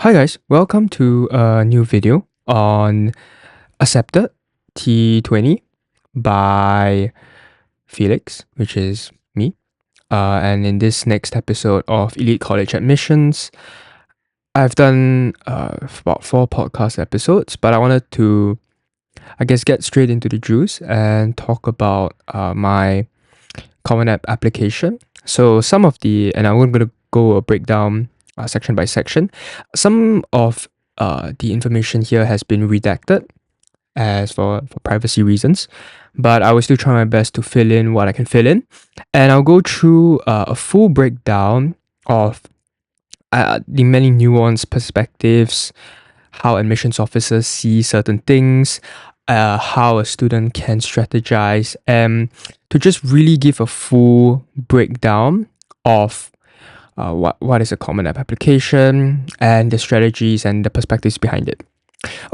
Hi guys, welcome to a new video on Accepted T20 by Felix, which is me. And in this next episode of Elite College Admissions, I've done about 4 podcast episodes, but I wanted to, get straight into the juice and talk about my Common App application. So and I'm going to go a breakdown section by section. Some of the information here has been redacted as for privacy reasons, but I will still try my best to fill in what I can fill in. And I'll go through a full breakdown of the many nuanced perspectives, how admissions officers see certain things, how a student can strategize, and to just really give a full breakdown of what is a Common App application and the strategies and the perspectives behind it.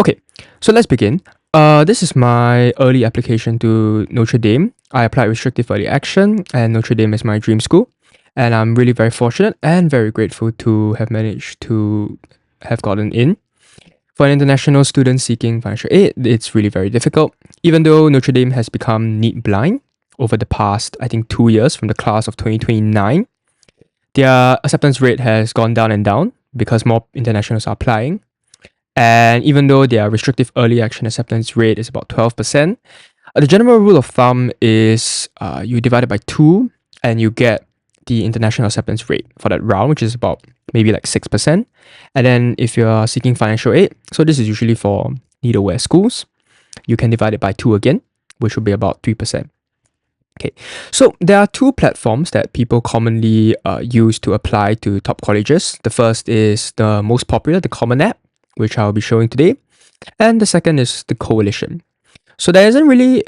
Okay, so let's begin. This is my early application to Notre Dame. I applied Restrictive Early Action, and Notre Dame is my dream school. And I'm really very fortunate and very grateful to have managed to have gotten in. For an international student seeking financial aid, it's really very difficult. Even though Notre Dame has become NEET blind over the past, 2 years from the class of 2029, their acceptance rate has gone down and down because more internationals are applying. And even though their restrictive early action acceptance rate is about 12%, the general rule of thumb is you divide it by 2 and you get the international acceptance rate for that round, which is about maybe like 6%. And then if you're seeking financial aid, so this is usually for needleware schools, you can divide it by 2 again, which would be about 3%. Okay, so there are 2 platforms that people commonly use to apply to top colleges. The first is the most popular, the Common App, which I'll be showing today. And the second is the Coalition. So there isn't really,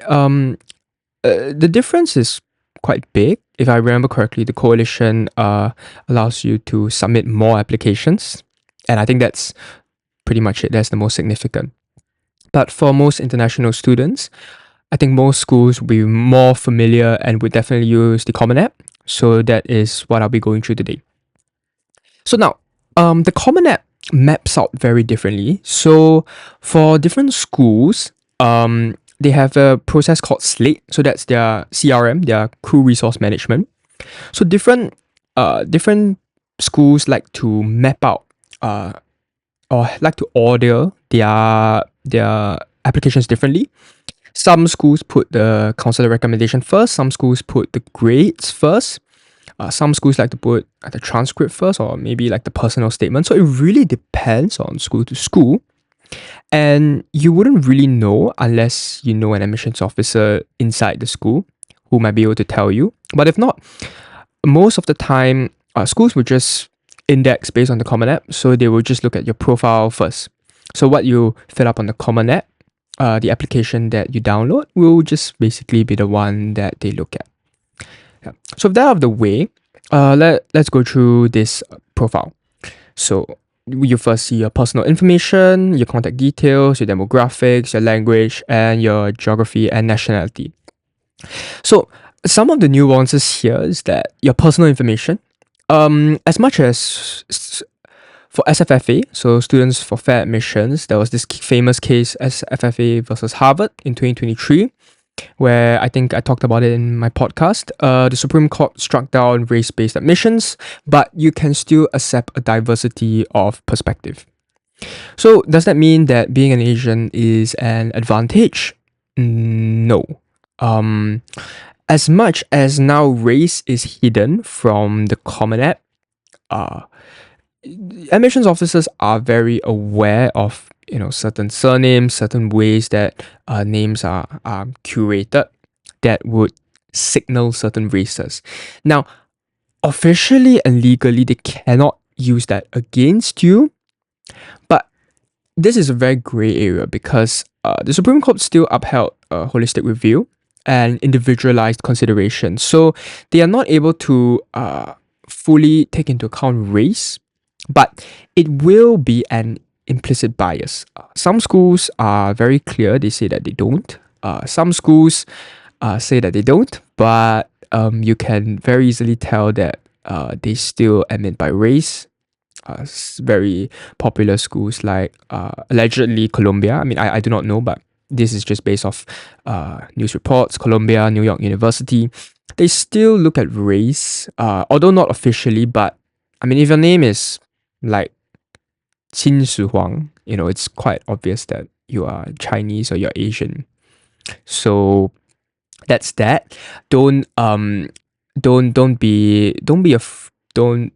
the difference is quite big. If I remember correctly, the Coalition allows you to submit more applications. And I think that's pretty much it. That's the most significant. But for most international students, I think most schools will be more familiar and would definitely use the Common App. So that is what I'll be going through today. So now, the Common App maps out very differently. So for different schools, they have a process called Slate. So that's their CRM, their crew resource management. So different schools like to map out or like to order their applications differently. Some schools put the counselor recommendation first. Some schools put the grades first. Some schools like to put the transcript first, or maybe like the personal statement. So it really depends on school to school. And you wouldn't really know unless you know an admissions officer inside the school who might be able to tell you. But if not, most of the time, schools will just index based on the Common App. So they will just look at your profile first. So what you fill up on the Common App, the application that you download will just basically be the one that they look at. Yeah. So with that out of the way, let's go through this profile. So you first see your personal information, your contact details, your demographics, your language, and your geography and nationality. So some of the nuances here is that your personal information, as much as for SFFA, so Students for Fair Admissions, there was this famous case SFFA versus Harvard in 2023, where I think I talked about it in my podcast. The Supreme Court struck down race-based admissions, but you can still accept a diversity of perspective. So does that mean that being an Asian is an advantage? No. As much as now race is hidden from the Common App, admissions officers are very aware of certain surnames, certain ways that names are curated that would signal certain races. Now, officially and legally, they cannot use that against you, but this is a very gray area because the Supreme Court still upheld a holistic review and individualized consideration. So they are not able to fully take into account race, but it will be an implicit bias. Some schools are very clear, they say that they don't. Some schools say that they don't, but you can very easily tell that they still admit by race. very popular schools like allegedly Columbia. I mean, I do not know, but this is just based off news reports. Columbia, New York University, they still look at race, although not officially. But I mean, if your name is like Qin Shi Huang, it's quite obvious that you are Chinese or you're Asian. So that's that. Don't don't be don't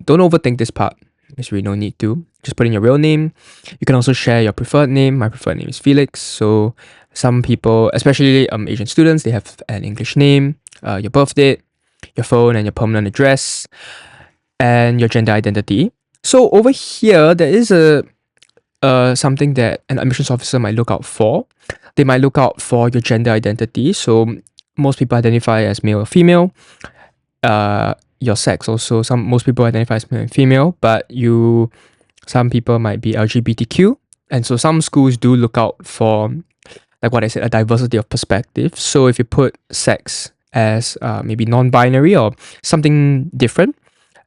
overthink this part. There's really no need to. Just put in your real name. You can also share your preferred name. My preferred name is Felix. So some people, especially Asian students, they have an English name, your birth date, your phone, and your permanent address, and your gender identity. So over here, there is a something that an admissions officer might look out for. They might look out for your gender identity. So most people identify as male or female. Your sex also. Most people identify as male and female, but some people might be LGBTQ, and so some schools do look out for, like what I said, a diversity of perspective. So if you put sex as maybe non-binary or something different,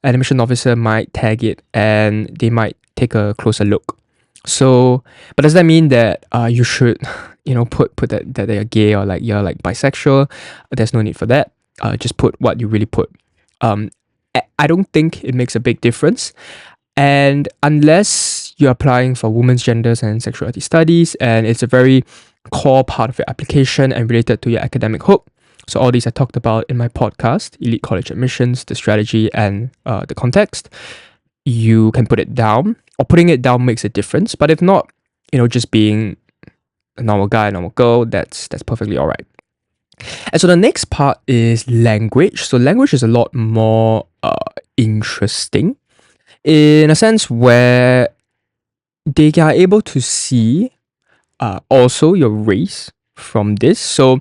an admission officer might tag it and they might take a closer look. So, but does that mean that you should, put that you're gay or like you're like bisexual? There's no need for that. Just put what you really put. I don't think it makes a big difference. And unless you're applying for women's genders and sexuality studies, and it's a very core part of your application and related to your academic hook. So all these I talked about in my podcast, Elite College Admissions, the strategy and the context. You can put it down, or putting it down makes a difference. But if not, just being a normal guy, a normal girl, that's perfectly all right. And so the next part is language. So language is a lot more interesting in a sense where they are able to see also your race from this. So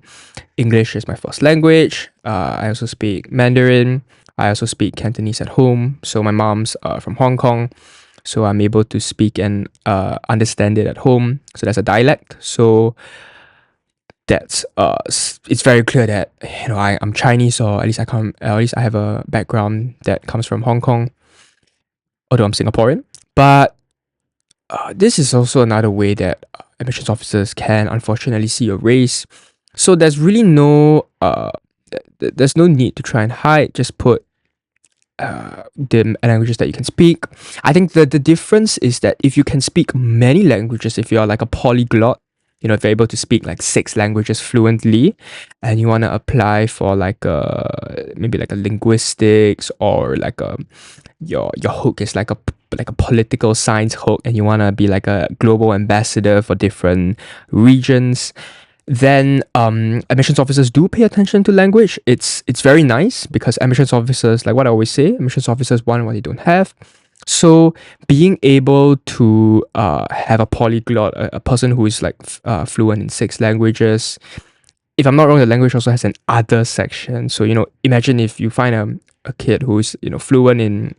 English is my first language. I also speak Mandarin. I also speak Cantonese at home. So my mom's from Hong Kong. So I'm able to speak and understand it at home. So that's a dialect. So that's it's very clear that I'm Chinese, or at least I have a background that comes from Hong Kong, although I'm Singaporean. But this is also another way that admissions officers can unfortunately see your race. So there's really no there's no need to try and hide. Just put the languages that you can speak. I think the difference is that if you can speak many languages, if you're like a polyglot, if you're able to speak like 6 languages fluently, and you want to apply for like maybe like a linguistics, or like your hook is like a political science hook, and you want to be like a global ambassador for different regions, then admissions officers do pay attention to language. It's very nice, because admissions officers, like what I always say, admissions officers want what they don't have. So being able to have a polyglot, a person who is like fluent in 6 languages. If I'm not wrong, the language also has an other section. So imagine if you find a kid who is fluent in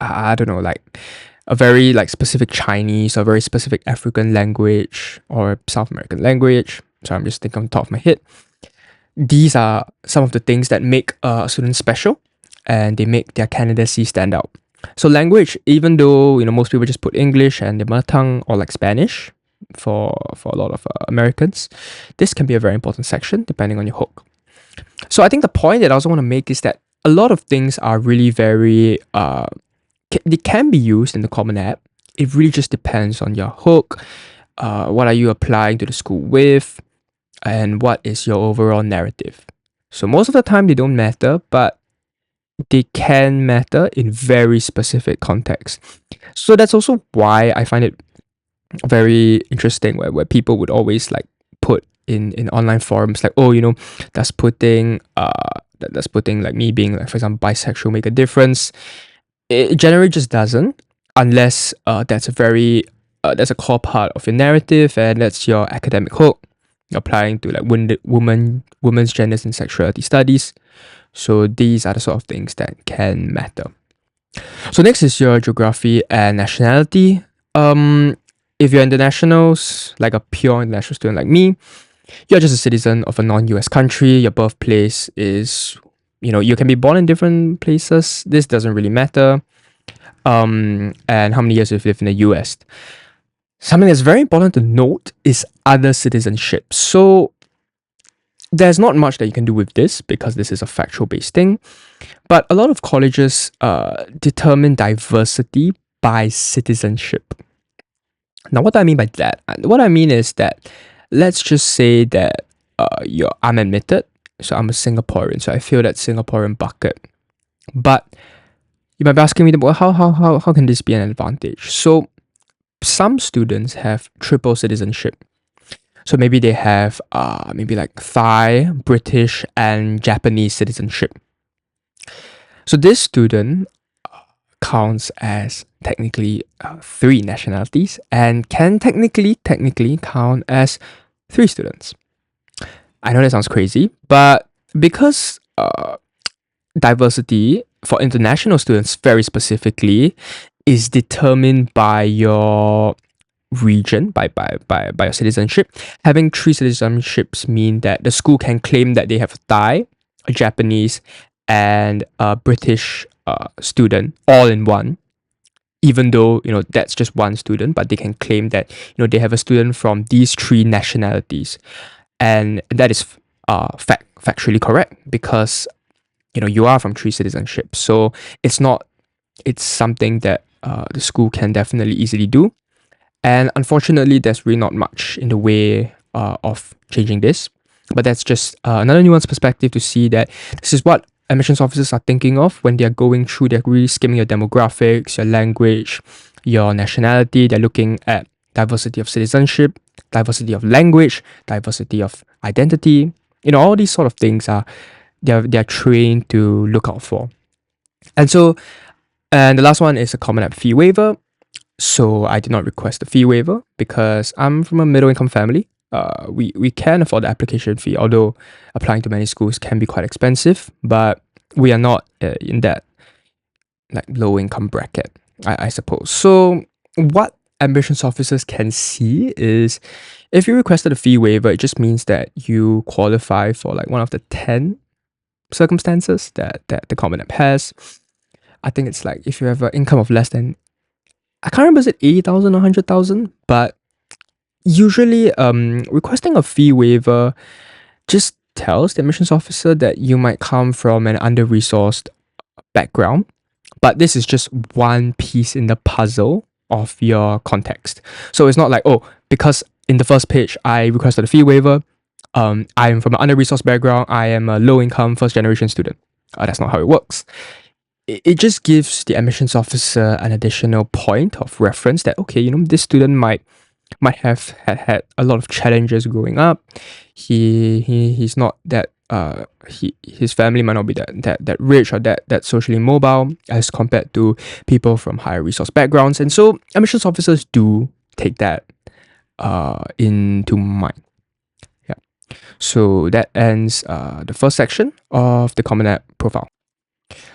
I don't know, like a very like specific Chinese or very specific African language or South American language. So I'm just thinking on top of my head. These are some of the things that make a student special, and they make their candidacy stand out. So language, even though most people just put English and their mother tongue, or like Spanish for a lot of Americans, this can be a very important section depending on your hook. So I think the point that I also want to make is that a lot of things are really very they can be used in the Common App. It really just depends on your hook. What are you applying to the school with, and what is your overall narrative? So most of the time they don't matter, but they can matter in very specific contexts. So that's also why I find it very interesting where people would always like put in online forums like, does putting like me being like, for example, bisexual make a difference? It generally just doesn't, unless that's a core part of your narrative, and that's your academic hook. You're applying to like women's genders and sexuality studies. So these are the sort of things that can matter. So next is your geography and nationality. If you're internationals, like a pure international student like me, you're just a citizen of a non-US country. Your birthplace is, you can be born in different places. This doesn't really matter. and how many years you've lived in the US. Something that's very important to note is other citizenship. So there's not much that you can do with this because this is a factual based thing. But a lot of colleges determine diversity by citizenship. Now, what do I mean by that? What I mean is that let's just say that I'm admitted, so I'm a Singaporean, so I feel that Singaporean bucket. But you might be asking me, well, how can this be an advantage? So some students have triple citizenship. So maybe they have maybe like Thai, British, and Japanese citizenship. So this student counts as technically 3 nationalities and can technically count as 3 students. I know that sounds crazy, but because diversity for international students very specifically is determined by your region, by your citizenship. Having 3 citizenships mean that the school can claim that they have a Thai, a Japanese, and a British student all in one, even though that's just one student, but they can claim that they have a student from these 3 nationalities, and that is factually correct because you are from 3 citizenships. So it's something that the school can definitely easily do. And unfortunately, there's really not much in the way of changing this. But that's just another nuanced perspective to see that this is what admissions officers are thinking of when they're going through, they're really skimming your demographics, your language, your nationality. They're looking at diversity of citizenship, diversity of language, diversity of identity. All these sort of things they're trained to look out for. And the last one is a Common App fee waiver. So I did not request a fee waiver because I'm from a middle income family. We can afford the application fee, although applying to many schools can be quite expensive, but we are not in that like low income bracket, I suppose. So what admissions officers can see is if you requested a fee waiver, it just means that you qualify for like one of the 10 circumstances that the Common App has. I think it's like if you have an income of less than, I can't remember, is it 80,000 or 100,000? But usually, requesting a fee waiver just tells the admissions officer that you might come from an under-resourced background. But this is just one piece in the puzzle of your context. So it's not like, because in the first page I requested a fee waiver, I am from an under-resourced background, I am a low-income first-generation student. That's not how it works. It just gives the admissions officer an additional point of reference that, okay, this student might have had a lot of challenges growing up. He's not that his family might not be that rich or that socially mobile as compared to people from higher resource backgrounds. And so admissions officers do take that into mind. Yeah. So that ends the first section of the Common App profile.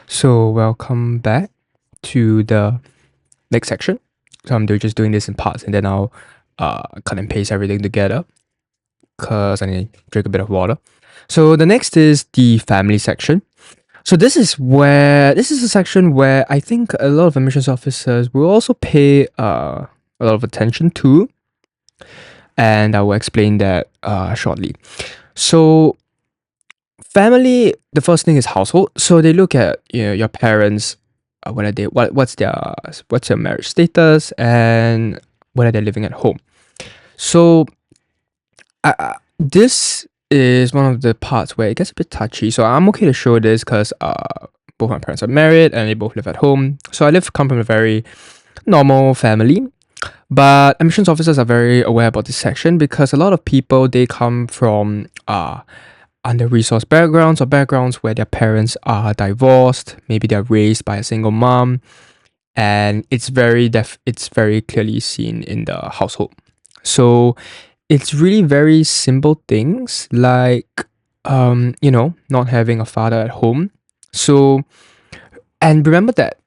So welcome back to the next section. So I'm just doing this in parts and then I'll cut and paste everything together because I need to drink a bit of water. So the next is the family section. So this is a section where I think a lot of admissions officers will also pay a lot of attention to, and I will explain that shortly. So family, the first thing is household. So they look at your parents, whether what's their marriage status and whether they're living at home. So this is one of the parts where it gets a bit touchy. So I'm okay to show this because both my parents are married and they both live at home. So I come from a very normal family. But admissions officers are very aware about this section because a lot of people, they come from under-resourced backgrounds or backgrounds where their parents are divorced. Maybe they're raised by a single mom, and it's very clearly seen in the household. So it's really very simple things like not having a father at home. So, and remember that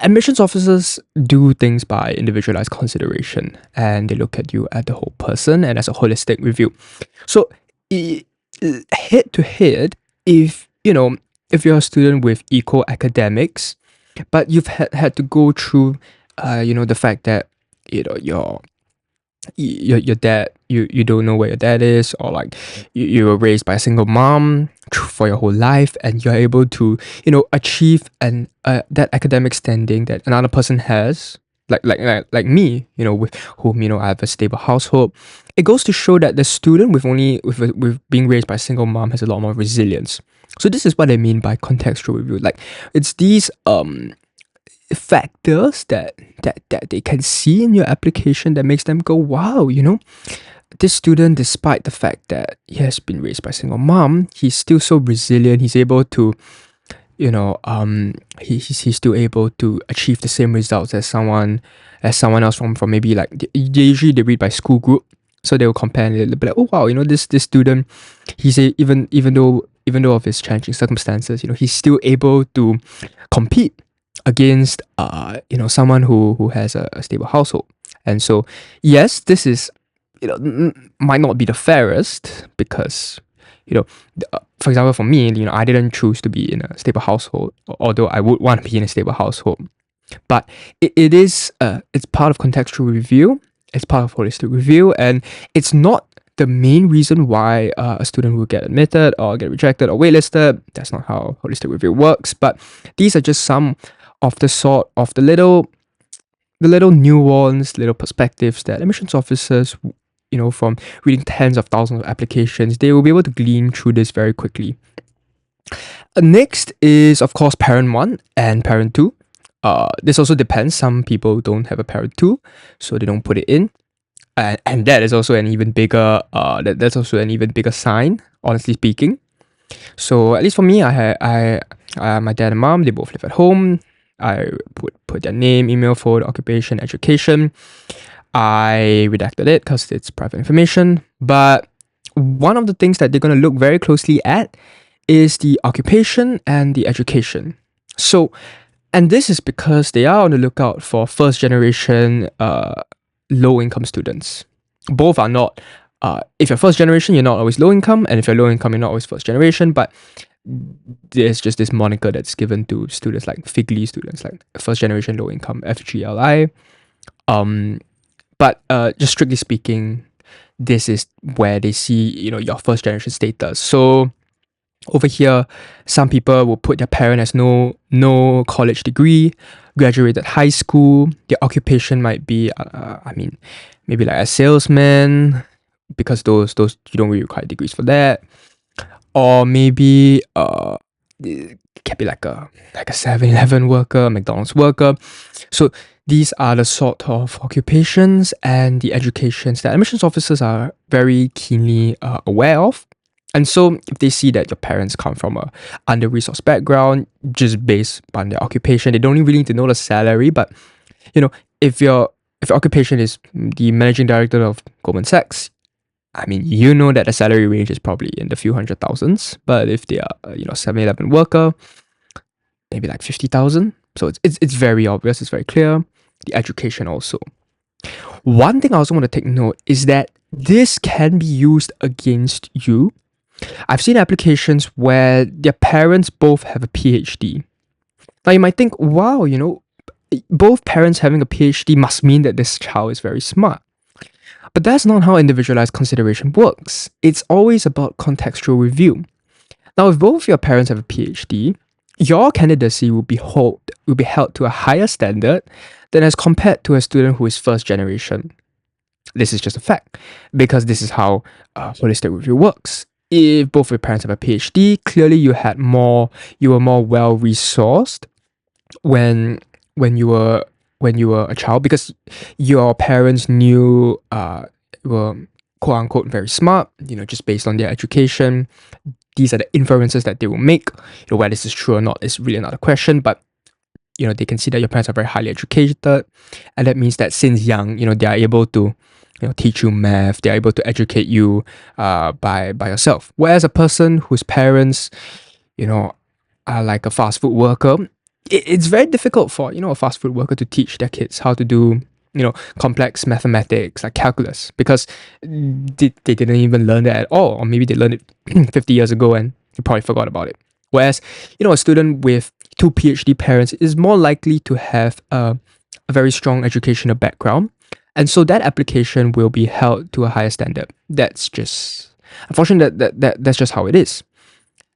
admissions officers do things by individualized consideration, and they look at you as the whole person and as a holistic review. So head to head, if you're a student with equal academics, but you've had to go through, the fact that your dad, you don't know where your dad is, or like you were raised by a single mom for your whole life, and you're able to achieve that academic standing that another person has, like me, with whom I have a stable household. It goes to show that the student with being raised by a single mom has a lot more resilience. So this is what I mean by contextual review. Like, it's these factors that they can see in your application that makes them go, wow, this student, despite the fact that he has been raised by a single mom, he's still so resilient. He's able to, he's still able to achieve the same results as someone else from maybe like usually they read by school group, so they will compare and they'll be like, oh wow, this student, even though of his challenging circumstances, he's still able to compete against someone who has a stable household. And so yes, this is might not be the fairest, because for example, for me, I didn't choose to be in a stable household, although I would want to be in a stable household. But it is it's part of contextual review, it's part of holistic review, and it's not the main reason why a student will get admitted or get rejected or waitlisted. That's not how holistic review works. But these are just some of the sort of the little nuanced little perspectives that admissions officers, from reading tens of thousands of applications, they will be able to glean through this very quickly. Next is, of course, parent 1 and parent 2. This also depends. Some people don't have a parent 2, so they don't put it in. And that is also an even bigger that's also an even bigger sign, honestly speaking. So at least for me, my dad and mom, they both live at home. I put their name, email, phone, occupation, education. I redacted it because it's private information. But one of the things that they're going to look very closely at is the occupation and the education. So, and this is because they are on the lookout for first generation low income students. Both are not. If you're first generation, you're not always low income, and if you're low income, you're not always first generation. But there's just this moniker that's given to students, like FIGLI students, like first generation low income, FGLI. But just strictly speaking, this is where they see your first generation status. So over here, some people will put their parent as no college degree, graduated high school. Their occupation might be, maybe like a salesman, because those you don't really require degrees for that. Or maybe it can be like a 7-Eleven worker, McDonald's worker. So these are the sort of occupations and the educations that admissions officers are very keenly aware of. And so if they see that your parents come from a under-resourced background, just based on their occupation, they don't really need to know the salary. But if your occupation is the managing director of Goldman Sachs, you know that the salary range is probably in the few hundred thousands. But if they are 7-Eleven worker, maybe like 50,000. So it's very obvious, it's very clear. The education also. One thing I also want to take note is that this can be used against you. I've seen applications where their parents both have a PhD. Now you might think, wow, both parents having a PhD must mean that this child is very smart. But that's not how individualized consideration works. It's always about contextual review. Now, if both your parents have a PhD, your candidacy will be held to a higher standard than as compared to a student who is first generation. This is just a fact, because this is how holistic review works. If both your parents have a PhD, clearly you were more well resourced when you were a child, because your parents were quote unquote very smart, just based on their education. These are the inferences that they will make. Whether this is true or not is really another question, but they can see that your parents are very highly educated, and that means that since young, they are able to teach you math, they're able to educate you by yourself. Whereas a person whose parents, are like a fast food worker, it's very difficult for a fast food worker to teach their kids how to do complex mathematics like calculus, because they didn't even learn that at all, or maybe they learned it 50 years ago and they probably forgot about it. Whereas a student with to PhD parents is more likely to have a very strong educational background. And so that application will be held to a higher standard. That's just, unfortunately, that's just how it is.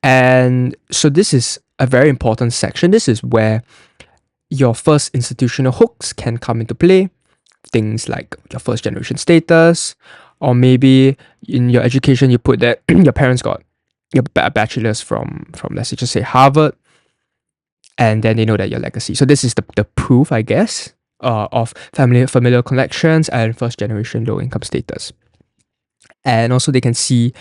And so this is a very important section. This is where your first institutional hooks can come into play. Things like your first generation status, or maybe in your education you put that your parents got your bachelor's from let's just say Harvard, and then they know that your legacy. So this is the proof, I guess, of familial connections and first generation low income status. And also they can see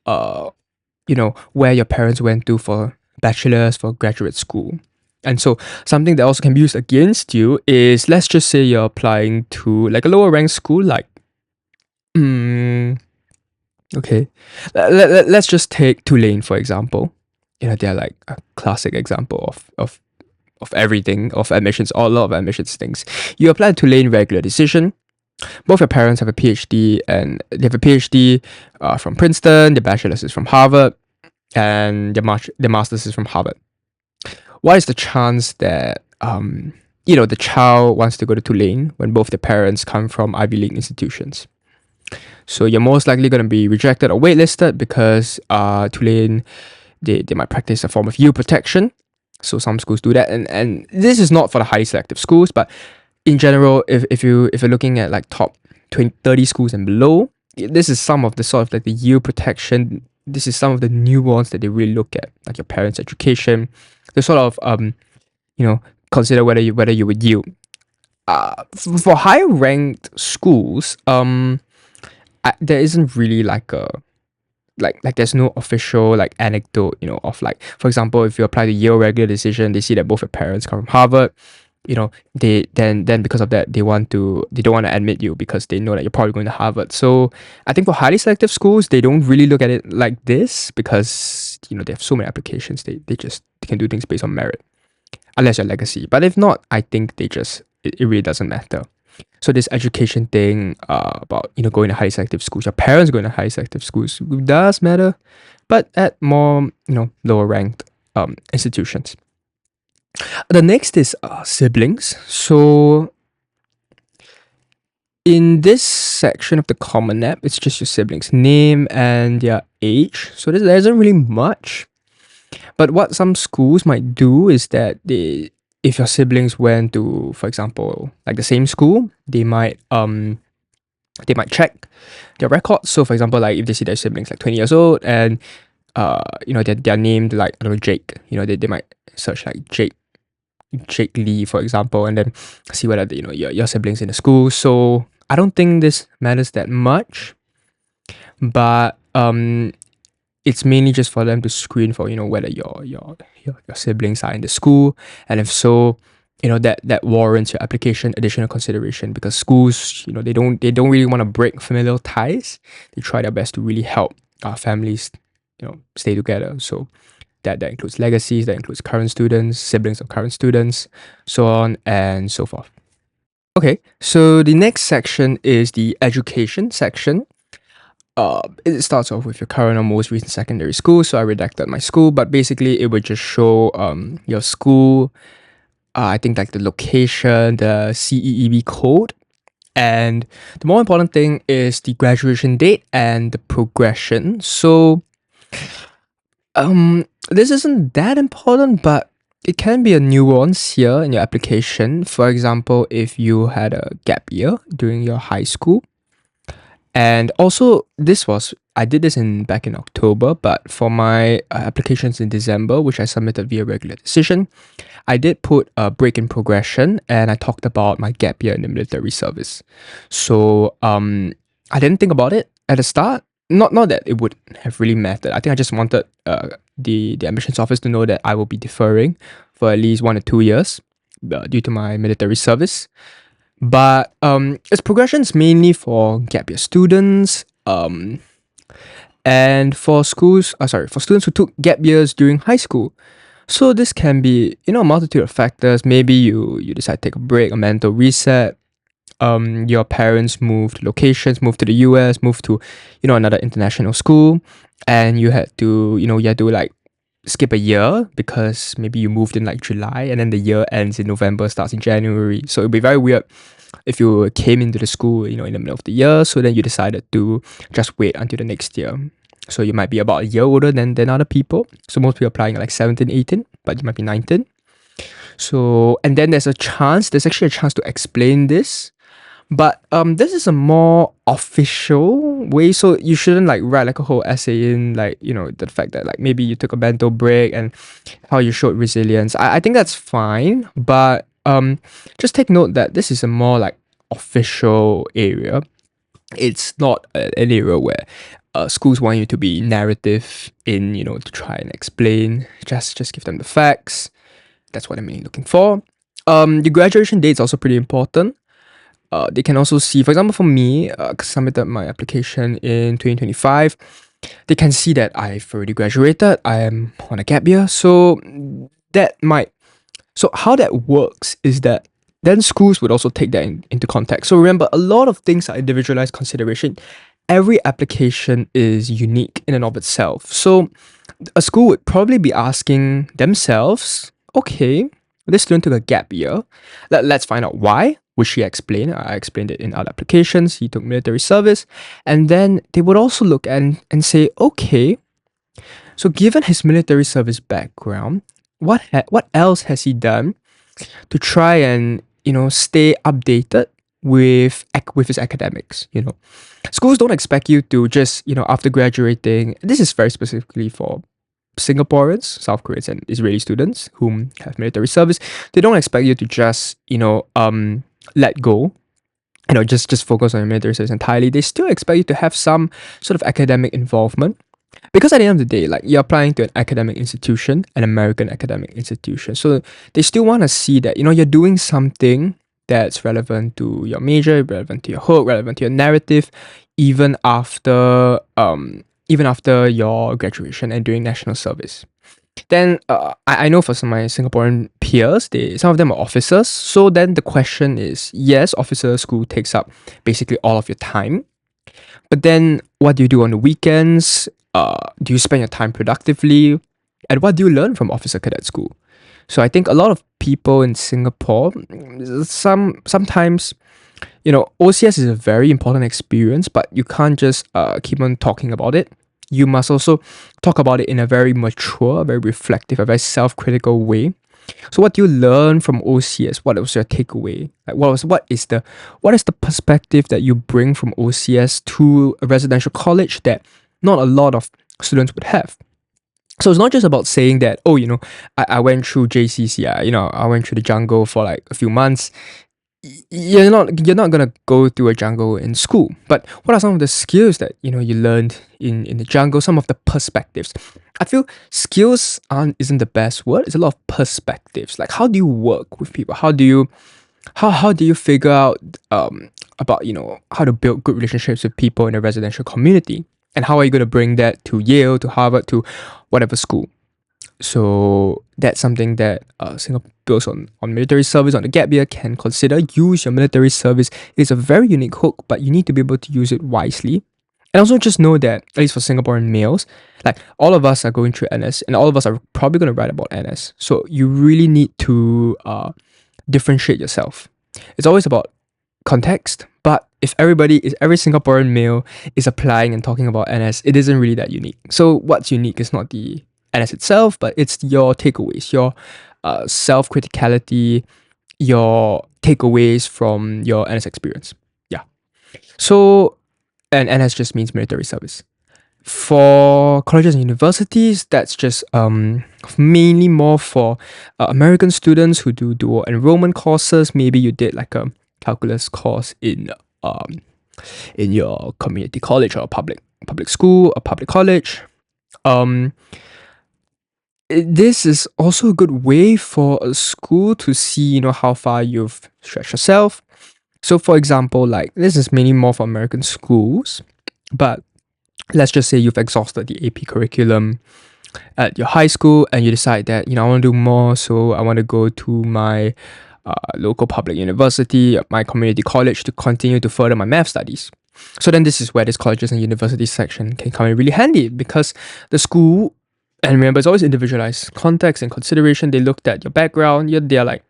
where your parents went to for bachelor's, for graduate school. And so something that also can be used against you is, let's just say you're applying to like a lower ranked school, like okay, let's just take Tulane for example. They're like a classic example of everything, of admissions, or a lot of admissions things. You apply to Tulane, regular decision. Both your parents have a PhD, and they have a PhD from Princeton. Their bachelor's is from Harvard, and their master's is from Harvard. What is the chance that the child wants to go to Tulane when both the parents come from Ivy League institutions? So you're most likely going to be rejected or waitlisted because Tulane, they might practice a form of yield protection. So some schools do that, and this is not for the highly selective schools, but in general, if you're looking at like top 20, 30 schools and below, this is some of the sort of like the yield protection. This is some of the nuance that they really look at, like your parents' education. They sort of consider whether you would yield. For higher ranked schools, there isn't really like a like there's no official like anecdote, of like, for example, if you apply to Yale regular decision, they see that both your parents come from Harvard, they then because of that they don't want to admit you because they know that you're probably going to Harvard. So I think for highly selective schools, they don't really look at it like this because they have so many applications. They can do things based on merit, unless your legacy. But if not, I think it really doesn't matter. So this education thing about going to highly selective schools, your parents going to highly selective schools, does matter, but at more lower ranked institutions. The next is siblings. So in this section of the Common App, it's just your siblings' name and their age. So there isn't really much. But what some schools might do is that if your siblings went to, for example, like the same school, they might check their records. So for example, like if they see their siblings like 20 years old and they're named like, I don't know, Jake, they might search like Jake Lee, for example, and then see whether your siblings in the school. So I don't think this matters that much, but it's mainly just for them to screen for whether your siblings are in the school, and if so, that warrants your application additional consideration, because schools they don't really want to break familial ties. They try their best to really help families stay together. So that includes legacies, that includes current students, siblings of current students, so on and so forth. Okay, so the next section is the education section. It starts off with your current or most recent secondary school. So I redacted my school, but basically it would just show your school, I think like the location, the CEEB code, and the more important thing is the graduation date and the progression. So this isn't that important, but it can be a nuance here in your application. For example, if you had a gap year during your high school, and also I did this back in October, but for my applications in December, which I submitted via regular decision, I did put a break in progression, and I talked about my gap year in the military service. So I didn't think about it at the start. Not that it would have really mattered. I think I just wanted the admissions office to know that I will be deferring for at least 1 or 2 years due to my military service. But its progression is mainly for gap year students, and for students who took gap years during high school. So this can be a multitude of factors. Maybe you decide to take a break, a mental reset. Your parents moved locations, moved to the US, moved to another international school, and you had to like skip a year because maybe you moved in like July and then the year ends in November, starts in January. So it'd be very weird if you came into the school, in the middle of the year, so then you decided to just wait until the next year. So you might be about a year older than other people. So most people applying like 17, 18, but you might be 19. So, and then there's actually a chance to explain this. But this is a more official way, so you shouldn't like write like a whole essay in like, the fact that like maybe you took a mental break and how you showed resilience. I think that's fine, but just take note that this is a more like official area. It's not an area where schools want you to be narrative in, to try and explain. Just give them the facts. That's what I'm mainly looking for. The graduation date is also pretty important. They can also see, for example, for me, because I submitted my application in 2025, they can see that I've already graduated. I am on a gap year, so how that works is that then schools would also take that into context. So remember, a lot of things are individualized consideration. Every application is unique in and of itself. So a school would probably be asking themselves, okay, this student took a gap year. Let's find out why. Which she explained. I explained it in other applications. He took military service. And then they would also look and say, okay, so given his military service background, what else has he done to try and, stay updated with his academics? Schools don't expect you to just, after graduating, this is very specifically for Singaporeans, South Koreans, and Israeli students whom have military service. They don't expect you to just, let go, just focus on your military service entirely. They still expect you to have some sort of academic involvement, because at the end of the day, like, you're applying to an academic institution, an American academic institution, so they still want to see that you're doing something that's relevant to your major, relevant to your hook, relevant to your narrative, even after your graduation and during national service. Then I know for some of my Singaporean peers, some of them are officers. So then the question is, yes, officer school takes up basically all of your time. But then what do you do on the weekends? Do you spend your time productively? And what do you learn from officer cadet school? So I think a lot of people in Singapore, sometimes, OCS is a very important experience, but you can't just keep on talking about it. You must also talk about it in a very mature, very reflective, a very self-critical way. So what do you learn from OCS? What was your takeaway? Like what is the perspective that you bring from OCS to a residential college that not a lot of students would have? So it's not just about saying that, I went through JCC, I went through the jungle for like a few months. You're not gonna go through a jungle in school, but what are some of the skills that you learned in the jungle? Some of the perspectives. I feel skills isn't the best word. It's a lot of perspectives. Like, how do you work with people? How do you figure out about how to build good relationships with people in a residential community, and how are you going to bring that to Yale, to Harvard, to whatever school? So that's something that Singapore's on military service, on the gap year, can consider. Use your military service. It's a very unique hook, but you need to be able to use it wisely. And also just know that, at least for Singaporean males, like, all of us are going through NS, and all of us are probably going to write about NS. So you really need to differentiate yourself. It's always about context, but if every Singaporean male is applying and talking about NS, it isn't really that unique. So what's unique is not the NS itself, but it's your takeaways, your self-criticality, your takeaways from your NS experience. Yeah. So, and NS just means military service. For colleges and universities, that's just mainly more for American students who do dual enrollment courses. Maybe you did like a calculus course in your community college or a public school, a public college. This is also a good way for a school to see, how far you've stretched yourself. So for example, like, this is mainly more for American schools, but let's just say you've exhausted the AP curriculum at your high school and you decide that, I want to do more, so I want to go to my local public university, my community college, to continue to further my math studies. So then this is where this colleges and universities section can come in really handy, because the school And remember, it's always individualized. Context and consideration, they looked at your background. They're like,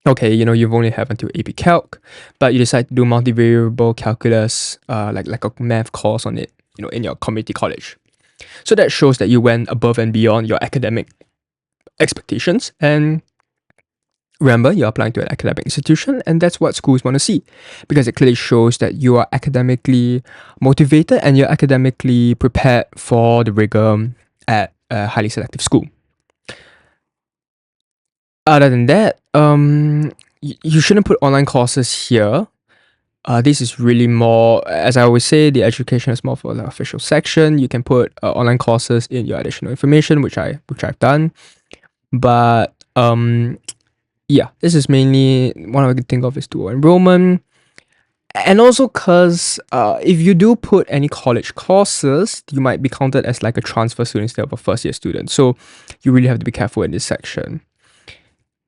okay, you've only have until AP Calc, but you decide to do multivariable calculus, like a math course on it, in your community college. So that shows that you went above and beyond your academic expectations. And remember, you're applying to an academic institution, and that's what schools want to see, because it clearly shows that you are academically motivated and you're academically prepared for the rigor at a highly selective school. Other than that, you shouldn't put online courses here. This is really more, as I always say, the education is more for the official section. You can put online courses in your additional information, which I've done. But yeah, this is mainly one I can think of is dual enrollment. And also because if you do put any college courses, you might be counted as like a transfer student instead of a first year student. So you really have to be careful in this section.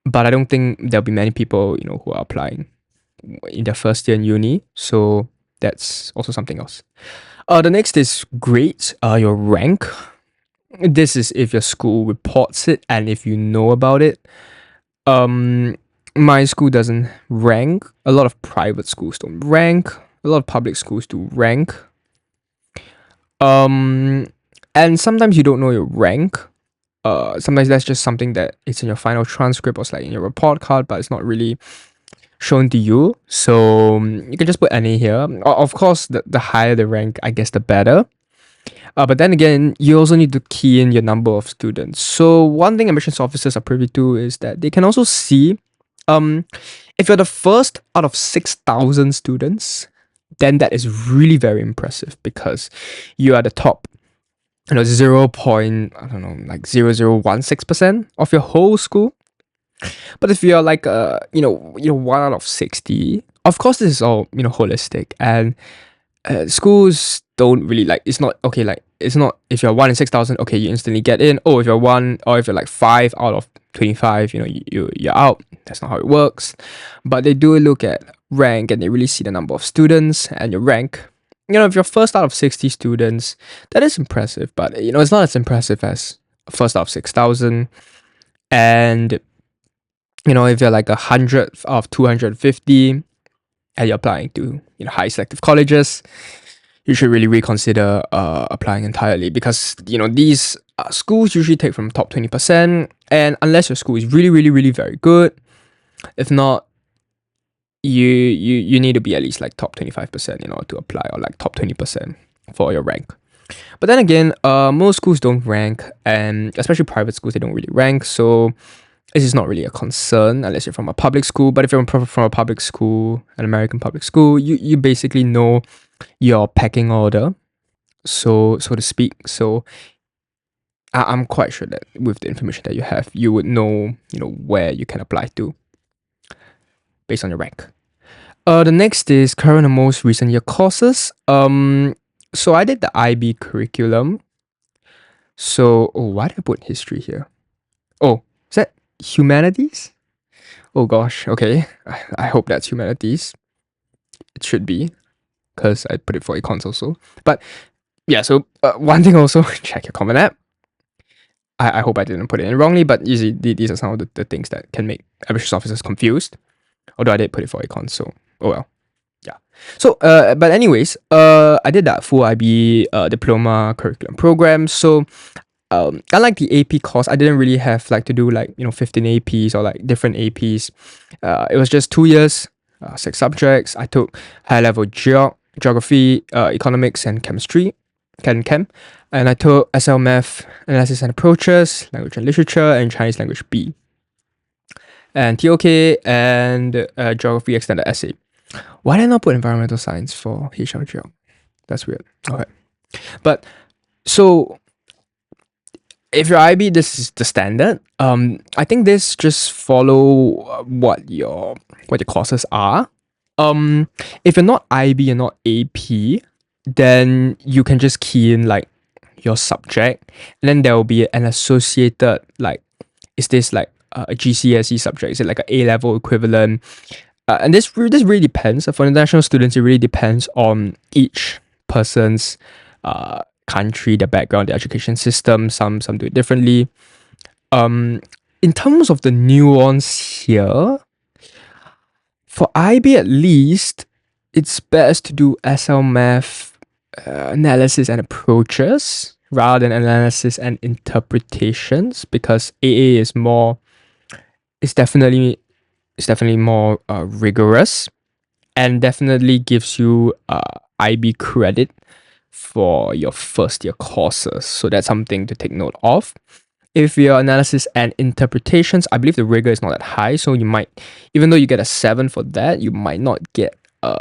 But I don't think there'll be many people, who are applying in their first year in uni. So that's also something else. The next is grades, your rank. This is if your school reports it and if you know about it. My school doesn't rank. A lot of private schools don't rank. A lot of public schools do rank. And sometimes you don't know your rank. Sometimes that's just something that it's in your final transcript or it's like in your report card, but it's not really shown to you. So you can just put any here. Of course, the higher the rank, I guess the better. But then again, you also need to key in your number of students. So one thing admissions officers are privy to is that they can also see if you're the first out of 6,000 students, then that is really very impressive because you are the top 0.0016% of your whole school. But if you're like one out of 60, of course this is all holistic, and schools don't really like, it's not okay, like it's not if you're 1 in 6,000, okay, you instantly get in. If you're 1, or if you're like 5 out of 25, you're out. That's not how it works. But they do look at rank and they really see the number of students and your rank. If you're first out of 60 students, that is impressive, but it's not as impressive as first out of 6,000. And if you're like 100 out of 250 and you're applying to high selective colleges, you should really reconsider applying entirely, because these schools usually take from top 20%, and unless your school is really, really, really very good, if not, you need to be at least like top 25% in order to apply, or like top 20% for your rank. But then again, most schools don't rank, and especially private schools, they don't really rank. So this is not really a concern unless you're from a public school. But if you're from a public school, an American public school, you basically know your pecking order, so to speak. So I'm quite sure that with the information that you have, you would know where you can apply to based on your rank. The next is current and most recent year courses. So I did the IB curriculum. So why did I put history here? Oh, is that humanities? Oh gosh, okay. I hope that's humanities. It should be, because I put it for econs also. But yeah, so one thing also, check your Common App. I hope I didn't put it in wrongly, but you see, these are some of the things that can make admissions officers confused. Although I did put it for econs, so oh well. Yeah. So but anyways, I did that full IB diploma curriculum program. So unlike the AP course, I didn't really have like to do like 15 APs or like different APs. It was just 2 years, 6 subjects. I took high level geography, economics, and chemistry, chem, and I took SL Math, analysis and approaches, language and literature, and Chinese language B, and TOK, and geography extended essay. Why did I not put environmental science for HR Geog? That's weird. Okay, but so if you're IB, this is the standard. I think this just follow what your courses are. If you're not IB and not AP, then you can just key in like your subject, and then there will be an associated, like, is this like a GCSE subject? Is it like an A-level equivalent? And this really depends. For international students, it really depends on each person's country, their background, their education system. Some do it differently. In terms of the nuance here, for IB at least, it's best to do SL math analysis and approaches rather than analysis and interpretations, because AA is more, it's definitely more rigorous, and definitely gives you IB credit for your first year courses. So that's something to take note of. If your analysis and interpretations, I believe the rigor is not that high, so you might, even though you get a 7 for that, you might not get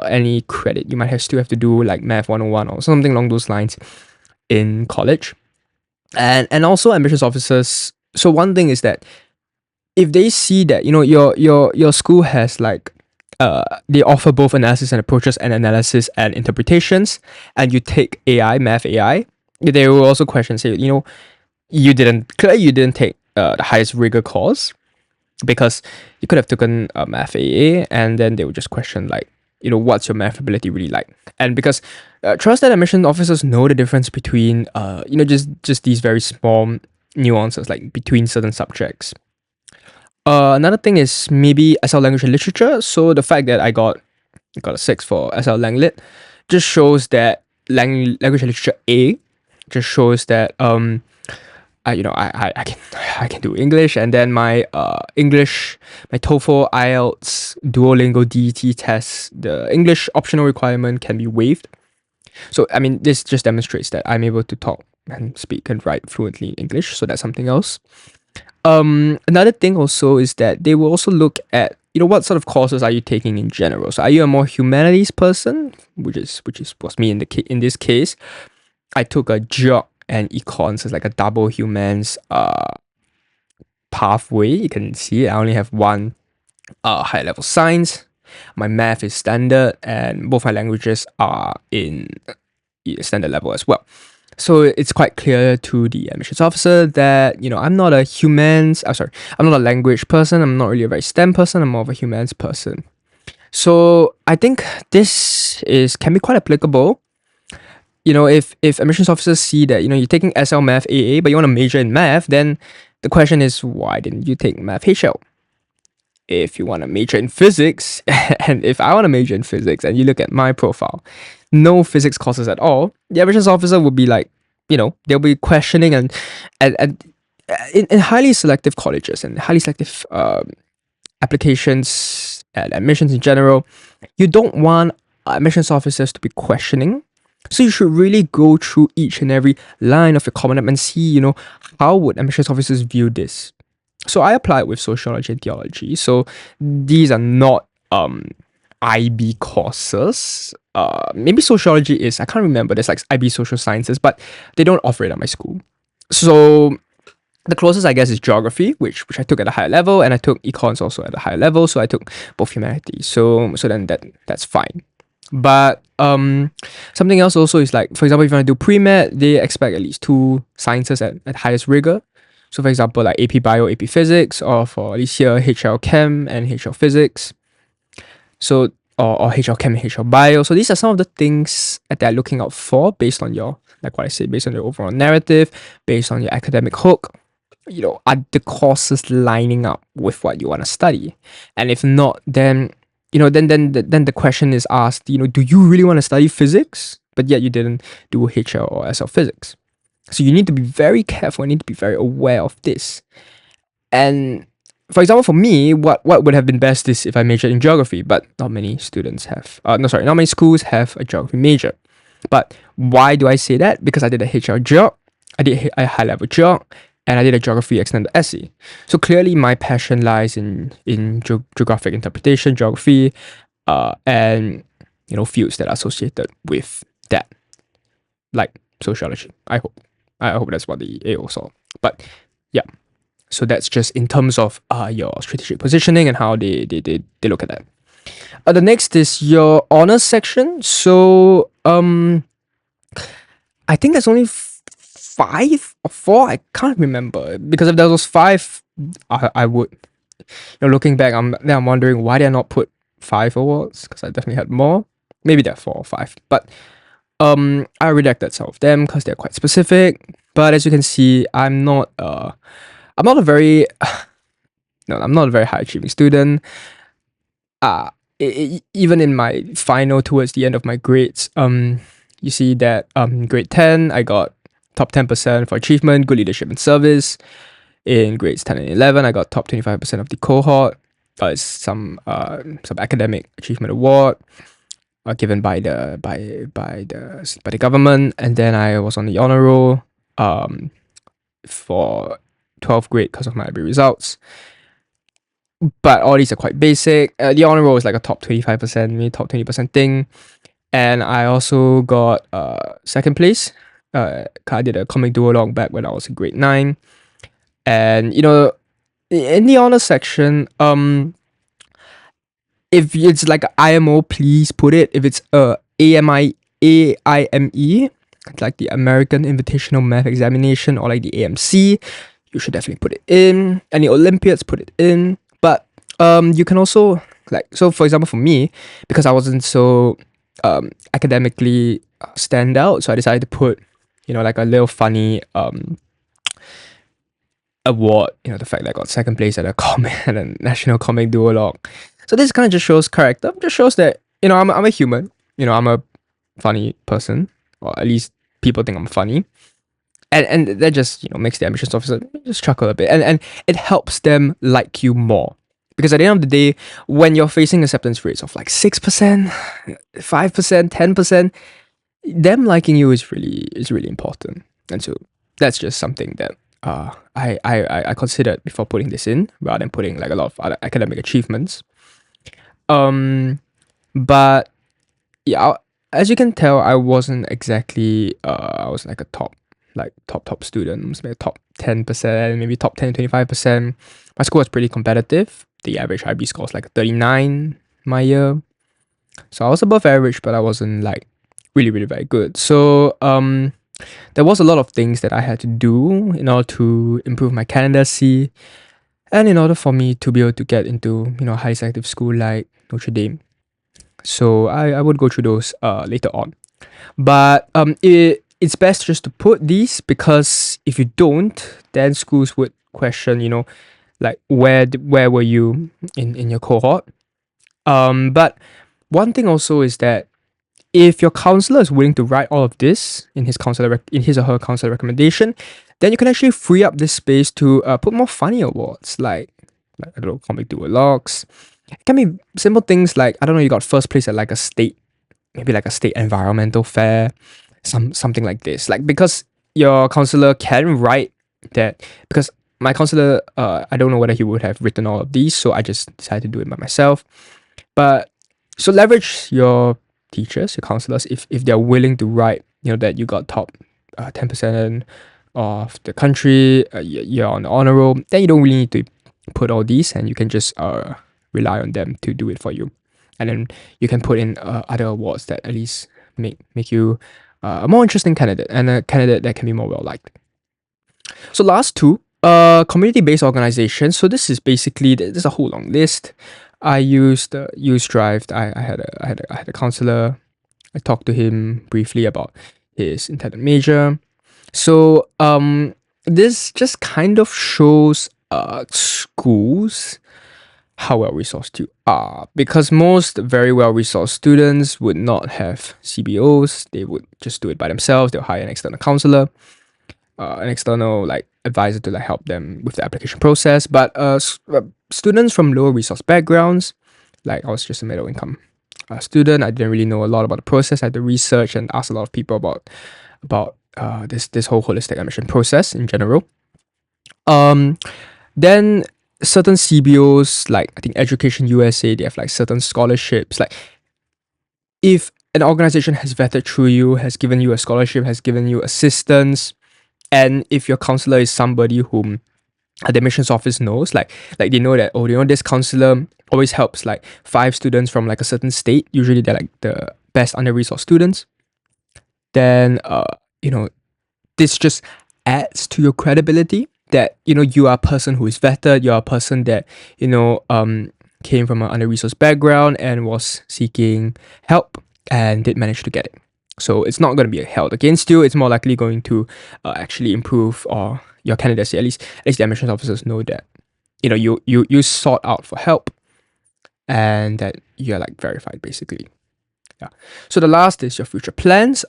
any credit. You might still have to do like Math 101 or something along those lines in college. And also admissions officers. So one thing is that if they see that, you know, your school has like they offer both analysis and approaches and analysis and interpretations, and you take AI, math AI, they will also question, say, you know, you didn't take the highest rigor course, because you could have taken math AA, and then they would just question, like, you know, what's your math ability really like? And because trusted admission officers know the difference between you know, just these very small nuances, like between certain subjects. Another thing is maybe SL language and literature. So the fact that I got a 6 for SL Lang Lit just shows that language and literature A just shows that I can do English, and then my English, my TOEFL, IELTS, Duolingo, DET tests, the English optional requirement can be waived. So I mean, this just demonstrates that I'm able to talk and speak and write fluently in English. So that's something else. Another thing also is that they will also look at, you know, what sort of courses are you taking in general. So are you a more humanities person, which was me in this case. I took a geog and econs, so it's like a double humans pathway. You can see I only have one high level science. My math is standard, and both my languages are in standard level as well. So it's quite clear to the admissions officer that, you know, I'm not a I'm not a language person. I'm not really a very STEM person. I'm more of a humans person. So I think this can be quite applicable. You know, if admissions officers see that, you know, you're taking SL Math AA, but you want to major in math, then the question is, why didn't you take Math HL? If you want to major in physics, and if I want to major in physics, and you look at my profile, no physics courses at all, the admissions officer would be like, you know, they'll be questioning, and in highly selective colleges and highly selective applications and admissions in general, you don't want admissions officers to be questioning. So you should really go through each and every line of your common app and see, you know, how would admissions officers view this. So I applied with sociology and theology. So these are not IB courses. Maybe sociology is, I can't remember. There's like IB social sciences, but they don't offer it at my school. So the closest, I guess, is geography, which I took at a higher level, and I took econs also at a higher level. So I took both humanities. So then that's fine. But something else also is, like, for example, if you want to do pre-med, they expect at least 2 sciences at highest rigor. So for example, like AP Bio, AP Physics, or for at least here, HL Chem and HL Physics. So, or HL Chem and HL Bio. So these are some of the things that they're looking out for based on your, like what I said, based on your overall narrative, based on your academic hook. You know, are the courses lining up with what you want to study? And if not, then, you know, then the question is asked, you know, do you really want to study physics, but yet you didn't do HL or SL Physics? So you need to be very careful. I need to be very aware of this. And for example, for me, what would have been best is if I majored in geography, but not many students have. Not many schools have a geography major. But why do I say that? Because I did a HL geog, I did a high level geog, and I did a geography extended essay. So clearly, my passion lies in geographic interpretation, geography, and, you know, fields that are associated with that, like sociology. I hope that's what the AO saw. But yeah, so that's just in terms of your strategic positioning and how they look at that. The next is your honors section. So I think there's only 5 or 4. I can't remember, because if there was 5, I would. You know, looking back, I'm wondering why did I not put 5 awards, because I definitely had more. Maybe there are 4 or 5, but I rejected some of them because they're quite specific. But as you can see, I'm not a very no, I'm not a very high achieving student. Uh Even in my final towards the end of my grades, you see that grade 10 I got top 10% for achievement, good leadership and service. In grades 10 and 11, I got top 25% of the cohort. It's some academic achievement award given by the government, and then I was on the honor roll for 12th grade because of my IB results. But all these are quite basic. The honor roll is like a top 25%, maybe top 20% thing. And I also got second place. I did a comic duologue back when I was in grade 9. And in the honor section, if it's like a IMO, please put it. If it's AIME, like the American Invitational Math Examination, or like the AMC, you should definitely put it in. Any Olympiads, put it in. But you can also, like, so for example, for me, because I wasn't so academically stand out, so I decided to put like a little funny award, the fact that I got second place at a comic at a national comic duologue. So this kind of just shows character, just shows that I'm a human, I'm a funny person, or at least people think I'm funny, and that just makes the admissions officer just chuckle a bit, and it helps them like you more, because at the end of the day, when you're facing acceptance rates of like 6%, 5%, 10%, them liking you is really important. And so that's just something that I considered before putting this in, rather than putting like a lot of other academic achievements. But yeah, as you can tell, I wasn't exactly I was like a top student. I was maybe top 10%, maybe top 10 25%. My school was pretty competitive. The average IB score was like 39 my year, so I was above average, but I wasn't like really very good. So there was a lot of things that I had to do in order to improve my candidacy, and in order for me to be able to get into a highly selective school like Notre Dame. So I would go through those later on. But it's best just to put these, because if you don't, then schools would question, like where were you in your cohort. But one thing also is that if your counselor is willing to write all of this in his or her counselor recommendation, then you can actually free up this space to put more funny awards, like I don't know, comic duologues. It can be simple things like, I don't know, you got first place at like maybe like a state environmental fair, something like this. Like, because your counselor can write that, because my counselor, I don't know whether he would have written all of these, so I just decided to do it by myself. But so leverage your teachers, your counselors, if they're willing to write, that you got top 10% of the country, you're on the honor roll, then you don't really need to put all these, and you can just rely on them to do it for you. And then you can put in other awards that at least make you a more interesting candidate, and a candidate that can be more well liked. So last two, community-based organizations. So this is basically, there's a whole long list. I used Drive. I had a counselor. I talked to him briefly about his intended major. So this just kind of shows schools how well resourced you are, because most very well resourced students would not have CBOs. They would just do it by themselves. They'll hire an external counselor, an external like advisor to like help them with the application process. But students from lower resource backgrounds, like I was just a middle income student, I didn't really know a lot about the process. I had to research and ask a lot of people about this whole holistic admission process in general. Then certain CBOs, like I think Education USA, they have like certain scholarships. Like, if an organization has vetted through you, has given you a scholarship, has given you assistance, and if your counselor is somebody whom the admissions office knows, like they know that, oh, this counselor always helps like 5 students from like a certain state, usually they're like the best under-resourced students, then this just adds to your credibility, that you are a person who is vetted, you're a person that came from an under-resourced background and was seeking help and did manage to get it. So it's not going to be held against you. It's more likely going to actually improve or your candidacy. At least the admissions officers know that you sought out for help and that you're like verified basically. Yeah. So the last is your future plans.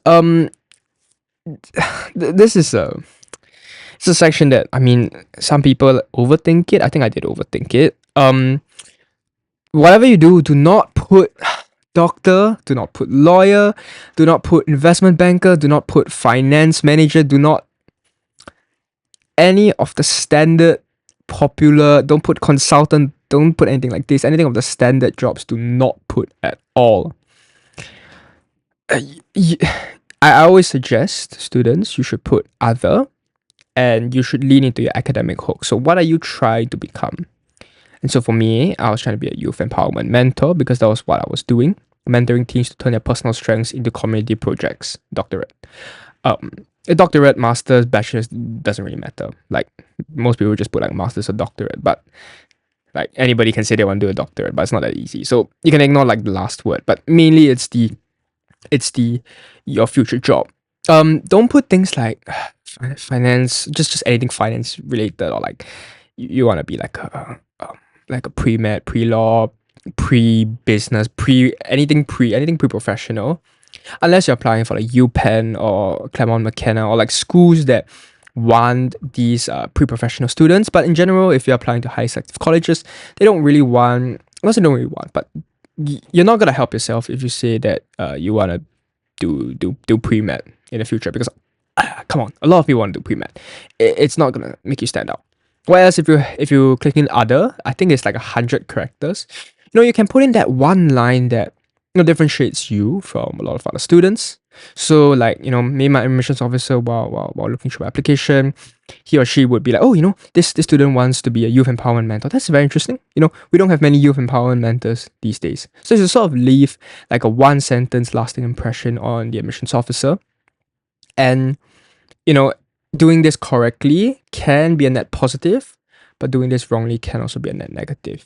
This is it's a section that some people overthink it. I think I did overthink it. Whatever you do, do not put doctor, do not put lawyer, do not put investment banker, do not put finance manager, do not any of the standard popular, don't put consultant, don't put anything like this. Anything of the standard jobs, do not put at all. I always suggest students you should put other and you should lean into your academic hook. So what are you trying to become? And so for me, I was trying to be a youth empowerment mentor because that was what I was doing, mentoring teens to turn their personal strengths into community projects. Doctorate. A doctorate, master's, bachelor's doesn't really matter. Like most people just put like master's or doctorate, but like anybody can say they want to do a doctorate, but it's not that easy. So you can ignore like the last word, but mainly it's your future job. Don't put things like finance, just anything finance related, or like you want to be like a pre-med, pre-law, pre-business, anything pre-professional, unless you're applying for like UPenn or Claremont McKenna or like schools that want these pre-professional students. But in general, if you're applying to high selective colleges, they don't really want, but you're not gonna help yourself if you say that you wanna do pre-med in the future, because come on, a lot of people want to do pre-med. It's not gonna make you stand out. Whereas if you click in other, I think it's like 100 characters. You can put in that one line that differentiates you from a lot of other students. So like maybe my admissions officer while looking through my application, he or she would be like, oh, this student wants to be a youth empowerment mentor. That's very interesting. We don't have many youth empowerment mentors these days. So to sort of leave like a one sentence lasting impression on the admissions officer. And doing this correctly can be a net positive, but doing this wrongly can also be a net negative.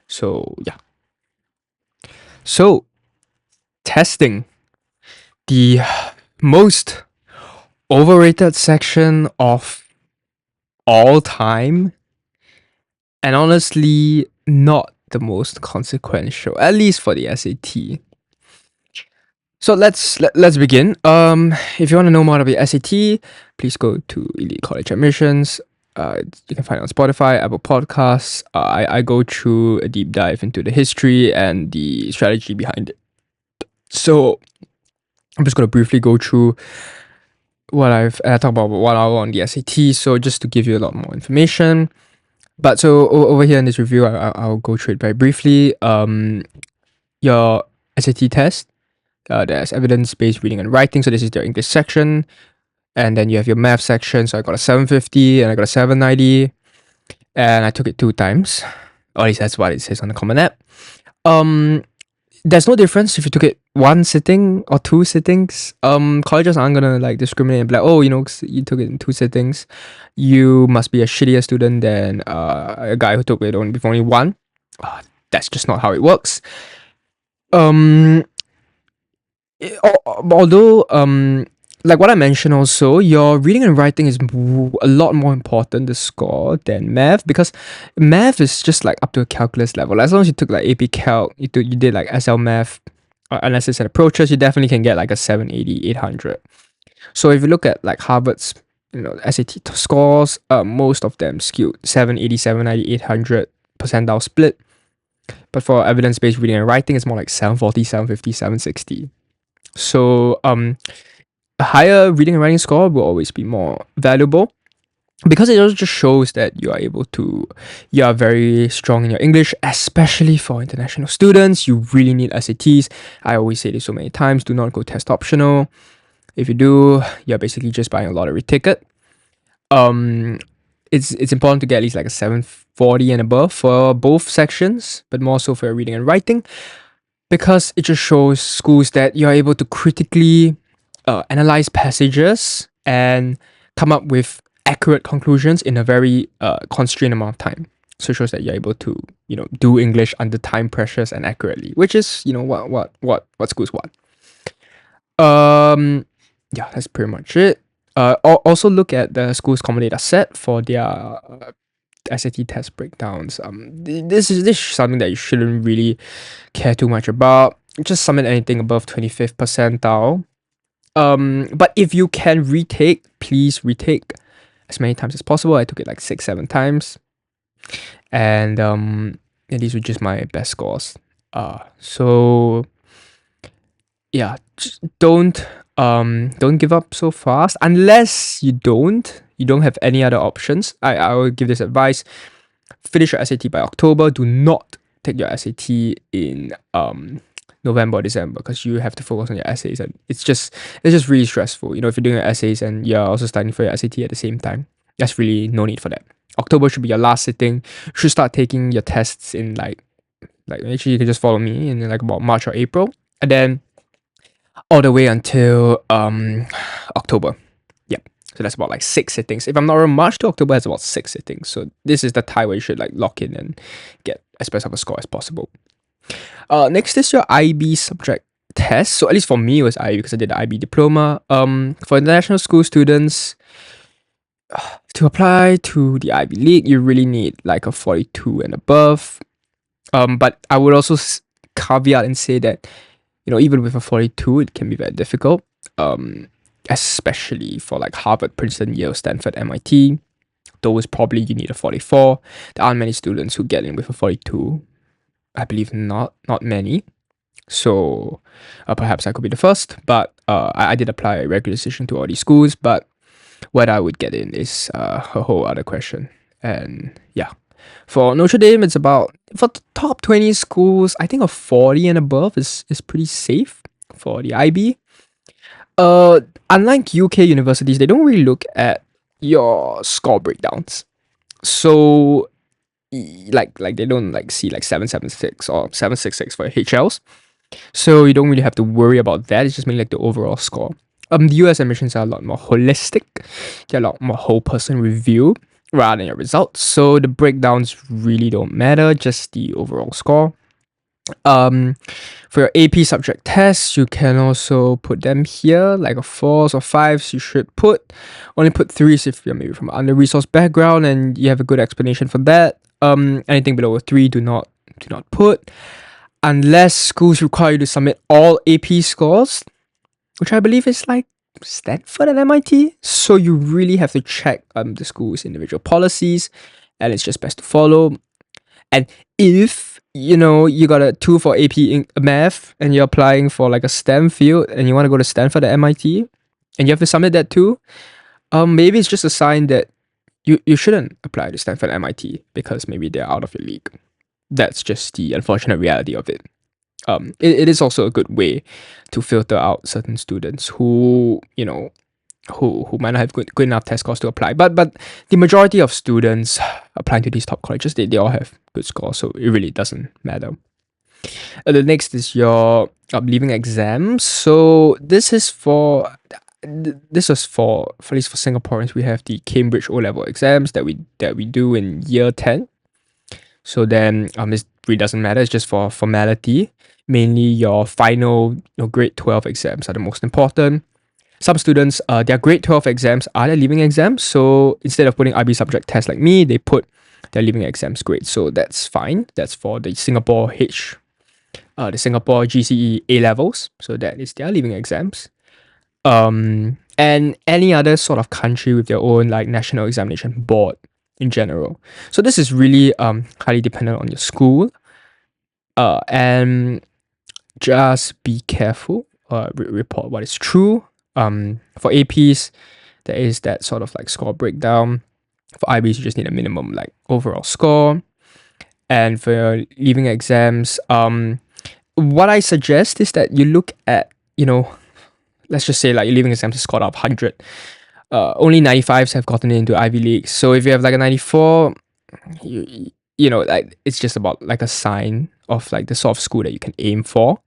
So yeah. So testing, the most overrated section of all time, and honestly not the most consequential, at least for the SAT. So let's begin. If you want to know more about the SAT, please go to Elite College Admissions. You can find it on Spotify, Apple Podcasts. I go through a deep dive into the history and the strategy behind it. So I'm just going to briefly go through what I've talked about 1 hour on the SAT. So just to give you a lot more information. But so over here in this review, I'll go through it very briefly. Your SAT test. There's evidence-based reading and writing. So this is the English section. And then you have your math section. So I got a 750 and I got a 790. And I took it 2 times. Or at least that's what it says on the Common App. There's no difference if you took it 1 sitting or 2 sittings. Colleges aren't gonna like discriminate and be like, oh, you took it in 2 sittings. You must be a shittier student than a guy who took it with only 1. That's just not how it works. Although like what I mentioned also, your reading and writing is a lot more important to score than math, because math is just like up to a calculus level. As long as you took like AP Calc, you did like SL Math, analysis and approaches, you definitely can get like a 780, 800. So if you look at like Harvard's SAT scores, most of them skewed 780, 790, 800 percentile split. But for evidence-based reading and writing, it's more like 740, 750, 760. So a higher reading and writing score will always be more valuable, because it also just shows that you are very strong in your English, especially for international students. You really need SATs. I always say this so many times, do not go test optional. If you do, you're basically just buying a lottery ticket. It's important to get at least like a 740 and above for both sections, but more so for your reading and writing, because it just shows schools that you're able to critically analyze passages and come up with accurate conclusions in a very constrained amount of time. So it shows that you're able to do English under time pressures and accurately, which is what schools want. Yeah, that's pretty much it. Also look at the school's common data set for their SAT test breakdowns. This is something that you shouldn't really care too much about. Just submit anything above 25th percentile. But if you can retake, please retake as many times as possible. I took it like 6-7 times, and these were just my best scores. So yeah, just don't give up so fast unless you don't have any other options. I will give this advice: finish your SAT by October. Do not take your SAT in November or December, because you have to focus on your essays, and it's just really stressful. If you're doing your essays and you're also studying for your SAT at the same time, there's really no need for that. October should be your last sitting. You should start taking your tests in like actually you can just follow me in like about March or April, and then all the way until October. Yep. So that's about like 6 sittings. If I'm not wrong, March to October has about 6 sittings. So this is the time where you should like lock in and get as best of a score as possible. Next is your IB subject test. So at least for me, it was IB because I did the IB diploma. For international school students, to apply to the Ivy League, you really need like a 42 and above. But I would also caveat and say that, even with a 42, it can be very difficult. Especially for like Harvard, Princeton, Yale, Stanford, MIT. Those probably you need a 44. There aren't many students who get in with a 42. I believe not many. So perhaps I could be the first, but I did apply a regular decision to all these schools, but whether I would get in is a whole other question. And yeah, for Notre Dame, it's about, for the top 20 schools, I think a 40 and above is pretty safe for the IB. Unlike UK universities, they don't really look at your score breakdowns. So like they don't like see like 776 or 766 for HLs. So you don't really have to worry about that. It's just mainly like the overall score. The US admissions are a lot more holistic. They're a lot more whole person review rather than your results. So the breakdowns really don't matter, just the overall score. For your AP subject tests, you can also put them here, like a 4s or 5s. You should only put 3s if you're maybe from an under-resourced background and you have a good explanation for that. Anything below a 3, do not put, unless schools require you to submit all AP scores, which I believe is like Stanford and MIT. So you really have to check the school's individual policies, and it's just best to follow. And if you got a 2 for AP in math and you're applying for like a STEM field and you want to go to Stanford or MIT and you have to submit that too, maybe it's just a sign that you shouldn't apply to Stanford or MIT because maybe they're out of your league. That's just the unfortunate reality of it. It is also a good way to filter out certain students who might not have good enough test scores to apply. But the majority of students applying to these top colleges, they all have good scores, so it really doesn't matter. The next is your leaving exams. So this was for at least for Singaporeans. We have the Cambridge O-level exams that we do in year 10. So then this really doesn't matter. It's just for formality. Mainly your final grade 12 exams are the most important. Some students, their grade 12 exams are their leaving exams. So instead of putting IB subject tests like me, they put their leaving exams grade. So that's fine. That's for the Singapore GCE A levels. So that is their leaving exams. And any other sort of country with their own like national examination board in general. So this is really highly dependent on your school. And just be careful. Report what is true. For APs, there is that sort of like score breakdown. For IBs, you just need a minimum like overall score. And for your leaving exams, what I suggest is that you look at, let's just say like your leaving exams is scored out of 100. Only 95s have gotten into Ivy League. So if you have like a 94, like it's just about like a sign of like the sort of school that you can aim for.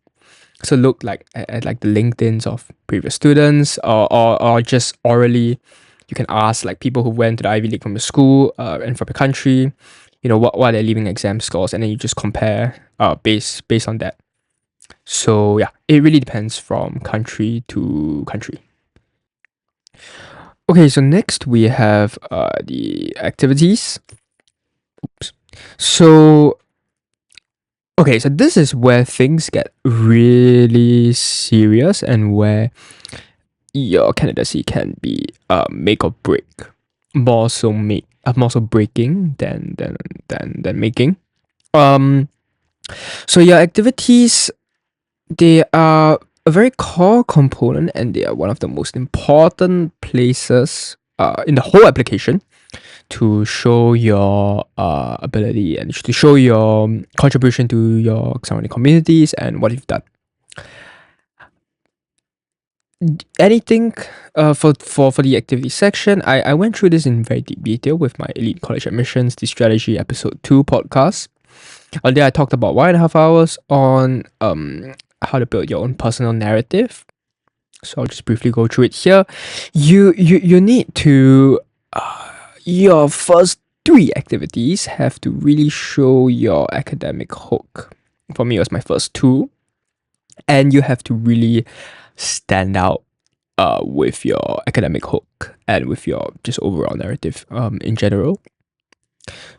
So look like at like the LinkedIns of previous students, or just orally, you can ask like people who went to the Ivy League from the school and from the country, what are their leaving exam scores, and then you just compare based on that. So yeah, it really depends from country to country. Okay, so next we have the activities. Oops. So okay, so this is where things get really serious and where your candidacy can be make or break. More so breaking than making. Um so your activities, they are a very core component and they are one of the most important places in the whole application to show your ability and to show your contribution to your surrounding communities and what you've done. Anything for the activity section, I went through this in very deep detail with my Elite College Admissions, the Strategy Episode 2 podcast. On there, I talked about 1.5 hours on how to build your own personal narrative. So I'll just briefly go through it here. You need to your first 3 activities have to really show your academic hook. For me, it was my first 2, and you have to really stand out with your academic hook and with your just overall narrative in general.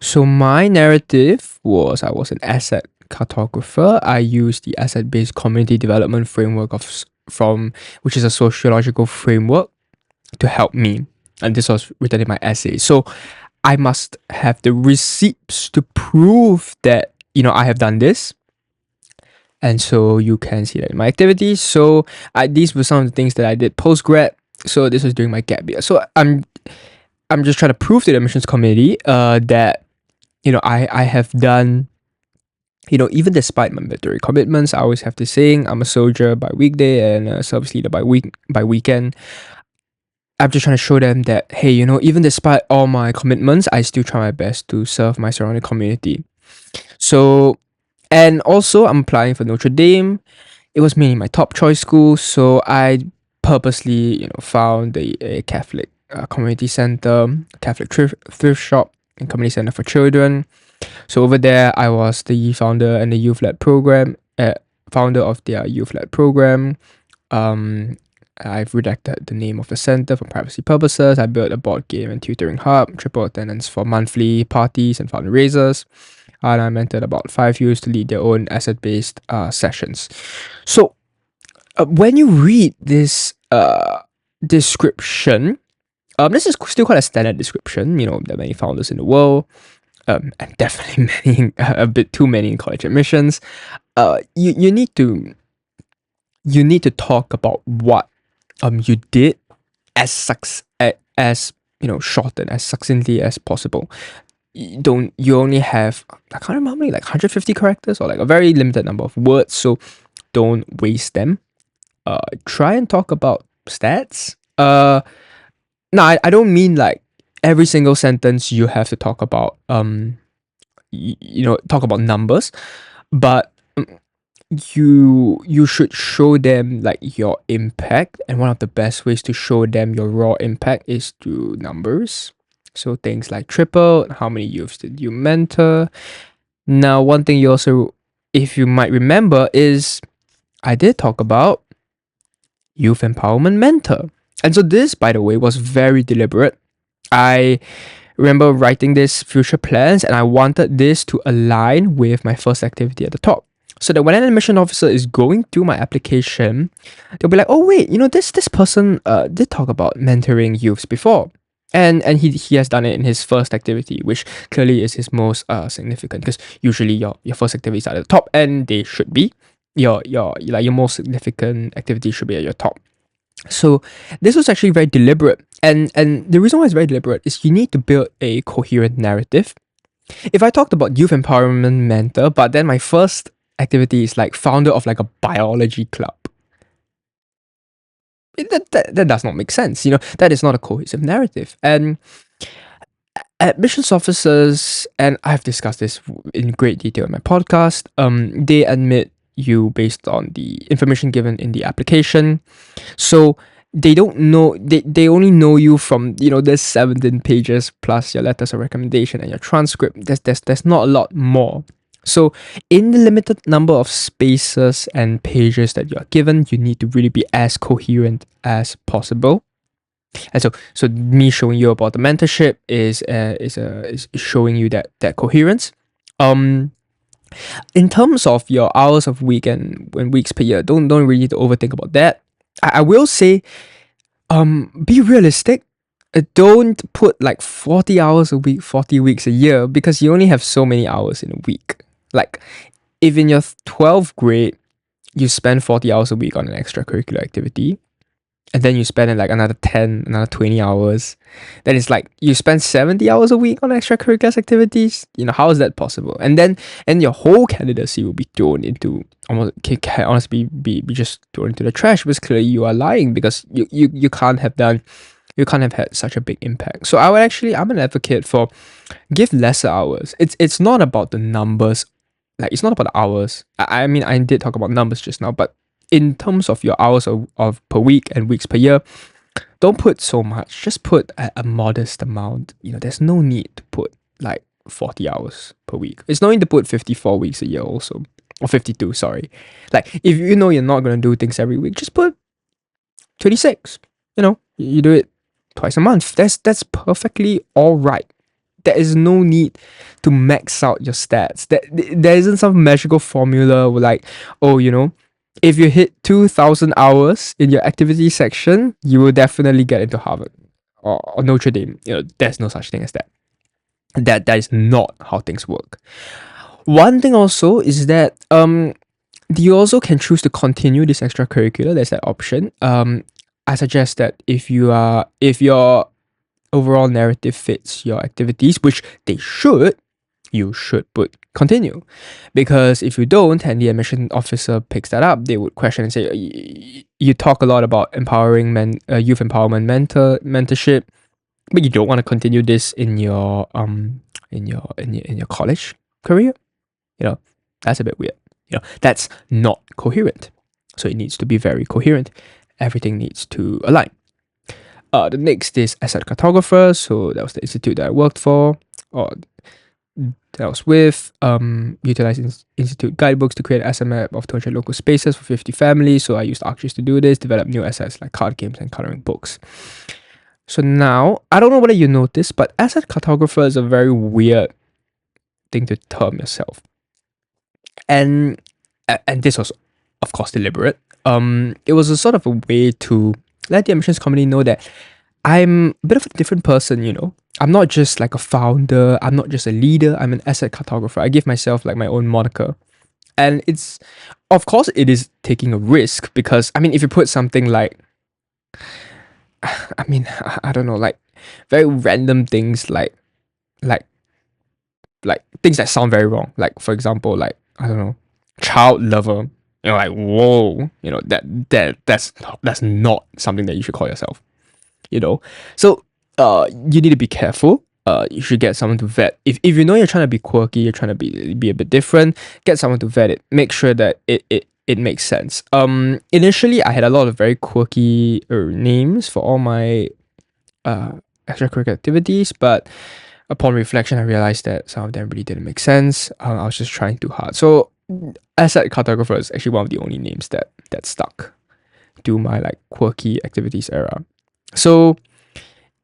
So my narrative was I was an asset cartographer. I used the asset-based community development framework from which is a sociological framework to help me. And this was written in my essay. So I must have the receipts to prove that I have done this. And so you can see that in my activities. So these were some of the things that I did post grad. So this was during my gap year. So I'm just trying to prove to the admissions committee that I have done, even despite my military commitments. I always have this saying, I'm a soldier by weekday and a service leader by weekend. I'm just trying to show them that, hey, even despite all my commitments, I still try my best to serve my surrounding community. So, and also I'm applying for Notre Dame. It was mainly my top choice school, so I purposely, found a Catholic community center, Catholic thrift shop, and community center for children. So over there, I was the founder and the youth-led program, founder of their youth-led program. I've redacted the name of the center for privacy purposes. I built a board game and tutoring hub, triple attendance for monthly parties and fundraisers. And I mentored about 5 youths to lead their own asset-based sessions. So when you read this description, this is still quite a standard description. There are many founders in the world, and definitely many, a bit too many in college admissions. You need to talk about what you did as shortened as succinctly as possible. You only have, I can't remember, like 150 characters or like a very limited number of words, so don't waste them. Try and talk about stats. No, I don't mean like every single sentence you have to talk about talk about numbers, but you should show them like your impact, and one of the best ways to show them your raw impact is through numbers. So things like triple, how many youths did you mentor? Now, one thing you also, if you might remember, is I did talk about youth empowerment mentor. And so this, by the way, was very deliberate. I remember writing this future plans and I wanted this to align with my first activity at the top. So that when an admission officer is going through my application, they'll be like, oh wait, this person did talk about mentoring youths before. And he has done it in his first activity, which clearly is his most significant, because usually your first activities are at the top and they should be. Your most significant activity should be at your top. So this was actually very deliberate. And the reason why it's very deliberate is you need to build a coherent narrative. If I talked about youth empowerment mentor, but then my first activity is like founder of like a biology club, that does not make sense. That is not a cohesive narrative. And admissions officers, and I've discussed this in great detail in my podcast, they admit you based on the information given in the application. So they don't know, they only know you from the 17 pages plus your letters of recommendation and your transcript. There's not a lot more. So in the limited number of spaces and pages that you are given, you need to really be as coherent as possible. And so me showing you about the mentorship is showing you that coherence. Um, in terms of your hours of week and weeks per year, don't really need to overthink about that. I will say, be realistic. Don't put like 40 hours a week, 40 weeks a year, because you only have so many hours in a week. Like, if in your 12th grade you spend 40 hours a week on an extracurricular activity, and then you spend like another 10, another 20 hours, then it's like you spend 70 hours a week on extracurricular activities. How is that possible? And your whole candidacy will be thrown into, almost can honestly be just thrown into the trash, because clearly you are lying, because you can't have had such a big impact. So I'm an advocate for give lesser hours. It's not about the numbers, like it's not about the hours. I mean, I did talk about numbers just now, but in terms of your hours of per week and weeks per year, don't put so much. Just put a modest amount. There's no need to put like 40 hours per week. It's no need to put 54 weeks a year also, or 52. Sorry, like if you're not gonna do things every week, just put 26. You do it twice a month. That's perfectly all right. There is no need to max out your stats. There isn't some magical formula like, oh, if you hit 2,000 hours in your activity section, you will definitely get into Harvard or Notre Dame. There's no such thing as that. That is not how things work. One thing also is that you also can choose to continue this extracurricular. There's that option. I suggest that if your overall narrative fits your activities, which they should, you should put continue. Because if you don't, and the admission officer picks that up, they would question and say, you talk a lot about empowering youth empowerment mentorship, but you don't want to continue this in your college career. That's a bit weird. That's not coherent. So it needs to be very coherent. Everything needs to align. The next is asset cartographer. So that was the institute that I worked for, or that I was with. Utilizing institute guidebooks to create an asset map of 200 local spaces for 50 families. So I used ArcGIS to do this, develop new assets like card games and coloring books. So now, I don't know whether you noticed, but asset cartographer is a very weird thing to term yourself. And this was, of course, deliberate. It was a sort of a way to let the admissions committee know that I'm a bit of a different person. I'm not just like a founder, I'm not just a leader, I'm an asset cartographer. I give myself like my own moniker. And of course it is taking a risk, because I mean, if you put something like, I mean, I don't know, like very random things like things that sound very wrong. Like, for example, like, I don't know, child lover. Like, whoa, that's not something that you should call yourself. So you need to be careful. You should get someone to vet. If you're trying to be quirky, you're trying to be a bit different, get someone to vet it. Make sure that it makes sense. Initially I had a lot of very quirky names for all my extracurricular activities, but upon reflection I realized that some of them really didn't make sense. I was just trying too hard. So asset cartographer is actually one of the only names that stuck to my like quirky activities era. So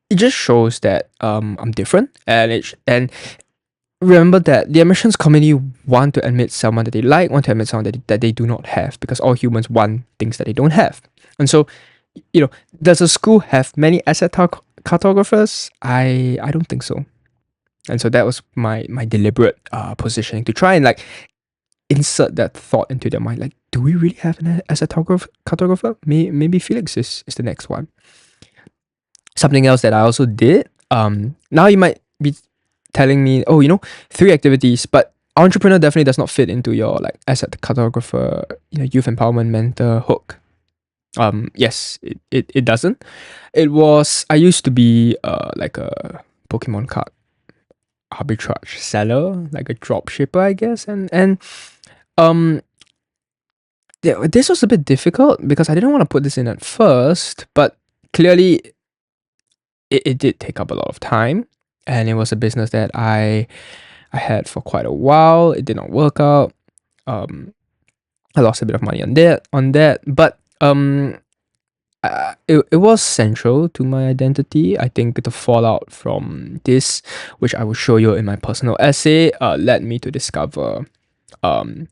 it just shows that I'm different, and remember that the admissions committee want to admit someone that they like, want to admit someone that they do not have, because all humans want things that they don't have. And so, does a school have many asset cartographers? I don't think so. And so that was my deliberate positioning to try and like insert that thought into their mind. Like, do we really have an asset cartographer? Maybe Felix is the next one. Something else that I also did. Now you might be telling me, oh, 3 activities, but entrepreneur definitely does not fit into your like asset cartographer, youth empowerment mentor hook. Yes, it doesn't. I used to be like a Pokemon card arbitrage seller, like a drop shipper, I guess, and this was a bit difficult because I didn't want to put this in at first, but clearly it did take up a lot of time, and it was a business that I I had for quite a while. It did not work out. I lost a bit of money on that, but it was central to my identity. I think the fallout from this, which I will show you in my personal essay, led me to discover um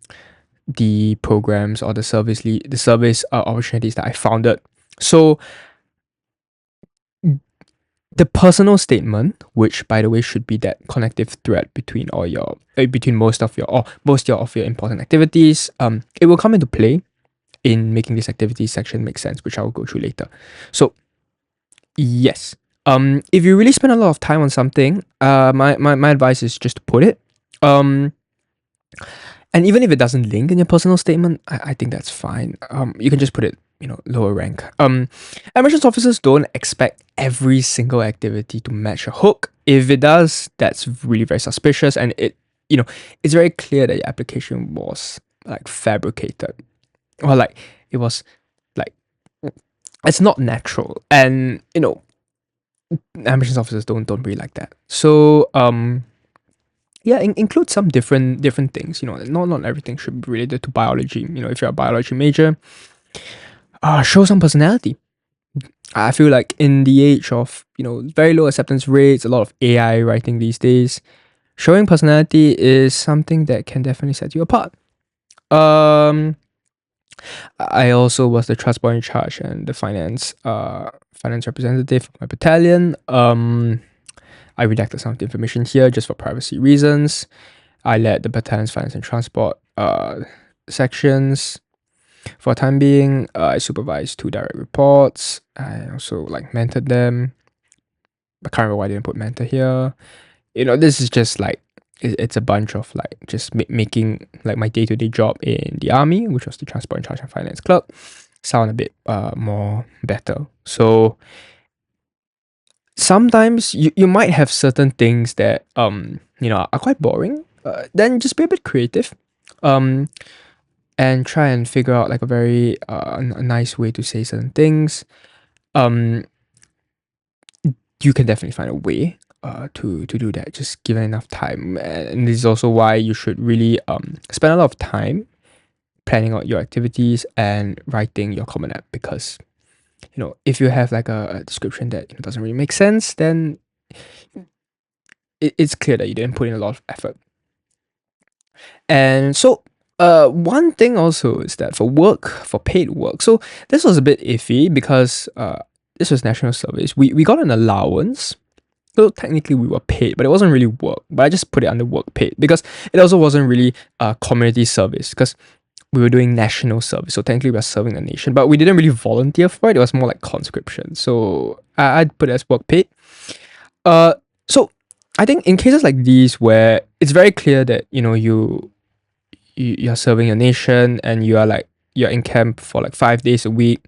the programs or the service opportunities that I founded. So the personal statement, which by the way should be that connective thread between all your between most of your important activities, it will come into play in making this activity section make sense, which I will go through later. So yes, if you really spend a lot of time on something, my advice is just to put it. And even if it doesn't link in your personal statement, I think that's fine. You can just put it, lower rank. Admissions officers don't expect every single activity to match a hook. If it does, that's really very suspicious, and it's very clear that your application was like fabricated, or like it was like it's not natural, and admissions officers don't really like that. So yeah, include some different things. Not everything should be related to biology. If you're a biology major, show some personality. I feel like in the age of very low acceptance rates, a lot of AI writing these days, showing personality is something that can definitely set you apart. I also was the trust board in charge and the finance representative of my battalion. I redacted some of the information here just for privacy reasons. I led the battalion's finance and transport sections. For a time being, I supervised 2 direct reports. I also mentored them. I can't remember why I didn't put mentor here. This is just it's a bunch of just making my day-to-day job in the army, which was the transport in charge and finance clerk, sound a bit more better. So sometimes you might have certain things that are quite boring. Then just be a bit creative, and try and figure out a very a nice way to say certain things. You can definitely find a way to do that, just given enough time. And this is also why you should really spend a lot of time planning out your activities and writing your common app, because if you have a description that doesn't really make sense, then it's clear that you didn't put in a lot of effort. And so one thing also is that for paid work, so this was a bit iffy because this was national service. We got an allowance. So technically we were paid, but it wasn't really work. But I just put it under work paid because it also wasn't really community service, because we were doing national service. So technically we were serving the nation, but we didn't really volunteer for it. It was more like conscription. So I'd put it as work paid. So I think in cases like these where it's very clear that you're serving your nation and you're in camp for 5 days a week,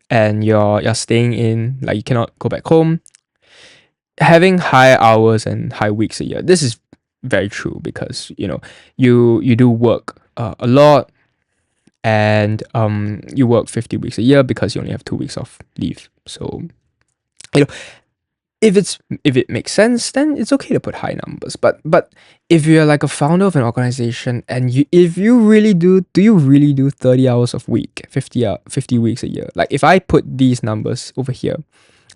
and you're staying in, you cannot go back home, having high hours and high weeks a year. This is very true because you do work a lot, and you work 50 weeks a year because you only have 2 weeks of leave. So if it makes sense, then it's okay to put high numbers. But if you're a founder of an organization, and if you really do you really do 30 hours of week, 50 weeks a year? If I put these numbers over here,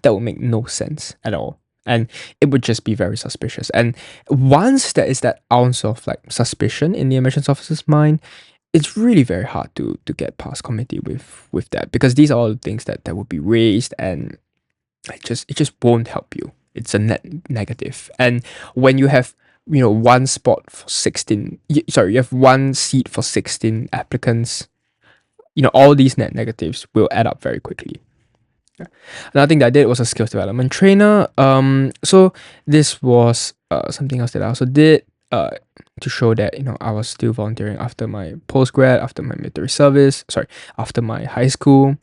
that would make no sense at all, and it would just be very suspicious. And once there is that ounce of suspicion in the admissions officer's mind, it's really very hard to get past committee with that, because these are all the things that would be raised, and it just won't help you. It's a net negative. And when you have one spot for 16, you have one seat for 16 applicants, all these net negatives will add up very quickly. Another thing that I did was a skills development trainer. So this was something else that I also did to show that I was still volunteering after my postgrad, after my military service, after my high school.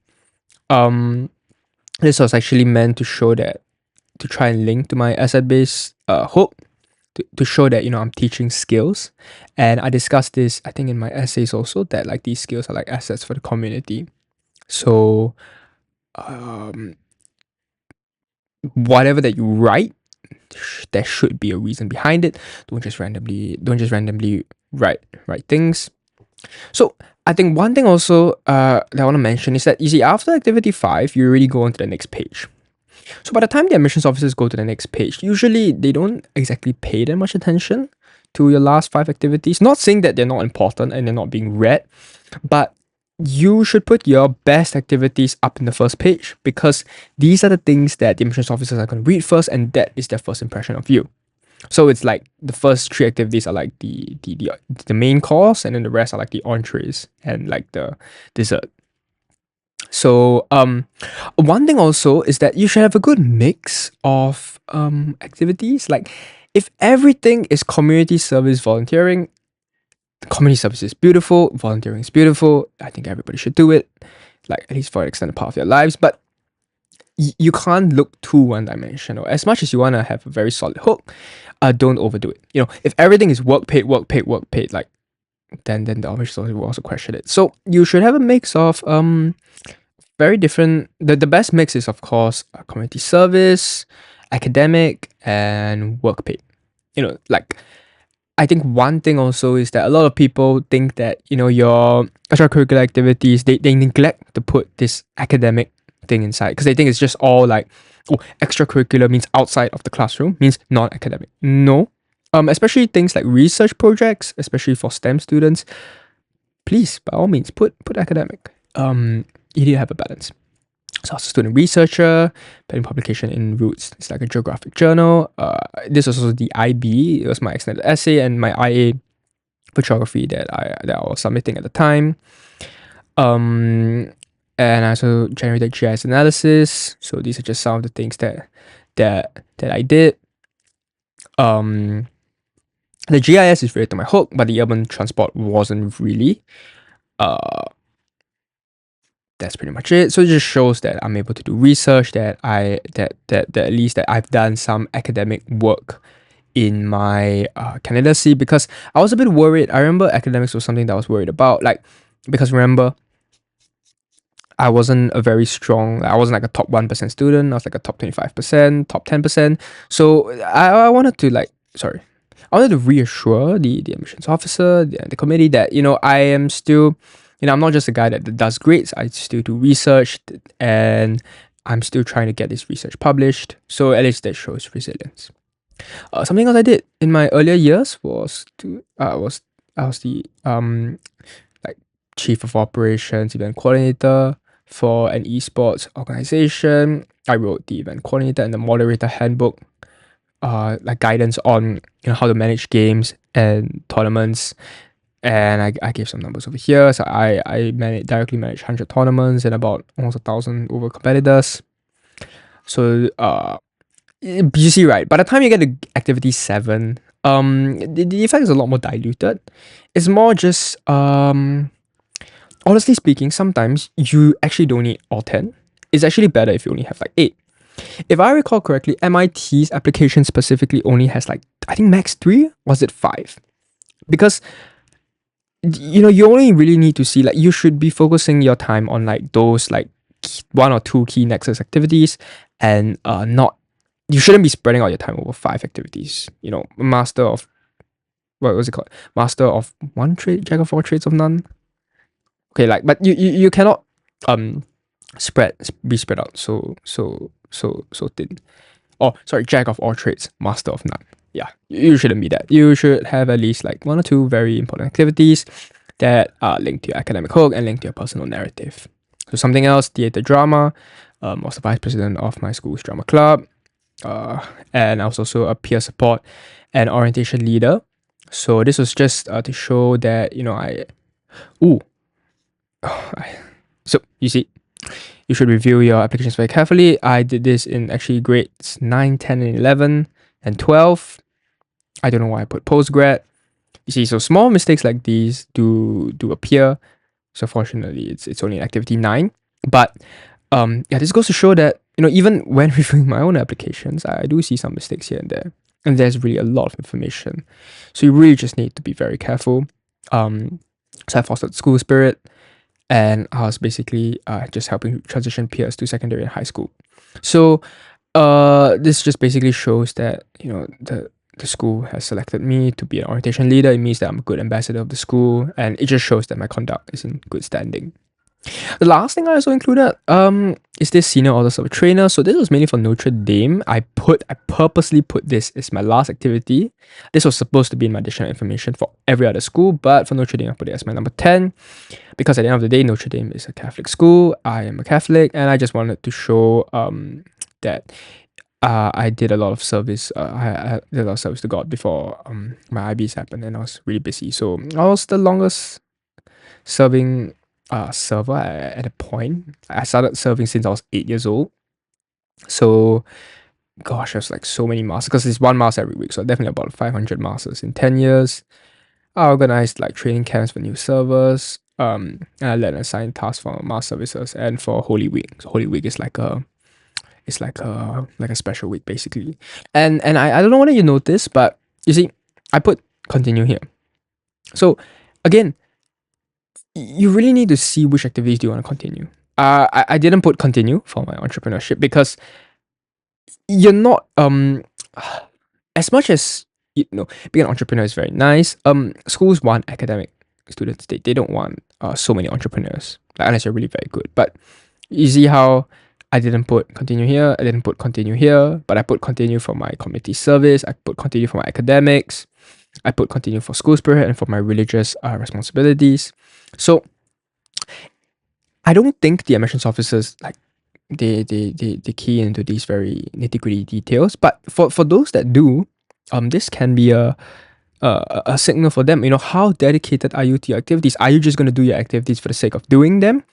This was actually meant to show that, to try and link to my asset-based hook, to show that I'm teaching skills. And I discussed this, I think, in my essays also, that these skills are assets for the community. So whatever that you write there should be a reason behind it. Don't just randomly write things. So I think one thing also that I want to mention is that you see, after activity 5, you already go on to the next page. So by the time the admissions officers go to the next page, usually they don't exactly pay that much attention to your last 5 activities. Not saying that they're not important and they're not being read, but you should put your best activities up in the first page, because these are the things that the admissions officers are going to read first, and that is their first impression of you. So it's like the first 3 activities are like the main course, and then the rest are like the entrees and like the dessert. So one thing also is that you should have a good mix of activities. Like, if everything is community service volunteering, community service is beautiful, volunteering is beautiful. I think everybody should do it, like at least for an extended part of their lives. But you can't look too one-dimensional. As much as you want to have a very solid hook, don't overdo it. If everything is work paid, like, then the office will also question it. So you should have a mix of very different. The best mix is, of course, community service, academic, and work paid. Like, I think one thing also is that a lot of people think that your extracurricular activities, they neglect to put this academic thing inside, because they think it's just all like, oh, extracurricular means outside of the classroom, means non-academic. No. Especially things like research projects, especially for STEM students, please, by all means, put academic. You need to have a balance. So I was a student researcher, pending publication in Roots. It's like a geographic journal. This was also the IB. It was my extended essay and my IA for geography that I was submitting at the time. And I also generated GIS analysis. So these are just some of the things that I did. The GIS is related to my hook, but the urban transport wasn't really. That's pretty much it. So it just shows that I'm able to do research, that at least that I've done some academic work in my candidacy, because I was a bit worried. I remember academics was something that I was worried about, like, because remember, I wasn't a very strong, I wasn't like a top 1% student. I was like a top 25%, top 10%. So I wanted to reassure the admissions officer, the committee, that I am still, I'm not just a guy that does grades. I still do research, and I'm still trying to get this research published. So at least that shows resilience. Something else I did in my earlier years was I was the like chief of operations, event coordinator for an esports organization. I wrote the event coordinator and the moderator handbook, like guidance on how to manage games and tournaments. And I gave some numbers over here. So I directly managed 100 tournaments and about almost 1,000 over competitors. So you see, right, by the time you get to activity 7, the effect is a lot more diluted. It's more just honestly speaking, sometimes you actually don't need all 10. It's actually better if you only have like 8. If I recall correctly, MIT's application specifically only has like, I think max 3, or was it 5? Because you only really need to see, like, you should be focusing your time on like those like 1 or 2 key nexus activities, and you shouldn't be spreading out your time over 5 activities. Master of, what was it called? Master of one trade, jack of all trades of none. Okay, like, but you cannot be spread out so thin. Oh, sorry, jack of all trades, master of none. Yeah, you shouldn't be that. You should have at least like 1 or 2 very important activities that are linked to your academic hook and linked to your personal narrative. So something else, theatre drama. I was the vice president of my school's drama club. And I was also a peer support and orientation leader. So this was just to show that, so you see, you should review your applications very carefully. I did this in actually grades 9, 10, and 11, and 12. I don't know why I put postgrad. You see, so small mistakes like these do appear. So fortunately, it's only in activity 9. But this goes to show that, even when reviewing my own applications, I do see some mistakes here and there. And there's really a lot of information. So you really just need to be very careful. So I fostered school spirit, and I was basically just helping transition peers to secondary and high school. So This just basically shows that, the school has selected me to be an orientation leader. It means that I'm a good ambassador of the school, and it just shows that my conduct is in good standing. The last thing I also included is this senior order server trainer. So this was mainly for Notre Dame. I purposely put this as my last activity. This was supposed to be in my additional information for every other school, but for Notre Dame I put it as my number 10 because at the end of the day Notre Dame is a Catholic school. I am a Catholic, and I just wanted to show that I did a lot of service. I did a lot of service to God before my IBs happened, and I was really busy. So I was the longest serving server at a point. I started serving since I was 8 years old. So gosh, there's like so many masters because it's one master every week. So definitely about 500 masters in 10 years. I organized like training camps for new servers. And I led and assigned tasks for mass services and for Holy Week. So Holy Week is like a special week basically. And I don't know whether you noticed, but you see, I put continue here. So again, you really need to see which activities do you want to continue. I didn't put continue for my entrepreneurship because you're not as much as being an entrepreneur is very nice. Schools want academic students. They don't want so many entrepreneurs, like, unless you're really very good. But you see how I didn't put continue here, I didn't put continue here, but I put continue for my community service, I put continue for my academics, I put continue for school spirit and for my religious responsibilities. So I don't think the admissions officers like they key into these very nitty-gritty details, but for those that do, this can be a signal for them. How dedicated are you to your activities? Are you just going to do your activities for the sake of doing them,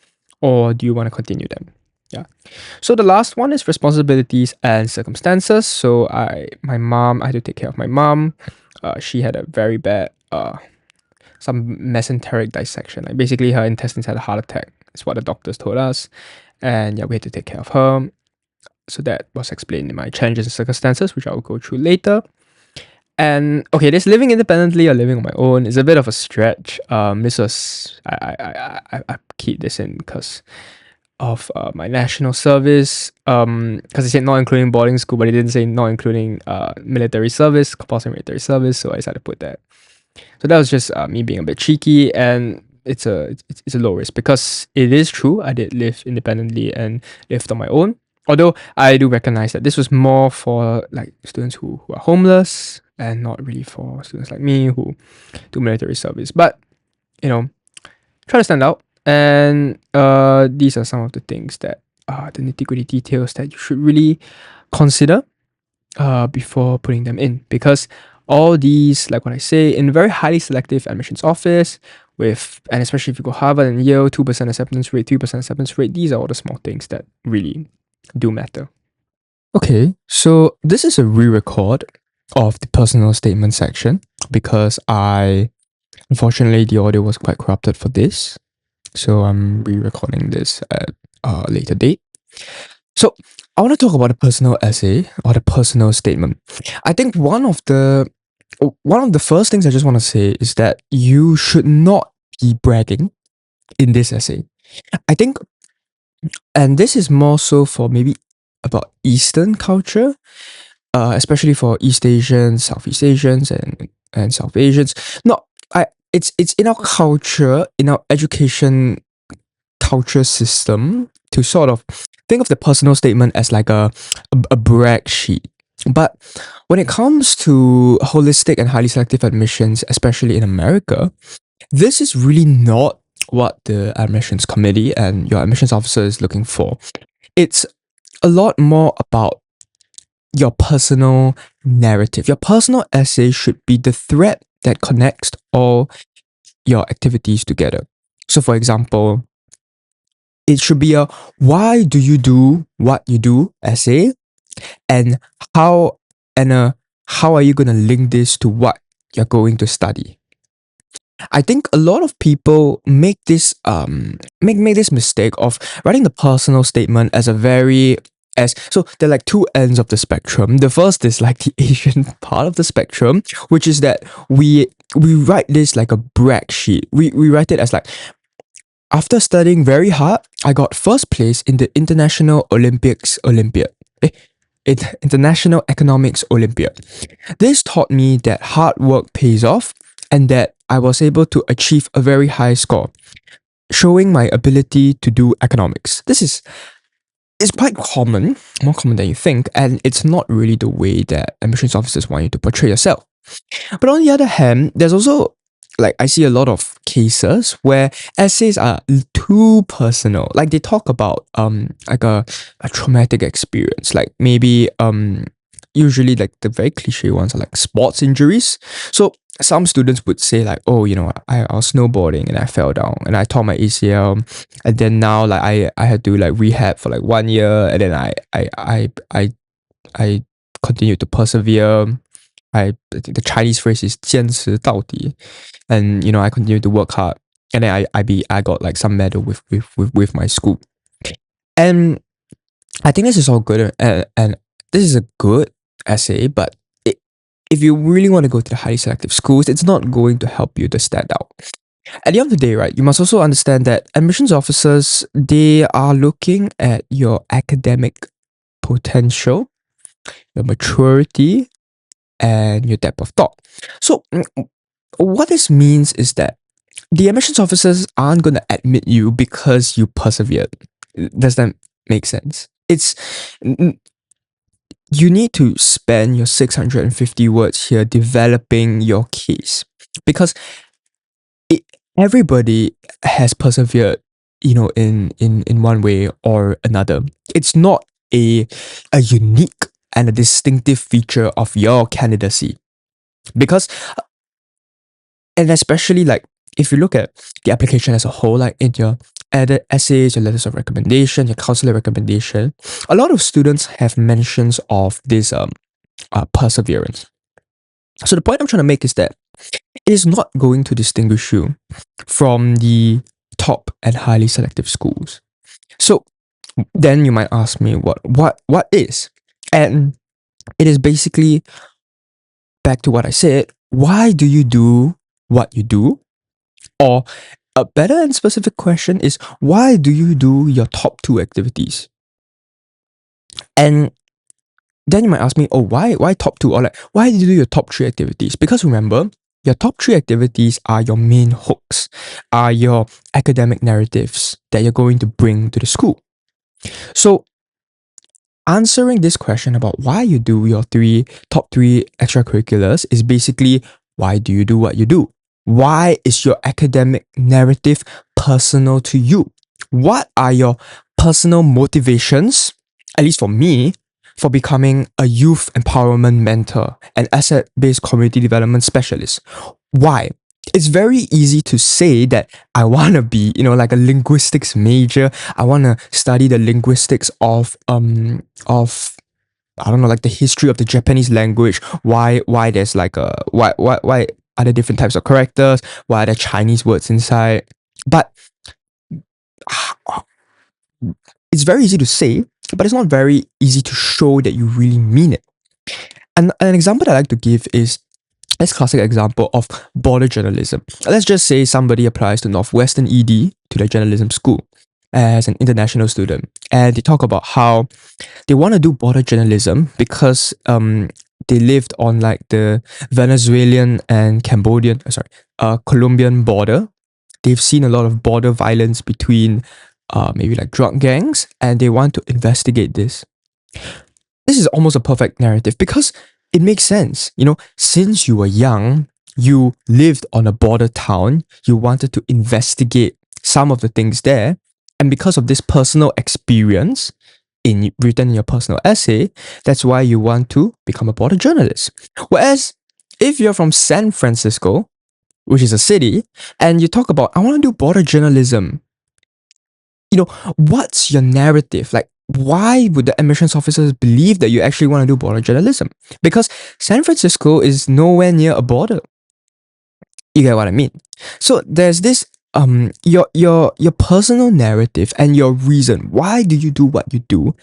or do you want to continue them? Yeah. So the last one is responsibilities and circumstances. So I had to take care of my mom. She had a very bad some mesenteric dissection. Like basically her intestines had a heart attack. Is what the doctors told us. And yeah, we had to take care of her. So that was explained in my challenges and circumstances, which I'll go through later. And okay, this living independently or living on my own is a bit of a stretch. This was I keyed this in because of my national service. Because it said not including boarding school, but it didn't say not including military service, compulsory military service. So I decided to put that. So that was just me being a bit cheeky, and it's a low risk because it is true I did live independently and lived on my own. Although I do recognize that this was more for like students who are homeless and not really for students like me who do military service. But try to stand out. And these are some of the things that the nitty-gritty details that you should really consider before putting them in, because all these, like what I say, in a very highly selective admissions office and especially if you go Harvard and Yale, 2% acceptance rate, 3% acceptance rate, these are all the small things that really do matter. Okay, so this is a re-record of the personal statement section because unfortunately the audio was quite corrupted for this. So I'm re-recording this at a later date. So I want to talk about the personal essay or the personal statement. I think one of the first things I just want to say is that you should not be bragging in this essay. I think, and this is more so for maybe about Eastern culture, especially for East Asians, Southeast Asians, and South Asians. It's in our culture, in our education culture system, to sort of think of the personal statement as like a brag sheet. But when it comes to holistic and highly selective admissions, especially in America, this is really not what the admissions committee and your admissions officer is looking for. It's a lot more about your personal narrative. Your personal essay should be the thread that connects all your activities together. So for example, it should be a why do you do what you do essay, and how are you going to link this to what you're going to study. I think a lot of people make this make this mistake of writing the personal statement as so there are like two ends of the spectrum. The first is like the Asian part of the spectrum, which is that we write this like a brag sheet. We write it as like, after studying very hard, I got first place in the International Olympics Olympiad. International Economics Olympiad. This taught me that hard work pays off and that I was able to achieve a very high score, showing my ability to do economics. This is it's quite common, more common than you think, and it's not really the way that admissions officers want you to portray yourself. But on the other hand, there's also like I see a lot of cases where essays are too personal. Like they talk about like a traumatic experience. Like maybe usually like the very cliche ones are like sports injuries. So some students would say like, oh, I was snowboarding and I fell down and I tore my ACL, and then now like I had to like rehab for like 1 year, and then I continued to persevere. I think the Chinese phrase is 坚持到底, and I continued to work hard, and then I got like some medal with my school, and I think this is all good, and this is a good essay, but if you really want to go to the highly selective schools, it's not going to help you to stand out. At the end of the day, right, you must also understand that admissions officers, they are looking at your academic potential, your maturity, and your depth of thought. So, what this means is that the admissions officers aren't going to admit you because you persevered. Does that make sense? You need to spend your 650 words here developing your case, because everybody has persevered, in one way or another. It's not a unique and a distinctive feature of your candidacy, because and especially like if you look at the application as a whole, like in your edit essays, your letters of recommendation, your counselor recommendation, a lot of students have mentions of this perseverance. So the point I'm trying to make is that it is not going to distinguish you from the top and highly selective schools. So then you might ask me what is? And it is basically back to what I said. Why do you do what you do? Or a better and specific question is, why do you do your top 2 activities? And then you might ask me, oh, why top 2? Or like, why do you do your top 3 activities? Because remember, your top 3 activities are your main hooks, are your academic narratives that you're going to bring to the school. So answering this question about why you do your top 3 extracurriculars is basically, why do you do what you do? Why is your academic narrative personal to you? What are your personal motivations, at least for me, for becoming a youth empowerment mentor and asset-based community development specialist? Why? It's very easy to say that I want to be, like a linguistics major. I want to study the linguistics of I don't know, like the history of the Japanese language. Why there's like why are there different types of characters? Why are there Chinese words inside? But it's very easy to say, but it's not very easy to show that you really mean it. And an example that I like to give is this classic example of border journalism. Let's just say somebody applies to Northwestern ED, to the journalism school, as an international student, and they talk about how they want to do border journalism because they lived on like the Venezuelan and Colombian border. They've seen a lot of border violence between maybe like drug gangs, and they want to investigate this. This is almost a perfect narrative because it makes sense. Since you were young, you lived on a border town, you wanted to investigate some of the things there, and because of this personal experience written in your personal essay, that's why you want to become a border journalist. Whereas if you're from San Francisco, which is a city, and you talk about, I want to do border journalism, what's your narrative? Like, why would the admissions officers believe that you actually want to do border journalism? Because San Francisco is nowhere near a border. You get what I mean? So there's this your personal narrative and your reason why do you do what you do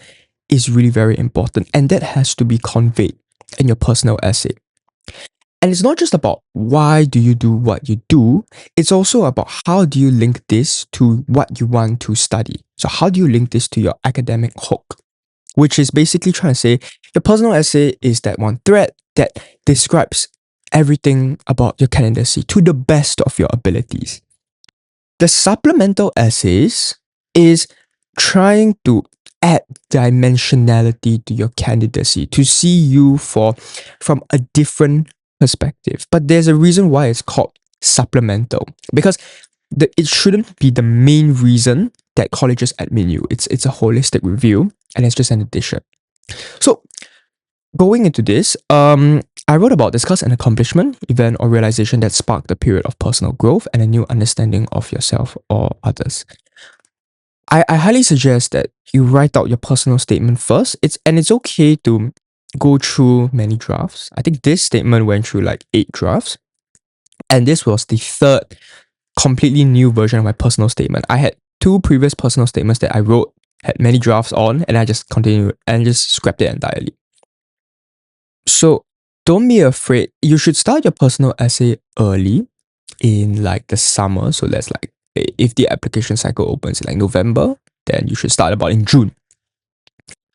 is really very important, and that has to be conveyed in your personal essay. And it's not just about why do you do what you do, it's also about how do you link this to what you want to study. So how do you link this to your academic hook? which is basically trying to say your personal essay is that one thread that describes everything about your candidacy to the best of your abilities. The supplemental essays is trying to add dimensionality to your candidacy, to see you from a different perspective. But there's a reason why it's called supplemental, because it shouldn't be the main reason that colleges admit you. It's a holistic review, and it's just an addition. So going into this, I wrote about discuss an accomplishment, event, or realization that sparked a period of personal growth and a new understanding of yourself or others. I highly suggest that you write out your personal statement first. It's okay to go through many drafts. I think this statement went through like 8 drafts, and this was the third completely new version of my personal statement. I had 2 previous personal statements that I wrote, had many drafts on, and I just continued and just scrapped it entirely. So don't be afraid. You should start your personal essay early in like the summer. So that's like, if the application cycle opens in like November, then you should start about in June.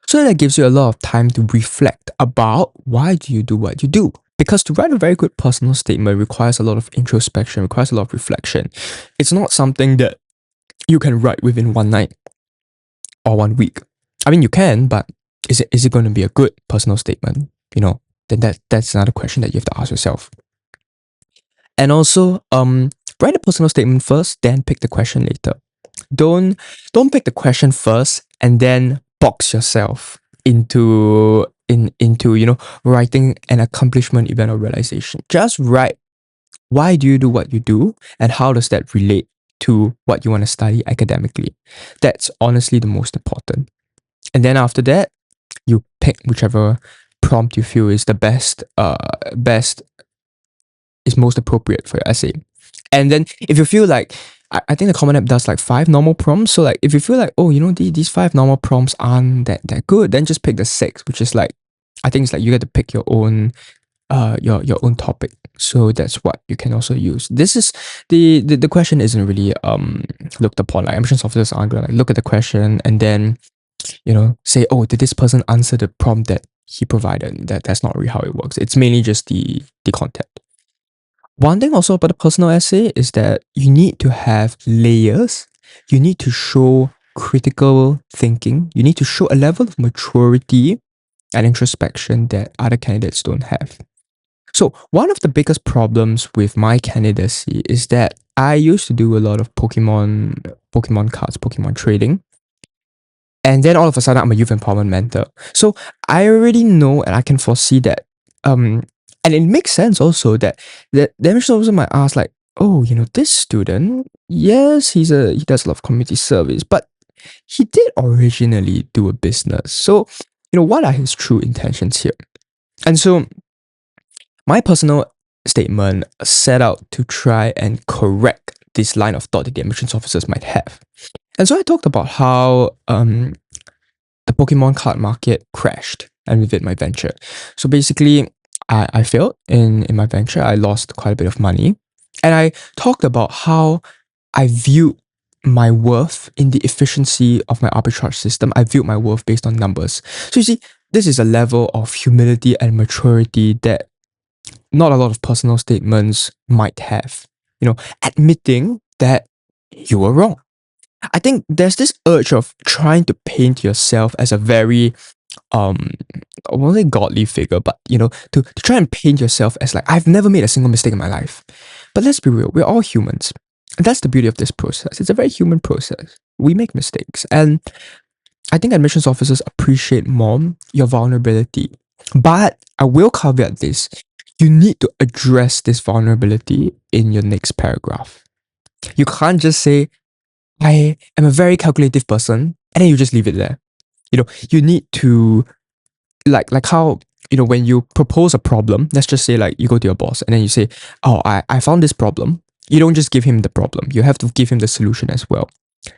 So that gives you a lot of time to reflect about why do you do what you do. Because to write a very good personal statement requires a lot of introspection, requires a lot of reflection. It's not something that you can write within one night or 1 week. I mean, you can, but is it going to be a good personal statement? Then that's another question that you have to ask yourself. And also, write a personal statement first, then pick the question later. Don't pick the question first and then box yourself into writing an accomplishment, event, or realization. Just write why do you do what you do, and how does that relate to what you want to study academically. That's honestly the most important. And then after that, you pick whichever prompt you feel is the best is most appropriate for your essay. And then if you feel like, I think the Common App does like 5 normal prompts. So like if you feel like, these 5 normal prompts aren't that good, then just pick the 6, which is like, I think it's like you get to pick your own your own topic. So that's what you can also use. This is the question isn't really looked upon. Like admissions officers aren't gonna like look at the question and then say, oh, did this person answer the prompt that he provided? That's not really how it works. It's mainly just the content. One thing also about the personal essay is that you need to have layers. You need to show critical thinking. You need to show a level of maturity and introspection that other candidates don't have. So one of the biggest problems with my candidacy is that I used to do a lot of Pokemon cards, Pokemon trading. And then all of a sudden I'm a youth empowerment mentor. So I already know and I can foresee that and it makes sense also that the admissions officer might ask like, oh, this student, yes, he does a lot of community service, but he did originally do a business. So, what are his true intentions here? And so my personal statement set out to try and correct this line of thought that the admissions officers might have. And so I talked about how the Pokemon card market crashed, and with it my venture. So basically, I failed in my venture. I lost quite a bit of money. And I talked about how I viewed my worth in the efficiency of my arbitrage system. I viewed my worth based on numbers. So you see, this is a level of humility and maturity that not a lot of personal statements might have. Admitting that you were wrong. I think there's this urge of trying to paint yourself as a very I won't say godly figure, but to try and paint yourself as like, I've never made a single mistake in my life. But let's be real, we're all humans. And that's the beauty of this process. It's a very human process. We make mistakes. And I think admissions officers appreciate more your vulnerability. But I will caveat this. You need to address this vulnerability in your next paragraph. You can't just say, I am a very calculative person, and then you just leave it there. You need to, like how, when you propose a problem, let's just say like you go to your boss and then you say, oh, I found this problem. You don't just give him the problem. You have to give him the solution as well.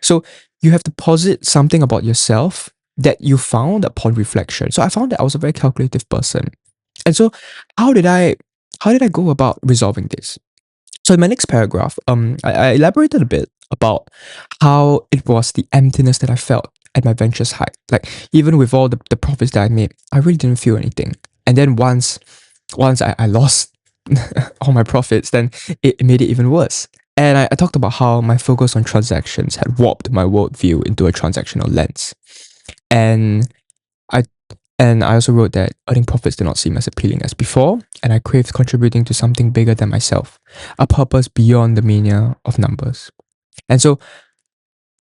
So you have to posit something about yourself that you found upon reflection. So I found that I was a very calculative person. And so how did I go about resolving this? So in my next paragraph, I elaborated a bit about how it was the emptiness that I felt. at my venture's height. Like even with all the profits that I made, I really didn't feel anything. And then once I lost all my profits, then it made it even worse. And I talked about how my focus on transactions had warped my worldview into a transactional lens. And I and I also wrote that earning profits did not seem as appealing as before, and I craved contributing to something bigger than myself, a purpose beyond the mania of numbers. And so,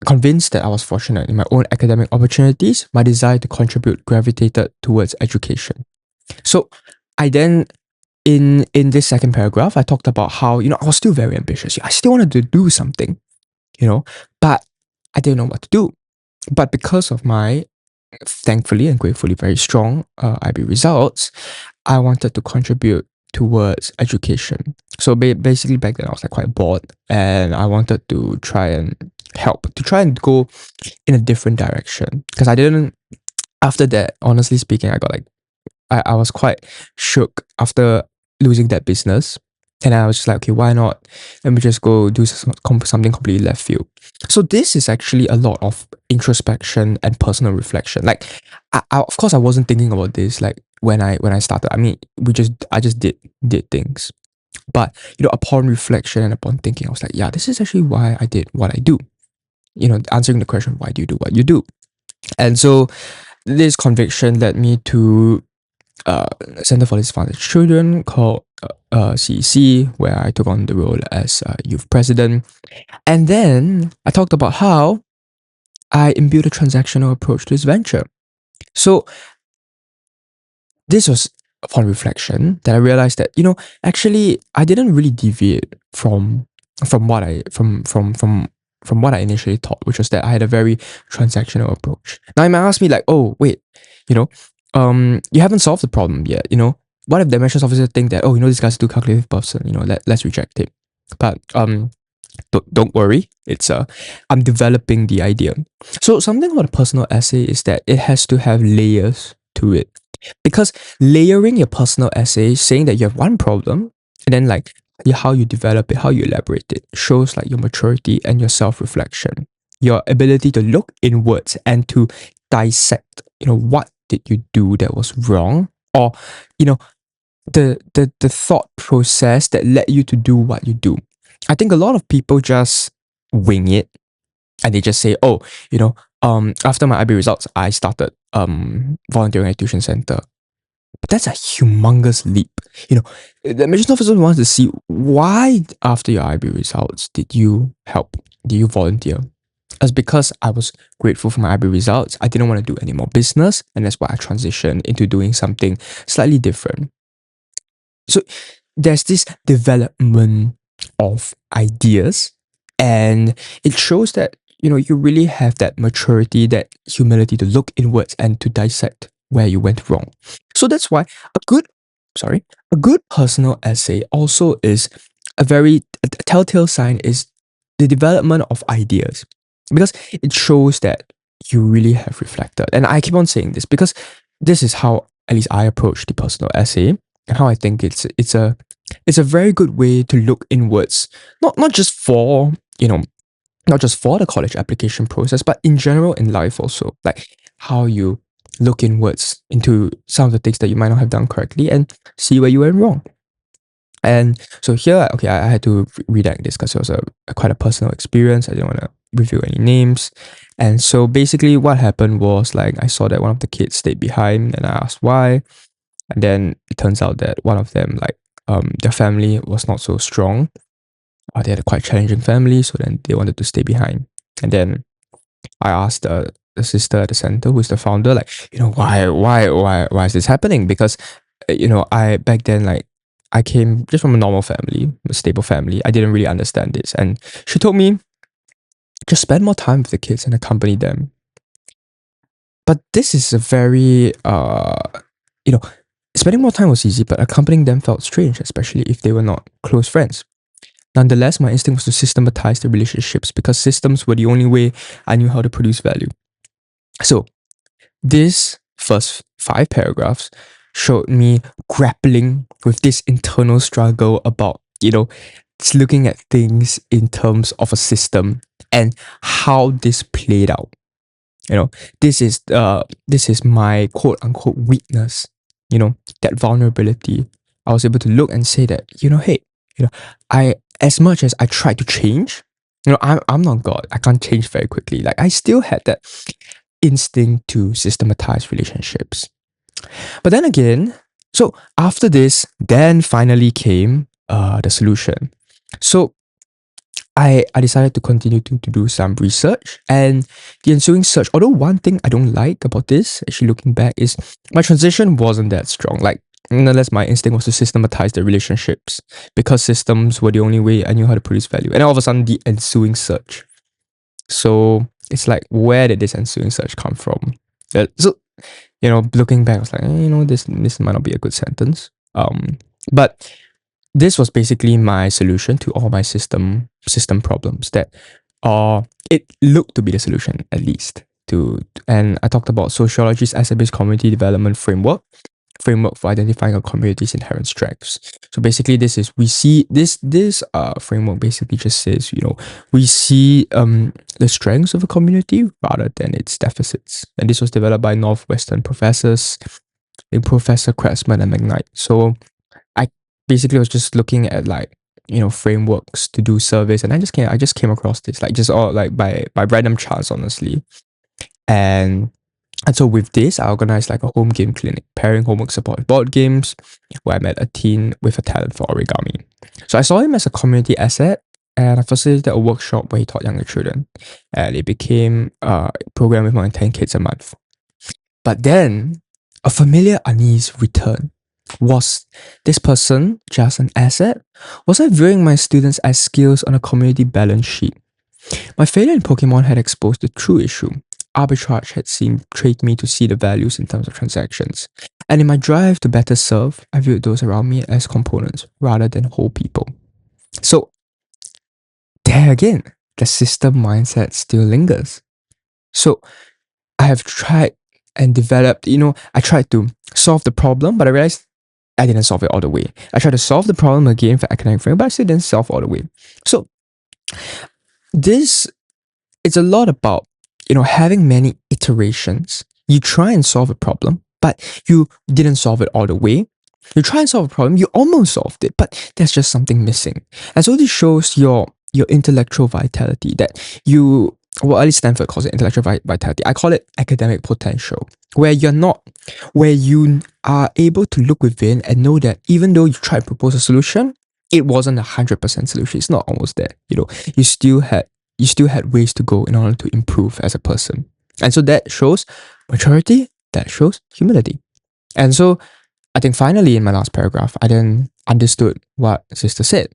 convinced that I was fortunate in my own academic opportunities, my desire to contribute gravitated towards education. So, I then in this second paragraph, I talked about how, I was still very ambitious. I still wanted to do something, but I didn't know what to do. But because of my thankfully and gratefully very strong IB results, I wanted to contribute towards education. So basically back then I was like quite bored, and I wanted to try and help, to try and go in a different direction. Because I didn't, after that, honestly speaking, I got like, I was quite shook after losing that business. And I was just like, okay, why not? Let me just go do something completely left field. So this is actually a lot of introspection and personal reflection. Like, of course, I wasn't thinking about this like when I started. I mean, I just did things. But upon reflection and upon thinking, I was like, yeah, this is actually why I did what I do. Answering the question, why do you do what you do? And so this conviction led me to Center for Disadvantaged Children called CEC, where I took on the role as youth president. And then I talked about how I imbued a transactional approach to this venture. So this was upon reflection that I realized that, actually I didn't really deviate from what I initially thought, which was that I had a very transactional approach. Now you might ask me like, oh wait, you haven't solved the problem yet. What if the admissions officer think that, oh, this guy's too calculative person, let's reject it. But don't worry, I'm developing the idea. So something about a personal essay is that it has to have layers to it. Because layering your personal essay, saying that you have one problem, and then like how you develop it, how you elaborate it, shows like your maturity and your self-reflection, your ability to look inwards and to dissect, what did you do that was wrong, or the thought process that led you to do what you do. I think a lot of people just wing it, and they just say, oh, after my IB results, I started volunteering at a tuition center. But that's a humongous leap. The admissions officer wants to see why after your IB results did you help? Did you volunteer? It's because I was grateful for my IB results. I didn't want to do any more business, and that's why I transitioned into doing something slightly different. So there's this development of ideas, and it shows that you really have that maturity, that humility to look inwards and to dissect where you went wrong. So that's why a good personal essay also is a telltale sign is the development of ideas, because it shows that you really have reflected. And I keep on saying this because this is how at least I approach the personal essay, and how I think it's a very good way to look inwards, not just for not just for the college application process, but in general in life also, like how you look inwards into some of the things that you might not have done correctly and see where you went wrong. And so here, okay, I had to redact this because it was quite a personal experience. I didn't want to reveal any names. And so basically what happened was like I saw that one of the kids stayed behind, and I asked why. And then it turns out that one of them, like their family was not so strong. They had a quite challenging family, so then they wanted to stay behind. And then I asked the sister at the center, who's the founder, like, why is this happening? Because I back then, like, I came just from a normal family, a stable family. I didn't really understand this, and she told me just spend more time with the kids and accompany them. But this is a very spending more time was easy, but accompanying them felt strange, especially if they were not close friends. Nonetheless, my instinct was to systematize the relationships because systems were the only way I knew how to produce value. So, this first 5 paragraphs showed me grappling with this internal struggle about, looking at things in terms of a system and how this played out. You know, this is my quote unquote weakness. You know, that vulnerability. I was able to look and say that, hey, I, as much as I tried to change, I'm not God. I can't change very quickly. Like, I still had that instinct to systematize relationships. But then again, so after this, then finally came the solution. So I decided to continue to do some research, and the ensuing search, although one thing I don't like about this, actually looking back, is my transition wasn't that strong. Like, nonetheless, my instinct was to systematize the relationships because systems were the only way I knew how to produce value. And all of a sudden, the ensuing search. So it's like, where did this ensuing search come from? So, looking back, I was like, this might not be a good sentence. But this was basically my solution to all my system problems that it looked to be the solution, at least. And I talked about sociology's asset-based community development framework for identifying a community's inherent strengths. So basically, this is, we see this framework basically just says, we see the strengths of a community rather than its deficits. And this was developed by Northwestern professors, Professor Kratzman and McKnight. So I basically was just looking at, like, frameworks to do surveys, and I just came across this, like, just all, like, by random chance, honestly. And so with this, I organized, like, a home game clinic, pairing homework support with board games, where I met a teen with a talent for origami. So I saw him as a community asset, and I facilitated a workshop where he taught younger children, and it became a program with more than 10 kids a month. But then a familiar unease returned. Was this person just an asset? Was I viewing my students as skills on a community balance sheet? My failure in Pokemon had exposed the true issue. Arbitrage had trained me to see the values in terms of transactions. And in my drive to better serve, I viewed those around me as components rather than whole people. So, there again, the system mindset still lingers. So, I have tried and developed, I tried to solve the problem, but I realized I didn't solve it all the way. I tried to solve the problem again for academic framework, but I still didn't solve all the way. So this is a lot about, having many iterations. You try and solve a problem, but you didn't solve it all the way. You try and solve a problem, you almost solved it, but there's just something missing. And so this shows your intellectual vitality, that you, well, at least Stanford calls it intellectual vitality. I call it academic potential, where you are able to look within and know that even though you try to propose a solution, it wasn't 100% solution. It's not almost there. You still had ways to go in order to improve as a person. And so that shows maturity, that shows humility. And so I think finally in my last paragraph, I then understood what sister said,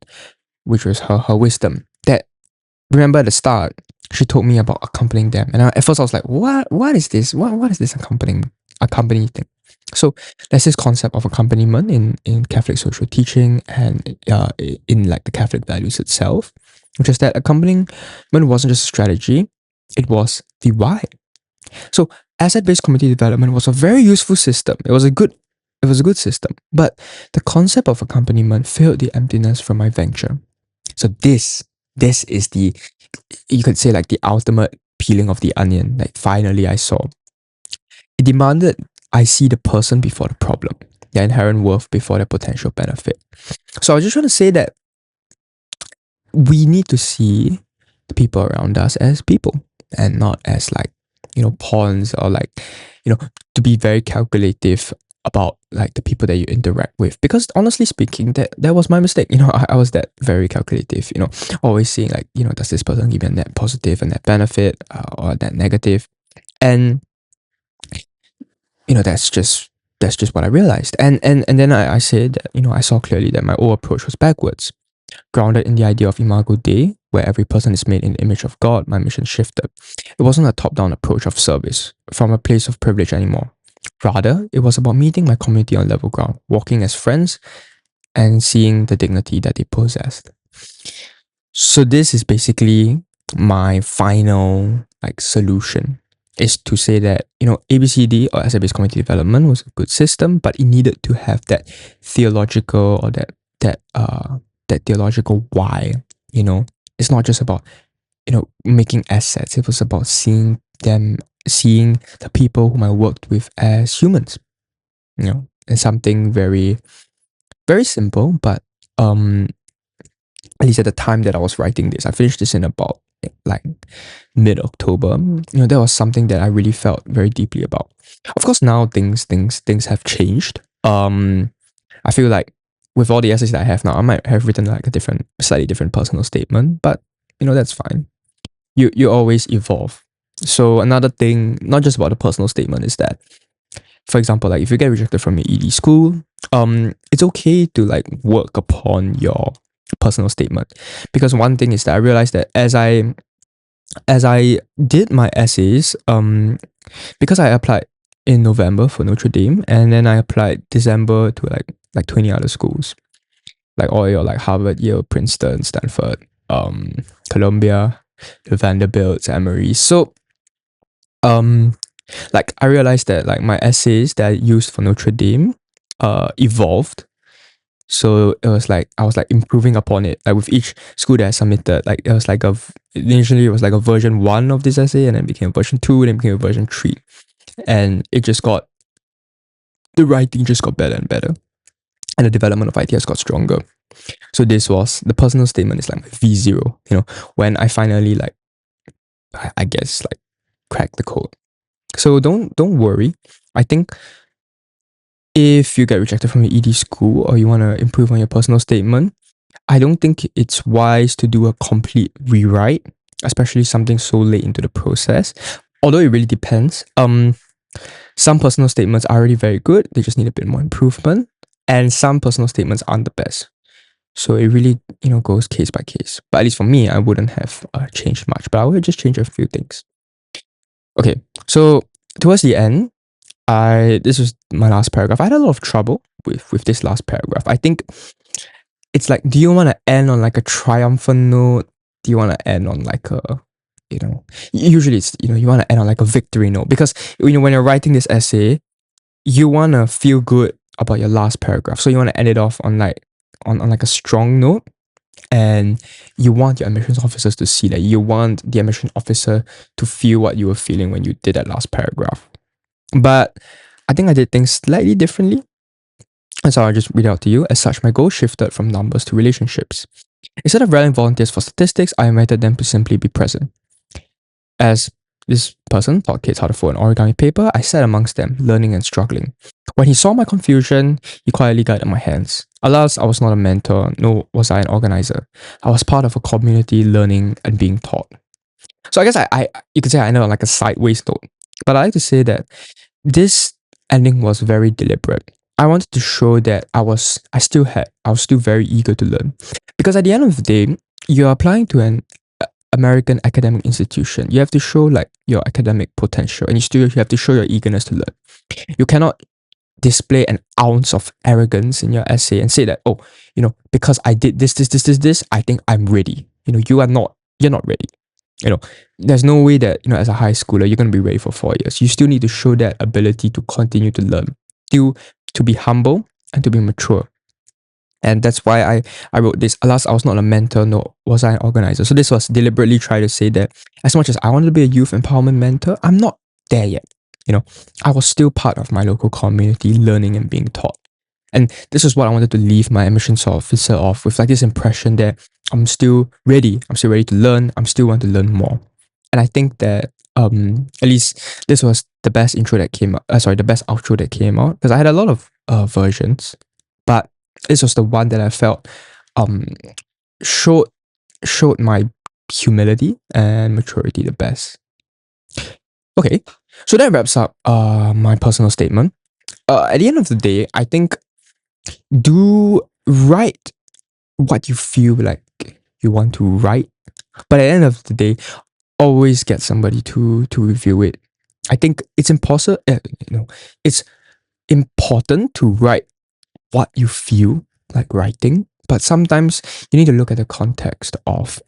which was her wisdom. That, remember at the start, she told me about accompanying them. And at first I was like, what is this? What is this accompanying thing? So there's this concept of accompaniment in Catholic social teaching and in, like, the Catholic values itself, which is that accompaniment wasn't just a strategy, it was the why. So asset-based community development was a very useful system. It was a good system, but the concept of accompaniment filled the emptiness from my venture. So this is the, you could say, like, the ultimate peeling of the onion. Like, finally I saw. It demanded I see the person before the problem, their inherent worth before their potential benefit. So I was just trying to say that we need to see the people around us as people and not as, like, pawns, or, like, to be very calculative about, like, the people that you interact with. Because honestly speaking, that was my mistake. I was that very calculative, always seeing, like, does this person give me a net positive, a net benefit, or a net negative? And that's just what I realized. And then I said that, I saw clearly that my old approach was backwards. Grounded in the idea of Imago Dei, where every person is made in the image of God, my mission shifted. It wasn't a top-down approach of service from a place of privilege anymore. Rather, it was about meeting my community on level ground, walking as friends, and seeing the dignity that they possessed. So this is basically my final, like, solution, is to say that, ABCD, or asset-based community development, was a good system, but it needed to have that theological, or that theological why. It's not just about, making assets. It was about seeing them seeing the people whom I worked with as humans. It's something very, very simple, but at least at the time that I was writing this, I finished this in about like mid-October. That was something that I really felt very deeply about. Of course, now things have changed. I feel like with all the essays that I have now, I might have written like a slightly different personal statement, but that's fine. You always evolve. So another thing, not just about the personal statement, is that, for example, like if you get rejected from your ED school, it's okay to like work upon your personal statement, because one thing is that I realized that as I did my essays, because I applied in November for Notre Dame, and then I applied December to like 20 other schools, like all your like Harvard, Yale, Princeton, Stanford, Columbia, Vanderbilt, Emory. So like I realized that like my essays that I used for Notre Dame evolved. So it was like I was like improving upon it. Like with each school that I submitted, like it was like initially it was like a version 1 of this essay, and then it became version 2, then it became a version 3. And the writing just got better and better. And the development of ideas got stronger. So this was the personal statement, is like V0, when I finally like I guess like cracked the code. So don't worry. I think if you get rejected from your ED school, or you want to improve on your personal statement, I don't think it's wise to do a complete rewrite, especially something so late into the process. Although it really depends. Some personal statements are already very good, they just need a bit more improvement. And some personal statements aren't the best. So it really, goes case by case. But at least for me, I wouldn't have changed much, but I would just change a few things. Okay, so towards the end, this was my last paragraph. I had a lot of trouble with this last paragraph. I think it's like, do you want to end on like a triumphant note? Do you want to end on like a, usually it's, you want to end on like a victory note, because when you're writing this essay, you want to feel good about your last paragraph. So you want to end it off on like a strong note, and you want your admissions officers to see that. You want the admission officer to feel what you were feeling when you did that last paragraph. But I think I did things slightly differently. And so I'll just read it out to you. As such, my goal shifted from numbers to relationships. Instead of rallying volunteers for statistics, I invited them to simply be present. As this person taught kids how to fold an origami paper, I sat amongst them, learning and struggling. When he saw my confusion, he quietly guided my hands. Alas, I was not a mentor, nor was I an organizer. I was part of a community, learning and being taught. So I guess you could say I ended on like a sideways note. But I like to say that this ending was very deliberate. I wanted to show that I was still very eager to learn. Because at the end of the day, you're applying to an American academic institution. You have to show like your academic potential, and you have to show your eagerness to learn. You cannot display an ounce of arrogance in your essay and say that, oh, because I did this, I think I'm ready. You're not ready. There's no way that, as a high schooler, you're going to be ready for 4 years. You still need to show that ability to continue to learn, to be humble and to be mature. And that's why I wrote this. Alas, I was not a mentor, nor was I an organizer. So this was deliberately trying to say that as much as I wanted to be a youth empowerment mentor, I'm not there yet. I was still part of my local community, learning and being taught. And this is what I wanted to leave my admissions officer off with, like this impression that I'm still ready. I'm still ready to learn. I'm still want to learn more. And I think that at least this was the best intro that came out. The best outro that came out, because I had a lot of versions, but this was the one that I felt showed my humility and maturity the best. Okay, so that wraps up my personal statement. At the end of the day, I think do write what you feel like you want to write, but at the end of the day, always get somebody to review it. I think it's impossible. It's important to write what you feel like writing, but sometimes you need to look at the context of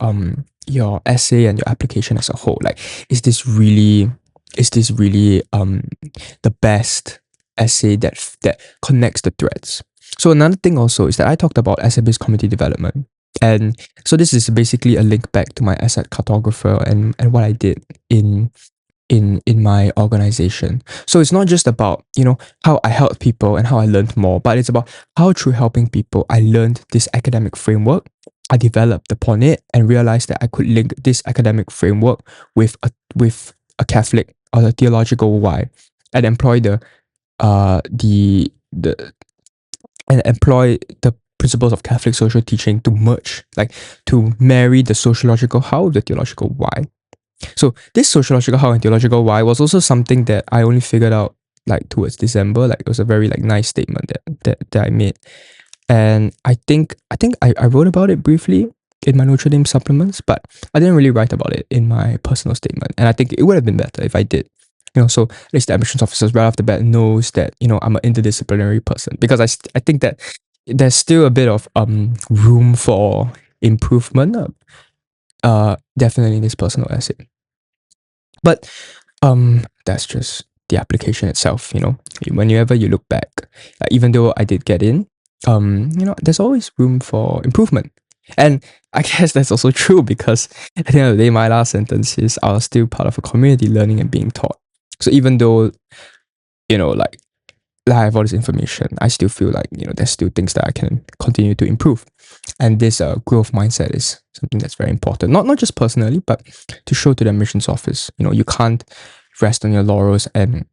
your essay and your application as a whole. Like, is this really the best essay that connects the threads? So another thing also is that I talked about essay-based community development. And so this is basically a link back to my essay Cartographer and what I did in in my organization. So it's not just about, how I helped people and how I learned more, but it's about how through helping people I learned this academic framework. I developed upon it and realized that I could link this academic framework with a Catholic or a theological why, and employ the and employ the principles of Catholic social teaching to merge, like to marry the sociological how with the theological why. So this sociological how and theological why was also something that I only figured out like towards December. Like it was a very like nice statement that I made. And I wrote about it briefly in my Notre Dame supplements, but I didn't really write about it in my personal statement. And I think it would have been better if I did. So at least the admissions officers right off the bat knows that, I'm an interdisciplinary person, because I think that there's still a bit of room for improvement, definitely in this personal essay. But that's just the application itself. Whenever you look back, even though I did get in, there's always room for improvement. And I guess that's also true because at the end of the day, my last sentence is I was still part of a community learning and being taught. So even though, like I have all this information, I still feel like, there's still things that I can continue to improve. And this growth mindset is something that's very important. Not just personally, but to show to the admissions office. You can't rest on your laurels and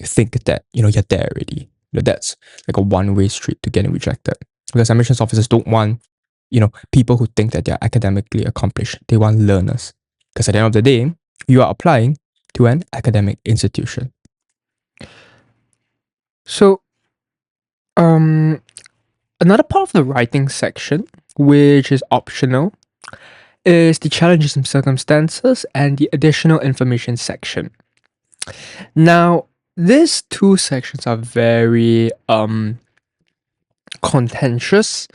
think that, you're there already. That's like a one-way street to getting rejected. Because admissions officers don't want, people who think that they're academically accomplished. They want learners. Because at the end of the day, you are applying to an academic institution. So, another part of the writing section, which is optional, is the challenges and circumstances and the additional information section. Now, these two sections are very contentious,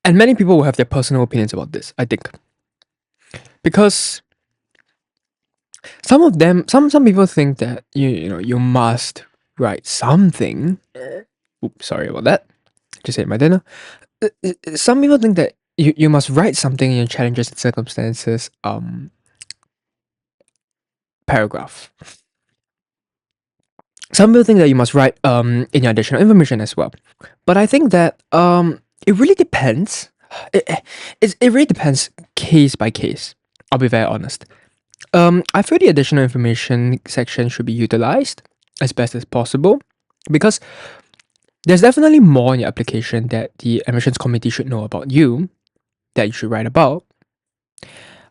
and many people will have their personal opinions about this, I think. Because some people think that you must write something. Oops, sorry about that. Just ate my dinner. Some people think that you must write something in your challenges and circumstances paragraph. Some people think that you must write in your additional information as well. But I think that it really depends. It really depends case by case. I'll be very honest. I feel the additional information section should be utilized as best as possible, because there's definitely more in your application that the admissions committee should know about you, that you should write about.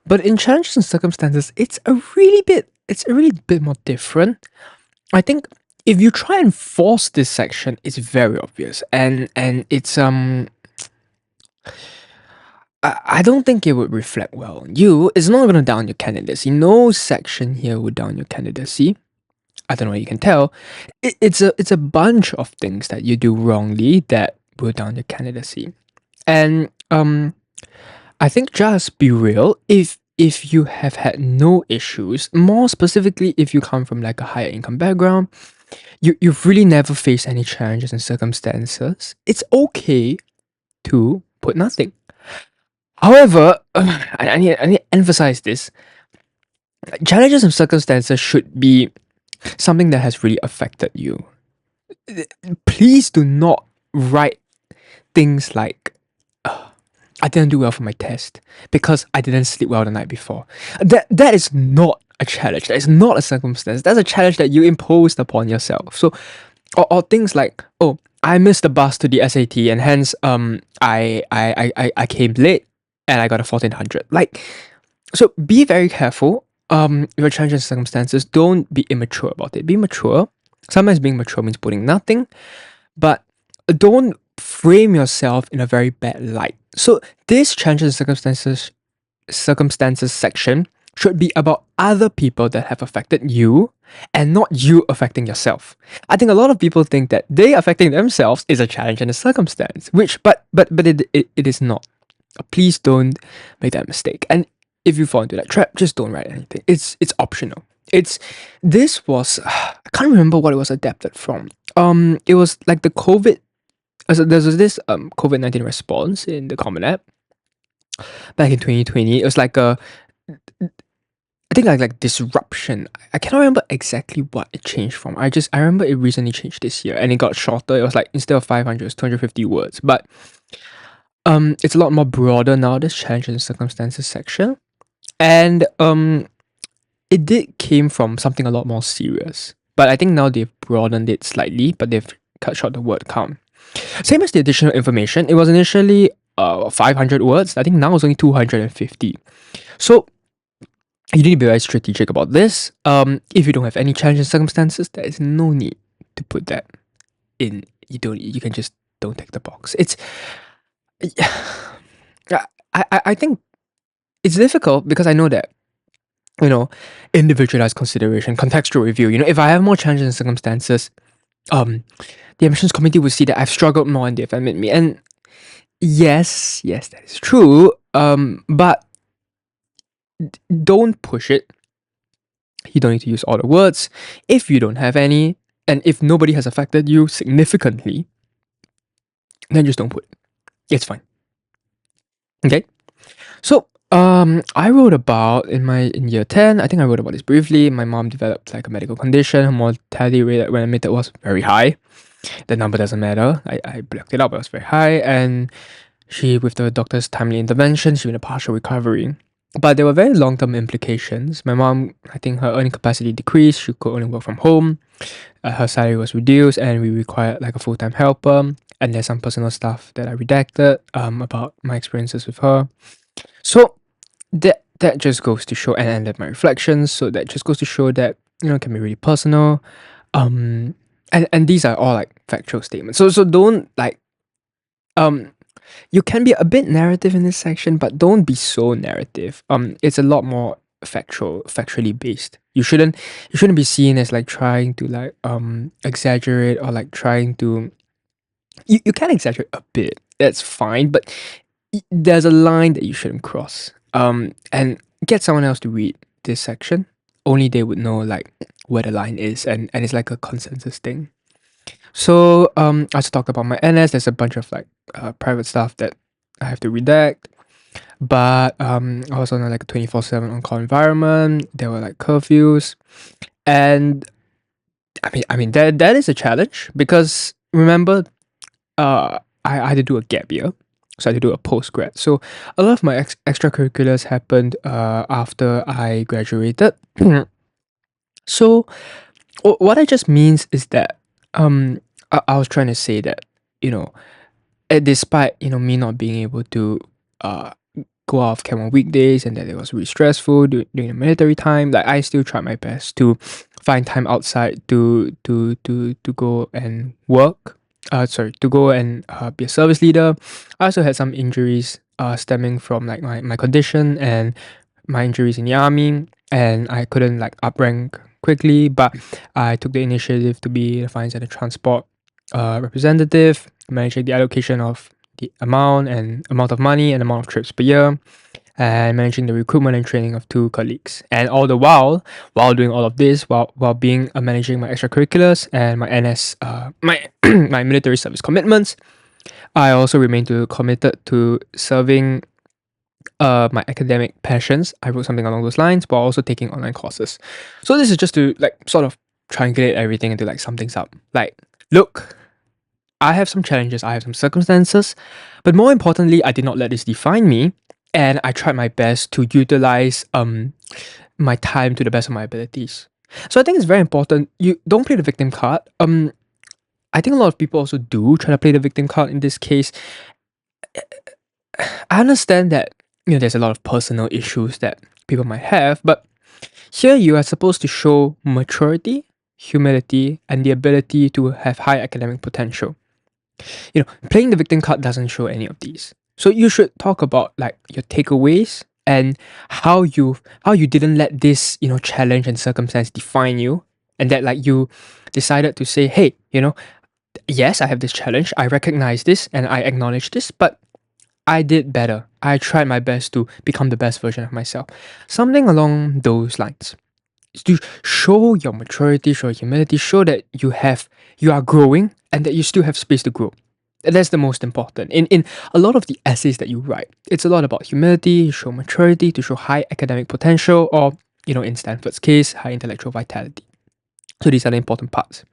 But in challenges and circumstances, it's a really bit more different. I think if you try and force this section, it's very obvious, and it's I don't think it would reflect well on you. It's not gonna down your candidacy. No section here would down your candidacy. I don't know if you can tell. It's a bunch of things that you do wrongly that will down your candidacy. And I think just be real. If you have had no issues, more specifically if you come from like a higher income background, you've really never faced any challenges and circumstances, it's okay to put nothing. However, I need to emphasize this. Challenges and circumstances should be something that has really affected you. Please do not write things like, I didn't do well for my test because I didn't sleep well the night before. That is not a challenge. That is not a circumstance. That's a challenge that you imposed upon yourself. So, or things like, oh, I missed the bus to the SAT and hence I came late and I got a 1400. Like, so be very careful. With your challenges and circumstances, don't be immature about it. Be mature. Sometimes being mature means putting nothing, but don't frame yourself in a very bad light. So this challenges and circumstances section should be about other people that have affected you and not you affecting yourself. I think a lot of people think that they affecting themselves is a challenge and a circumstance, which but it is not. Please don't make that mistake. And if you fall into that trap, just don't write anything. It's optional. This was I can't remember what it was adapted from. It was like the COVID. So there was this COVID-19 response in the Common App back in 2020. It was like I think like disruption. I cannot remember exactly what it changed from. I remember it recently changed this year and it got shorter. It was like instead of 500, it's 250 words. But it's a lot more broader now, this challenge and circumstances section. And it did came from something a lot more serious. But I think now they've broadened it slightly, but they've cut short the word count. Same as the additional information, it was initially 500 words. I think now it's only 250. So you need to be very strategic about this. If you don't have any challenging circumstances, there is no need to put that in. You can just don't tick the box. It's I think it's difficult because I know that, individualized consideration, contextual review. If I have more challenging circumstances, the admissions committee will see that I've struggled more and they've admit me. And yes, that is true. But don't push it. You don't need to use all the words. If you don't have any, and if nobody has affected you significantly, then just don't put it. It's fine. Okay? So, I wrote about in year 10, I think I wrote about this briefly. My mom developed like a medical condition. Her mortality rate when admitted was very high. The number doesn't matter. I blacked it out, but it was very high. And with the doctor's timely intervention, she made a partial recovery. But there were very long-term implications. My mom, I think her earning capacity decreased. She could only work from home. Her salary was reduced, and we required like a full-time helper. And there's some personal stuff that I redacted about my experiences with her. So that just goes to show, and then my reflections. So that just goes to show that it can be really personal. And these are all like factual statements. So don't like you can be a bit narrative in this section, but don't be so narrative. It's a lot more factually based. You shouldn't be seen as like trying to like exaggerate or like trying to. You can exaggerate a bit. That's fine, but there's a line that you shouldn't cross. And get someone else to read this section. Only they would know like where the line is, and it's like a consensus thing. So I just talked about my NS. There's a bunch of like private stuff that I have to redact. But I was on like a 24/7 on-call environment. There were like curfews, and I mean that is a challenge because remember, I had to do a gap year, so I had to do a postgrad. So a lot of my extracurriculars happened after I graduated. So what I just means is that I was trying to say that despite me not being able to go out of camp on weekdays and that it was really stressful during the military time, like I still tried my best to find time outside to go and work. To go and be a service leader. I also had some injuries stemming from like my condition and my injuries in the army, and I couldn't like uprank quickly, but I took the initiative to be the finance and the transport representative, managing the allocation of the amount of money and amount of trips per year, and managing the recruitment and training of 2 colleagues. And all the while doing all of this, while being managing my extracurriculars and my NS, my my military service commitments, I also remained committed to serving my academic passions. I wrote something along those lines, while also taking online courses. So this is just to like sort of triangulate everything and to like sum things up. Like, look, I have some challenges, I have some circumstances, but more importantly, I did not let this define me, and I tried my best to utilize my time to the best of my abilities. So I think it's very important you don't play the victim card. I think a lot of people also do try to play the victim card in this case. I understand that there's a lot of personal issues that people might have, but here you are supposed to show maturity, humility, and the ability to have high academic potential. Playing the victim card doesn't show any of these. So you should talk about like your takeaways and how you didn't let this challenge and circumstance define you, and that like you decided to say, hey, yes, I have this challenge, I recognize this and I acknowledge this, but I did better. I tried my best to become the best version of myself. Something along those lines. To show your maturity, show your humility, show that you are growing and that you still have space to grow. That's the most important. In a lot of the essays that you write, it's a lot about humility, to show maturity, to show high academic potential, or in Stanford's case, high intellectual vitality. So these are the important parts.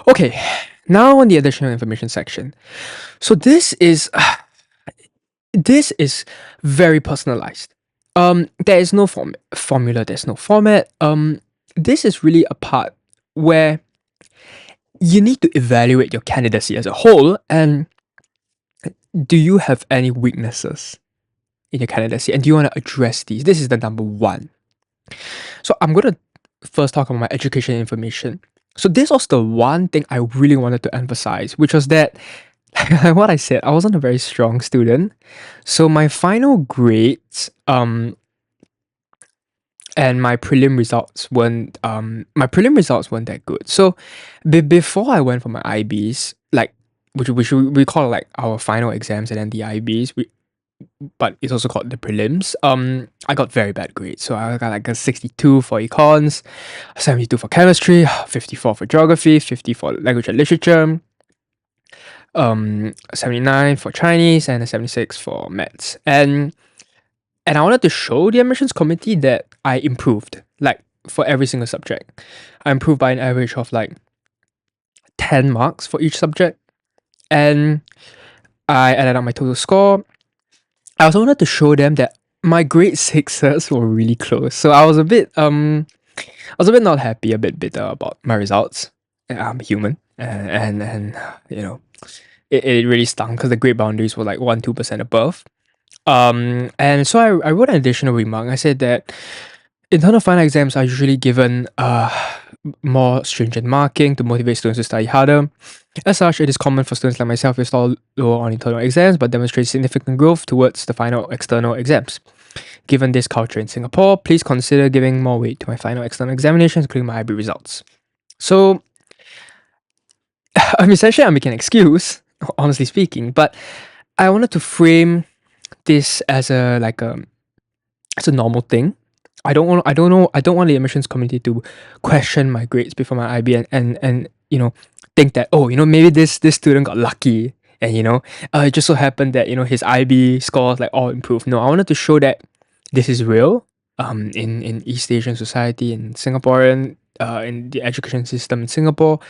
Okay, now on the additional information section. So this is very personalized. There is no formula, there's no format. This is really a part where you need to evaluate your candidacy as a whole, and do you have any weaknesses in your candidacy, and do you want to address these? This is the number one. So I'm going to first talk about my education information. So this was the one thing I really wanted to emphasize, which was that what I said, I wasn't a very strong student. So my final grades and my prelim results weren't that good. So before I went for my IBs, like which we call like our final exams and then the IBs, but it's also called the prelims. I got very bad grades. So I got like a 62 for econs, 72 for chemistry, 54 for geography, 50 for language and literature, 79 for Chinese, and a 76 for maths. And I wanted to show the admissions committee that I improved, like for every single subject. I improved by an average of like 10 marks for each subject. And I added up my total score. I also wanted to show them that my grade sixes were really close. So I was a bit not happy, a bit bitter about my results. I'm human, and it really stung because the grade boundaries were like 1-2% above. And so I wrote an additional remark. I said that internal final exams are usually given more stringent marking to motivate students to study harder. As such, it is common for students like myself to score lower on internal exams but demonstrate significant growth towards the final external exams. Given this culture in Singapore, please consider giving more weight to my final external examinations, including my IB results. So, essentially I'm making an excuse, honestly speaking, but I wanted to frame this as a normal thing. I don't want the admissions committee to question my grades before my IB and think that maybe this student got lucky and it just so happened that his IB scores like all improved. No, I wanted to show that this is real in East Asian society, in Singaporean in the education system in Singapore.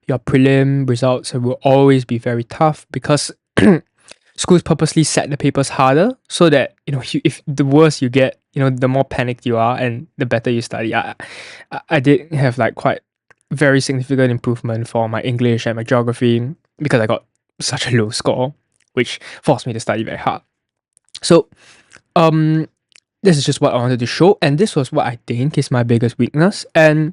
Your prelim results will always be very tough because schools purposely set the papers harder so that if the worse you get, the more panicked you are and the better you study. I did have like quite very significant improvement for my English and my geography because I got such a low score, which forced me to study very hard. So this is just what I wanted to show, and this was what I think is my biggest weakness, and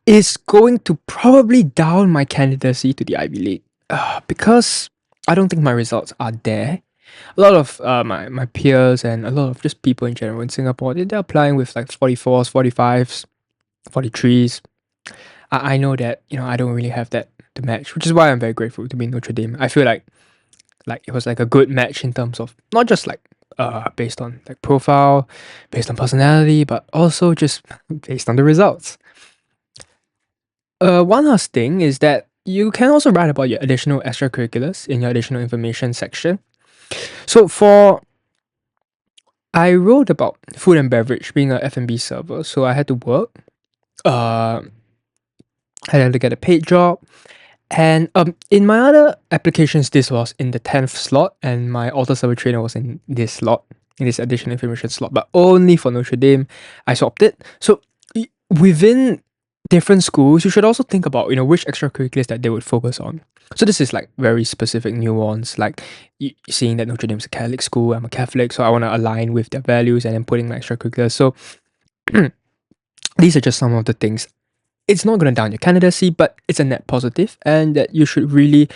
is going to probably down my candidacy to the Ivy League because I don't think my results are there. A lot of my peers and a lot of just people in general in Singapore, they're applying with like 44s, 45s, 43s. I know that I don't really have that to match, which is why I'm very grateful to be in Notre Dame. I feel like it was like a good match in terms of not just like based on like profile, based on personality, but also just based on the results. One last thing is that you can also write about your additional extracurriculars in your additional information section. So I wrote about food and beverage, being a F&B server. So I had to work. I had to get a paid job. And in my other applications, this was in the 10th slot, and my auto server trainer was in this slot, in this additional information slot, but only for Notre Dame, I swapped it. So within different schools, you should also think about which extracurriculars that they would focus on. So this is like very specific nuance, like seeing that Notre Dame is a Catholic school, I'm a Catholic, so I want to align with their values and then putting my extracurriculars. So these are just some of the things. It's not going to down your candidacy, but it's a net positive, and that you should really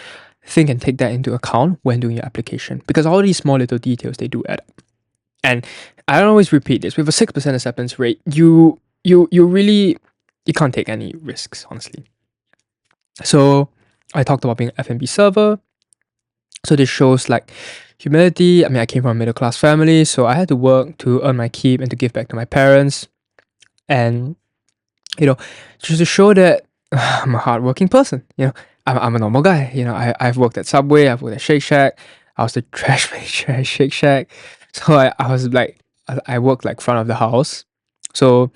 think and take that into account when doing your application, because all these small little details, they do add up. And I always repeat this, with a 6% acceptance rate, you really can't take any risks, honestly. So I talked about being an F&B server. So this shows like humility. I mean, I came from a middle class family, so I had to work to earn my keep and to give back to my parents. And just to show that I'm a hardworking person. I'm a normal guy. I've worked at Subway, I've worked at Shake Shack. I was the trash manager at Shake Shack. So I was like, I worked like front of the house. So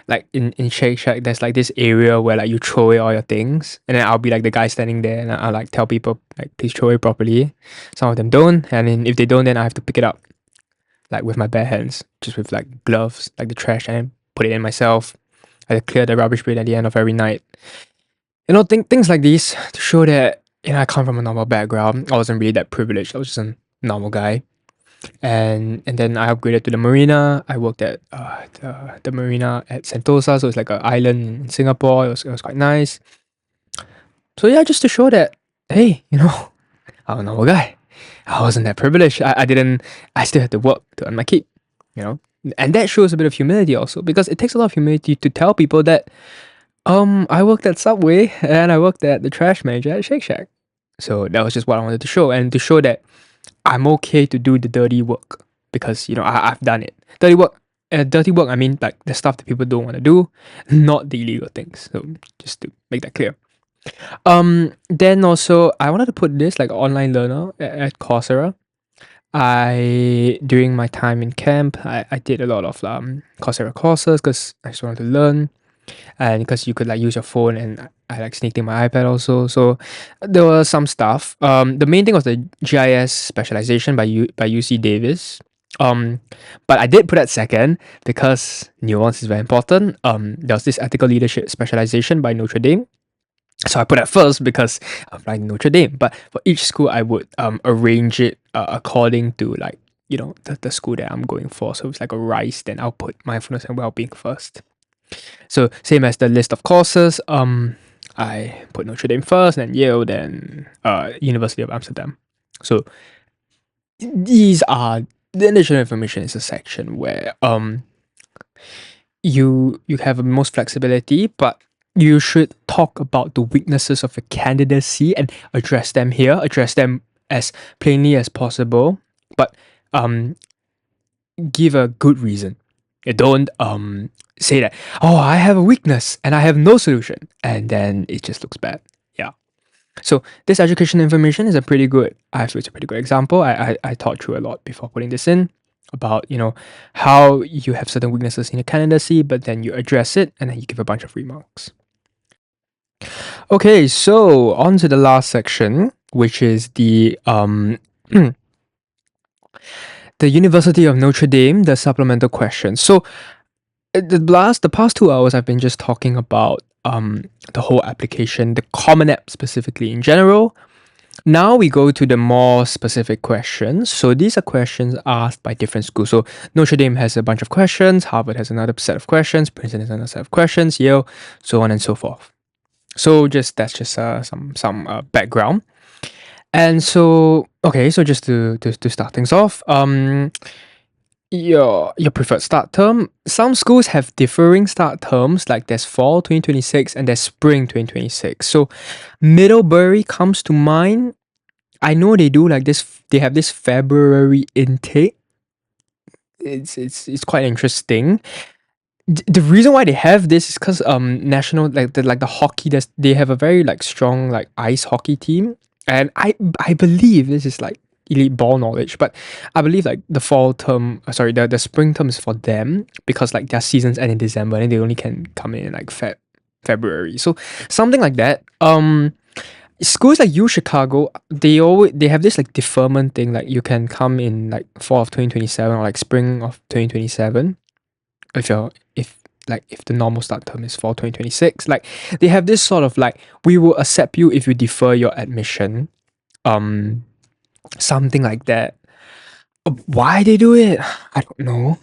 like in Shake Shack, there's like this area where like you throw away all your things, and then I'll be like the guy standing there, and I'll like tell people like please throw it properly. Some of them don't, and then if they don't, then I have to pick it up like with my bare hands, just with like gloves, like the trash, and put it in myself. I clear the rubbish bin at the end of every night. Things like these to show that I come from a normal background. I wasn't really that privileged. I was just a normal guy. And then I upgraded to the marina. I worked at the marina at Sentosa, so it's like an island in Singapore. It was quite nice. So yeah, just to show that hey, I'm a normal guy. I wasn't that privileged. I still had to work to earn my keep, and that shows a bit of humility also, because it takes a lot of humility to tell people that I worked at Subway and I worked at the trash manager at Shake Shack. So that was just what I wanted to show, and to show that I'm okay to do the dirty work because I've done it. Dirty work. I mean like the stuff that people don't want to do, not the illegal things. So just to make that clear. Then also I wanted to put this like online learner at Coursera. During my time in camp, I did a lot of Coursera courses because I just wanted to learn, and because you could like use your phone, and I like sneaked in my iPad also. So there was some stuff. The main thing was the GIS specialization by UC Davis. But I did put that second because nuance is very important. There was this ethical leadership specialization by Notre Dame. So I put that first because I'm like Notre Dame. But for each school, I would arrange it according to like the school that I'm going for. So it's like a rice. Then I'll put mindfulness and well-being first. So same as the list of courses, I put Notre Dame first, then Yale, then University of Amsterdam. So these are the additional information is a section where you have the most flexibility, but you should talk about the weaknesses of a candidacy and address them here, address them as plainly as possible, but give a good reason. You don't say that, oh, I have a weakness and I have no solution, and then it just looks bad. Yeah. So this education information is I feel it's a pretty good example. I thought through a lot before putting this in about how you have certain weaknesses in your candidacy, but then you address it and then you give a bunch of remarks. Okay, so on to the last section, which is the the University of Notre Dame, the supplemental questions. So the past 2 hours I've been just talking about the whole application, the Common App specifically in general. Now we go to the more specific questions. So these are questions asked by different schools. So Notre Dame has a bunch of questions, Harvard has another set of questions, Princeton has another set of questions, Yale, so on and so forth. So that's just some background. And so okay, so just to start things off, your preferred start term. Some schools have differing start terms, like there's fall 2026 and there's spring 2026. So Middlebury comes to mind. I know they do like this. They have this February intake. It's quite interesting. The reason why they have this is because national like the hockey, they have a very like strong like ice hockey team, and I believe this is like elite ball knowledge, but I believe like the fall term, the spring term is for them because like their seasons end in December and they only can come in like February, so something like that. Schools like U Chicago, they have this like deferment thing, like you can come in like fall of 2027 or like spring of 2027 if the normal start term is fall 2026. Like they have this sort of like, we will accept you if you defer your admission, something like that. Why they do it, I don't know.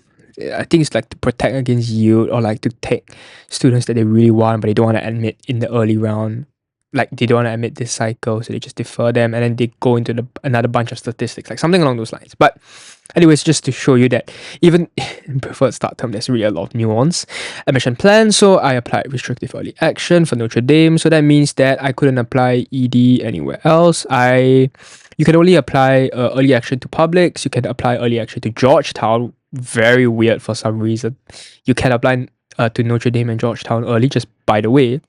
I think it's like to protect against yield, or like to take students that they really want but they don't want to admit in the early round. Like they don't want to admit this cycle, so they just defer them and then they go into another bunch of statistics, like something along those lines. But anyways, just to show you that even in preferred start term, there's really a lot of nuance. Admission plan. So I applied restrictive early action for Notre Dame. So that means that I couldn't apply ED anywhere else. You can only apply early action to publics. You can apply early action to Georgetown. Very weird for some reason. You can apply to Notre Dame and Georgetown early, just by the way.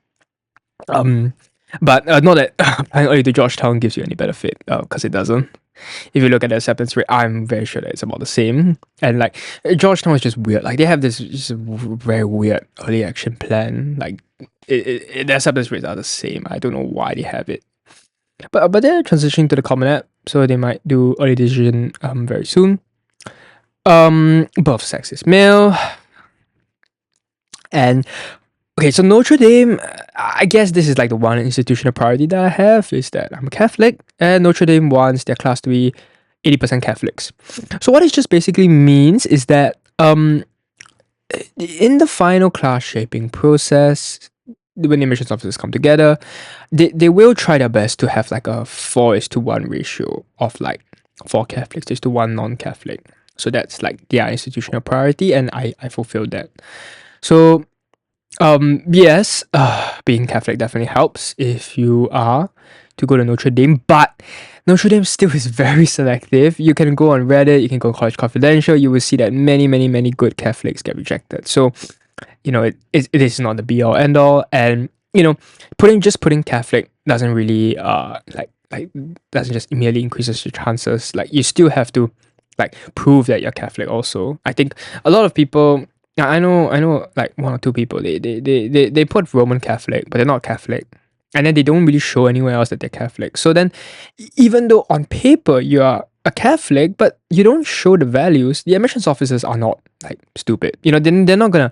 But not that applying early to Georgetown gives you any benefit, because it doesn't. if you look at the acceptance rate, I'm very sure that it's about the same. And like Georgetown is just weird. Like they have this just very weird early action plan. Like the acceptance rates are the same. I don't know why they have it. But they're transitioning to the Common App, so they might do early decision very soon. Both sex is male. And okay, so Notre Dame, I guess this is like the one institutional priority that I have is that I'm a Catholic, and Notre Dame wants their class to be 80% Catholics. So what it just basically means is that in the final class shaping process, when the admissions officers come together, they will try their best to have like a 4:1 ratio of like 4 Catholics to 1 non-Catholic. So that's like their institutional priority, and I fulfilled that. So yes, being Catholic definitely helps if you are to go to Notre Dame, but Notre Dame still is very selective. You can go on Reddit, you can go on College Confidential, you will see that many good Catholics get rejected. So, it is not the be all end all, and putting Catholic doesn't really doesn't just immediately increases your chances. Like you still have to like prove that you're Catholic also. I think a lot of people I know like 1 or 2 people they put Roman Catholic, but they're not Catholic. And then they don't really show anywhere else that they're Catholic. So then even though on paper you are a Catholic, but you don't show the values, the admissions officers are not like stupid. They're not gonna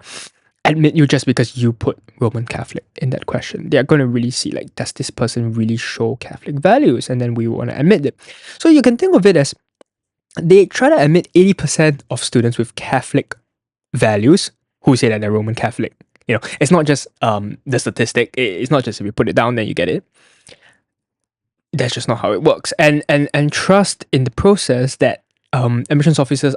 admit you just because you put Roman Catholic in that question. They're gonna really see like, does this person really show Catholic values? And then we want to admit it. So you can think of it as they try to admit 80% of students with Catholic values who say that they're Roman Catholic. It's not just the statistic. It's not just if you put it down then you get it. That's just not how it works. And trust in the process that admissions officers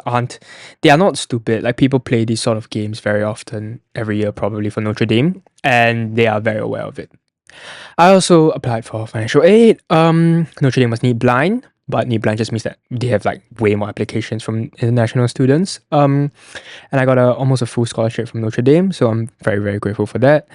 they are not stupid. Like people play these sort of games very often every year, probably for Notre Dame, and they are very aware of it. I also applied for financial aid. Notre Dame was NEET blind, but NEET blind just means that they have like way more applications from international students. And I got almost a full scholarship from Notre Dame, so I'm very, very grateful for that.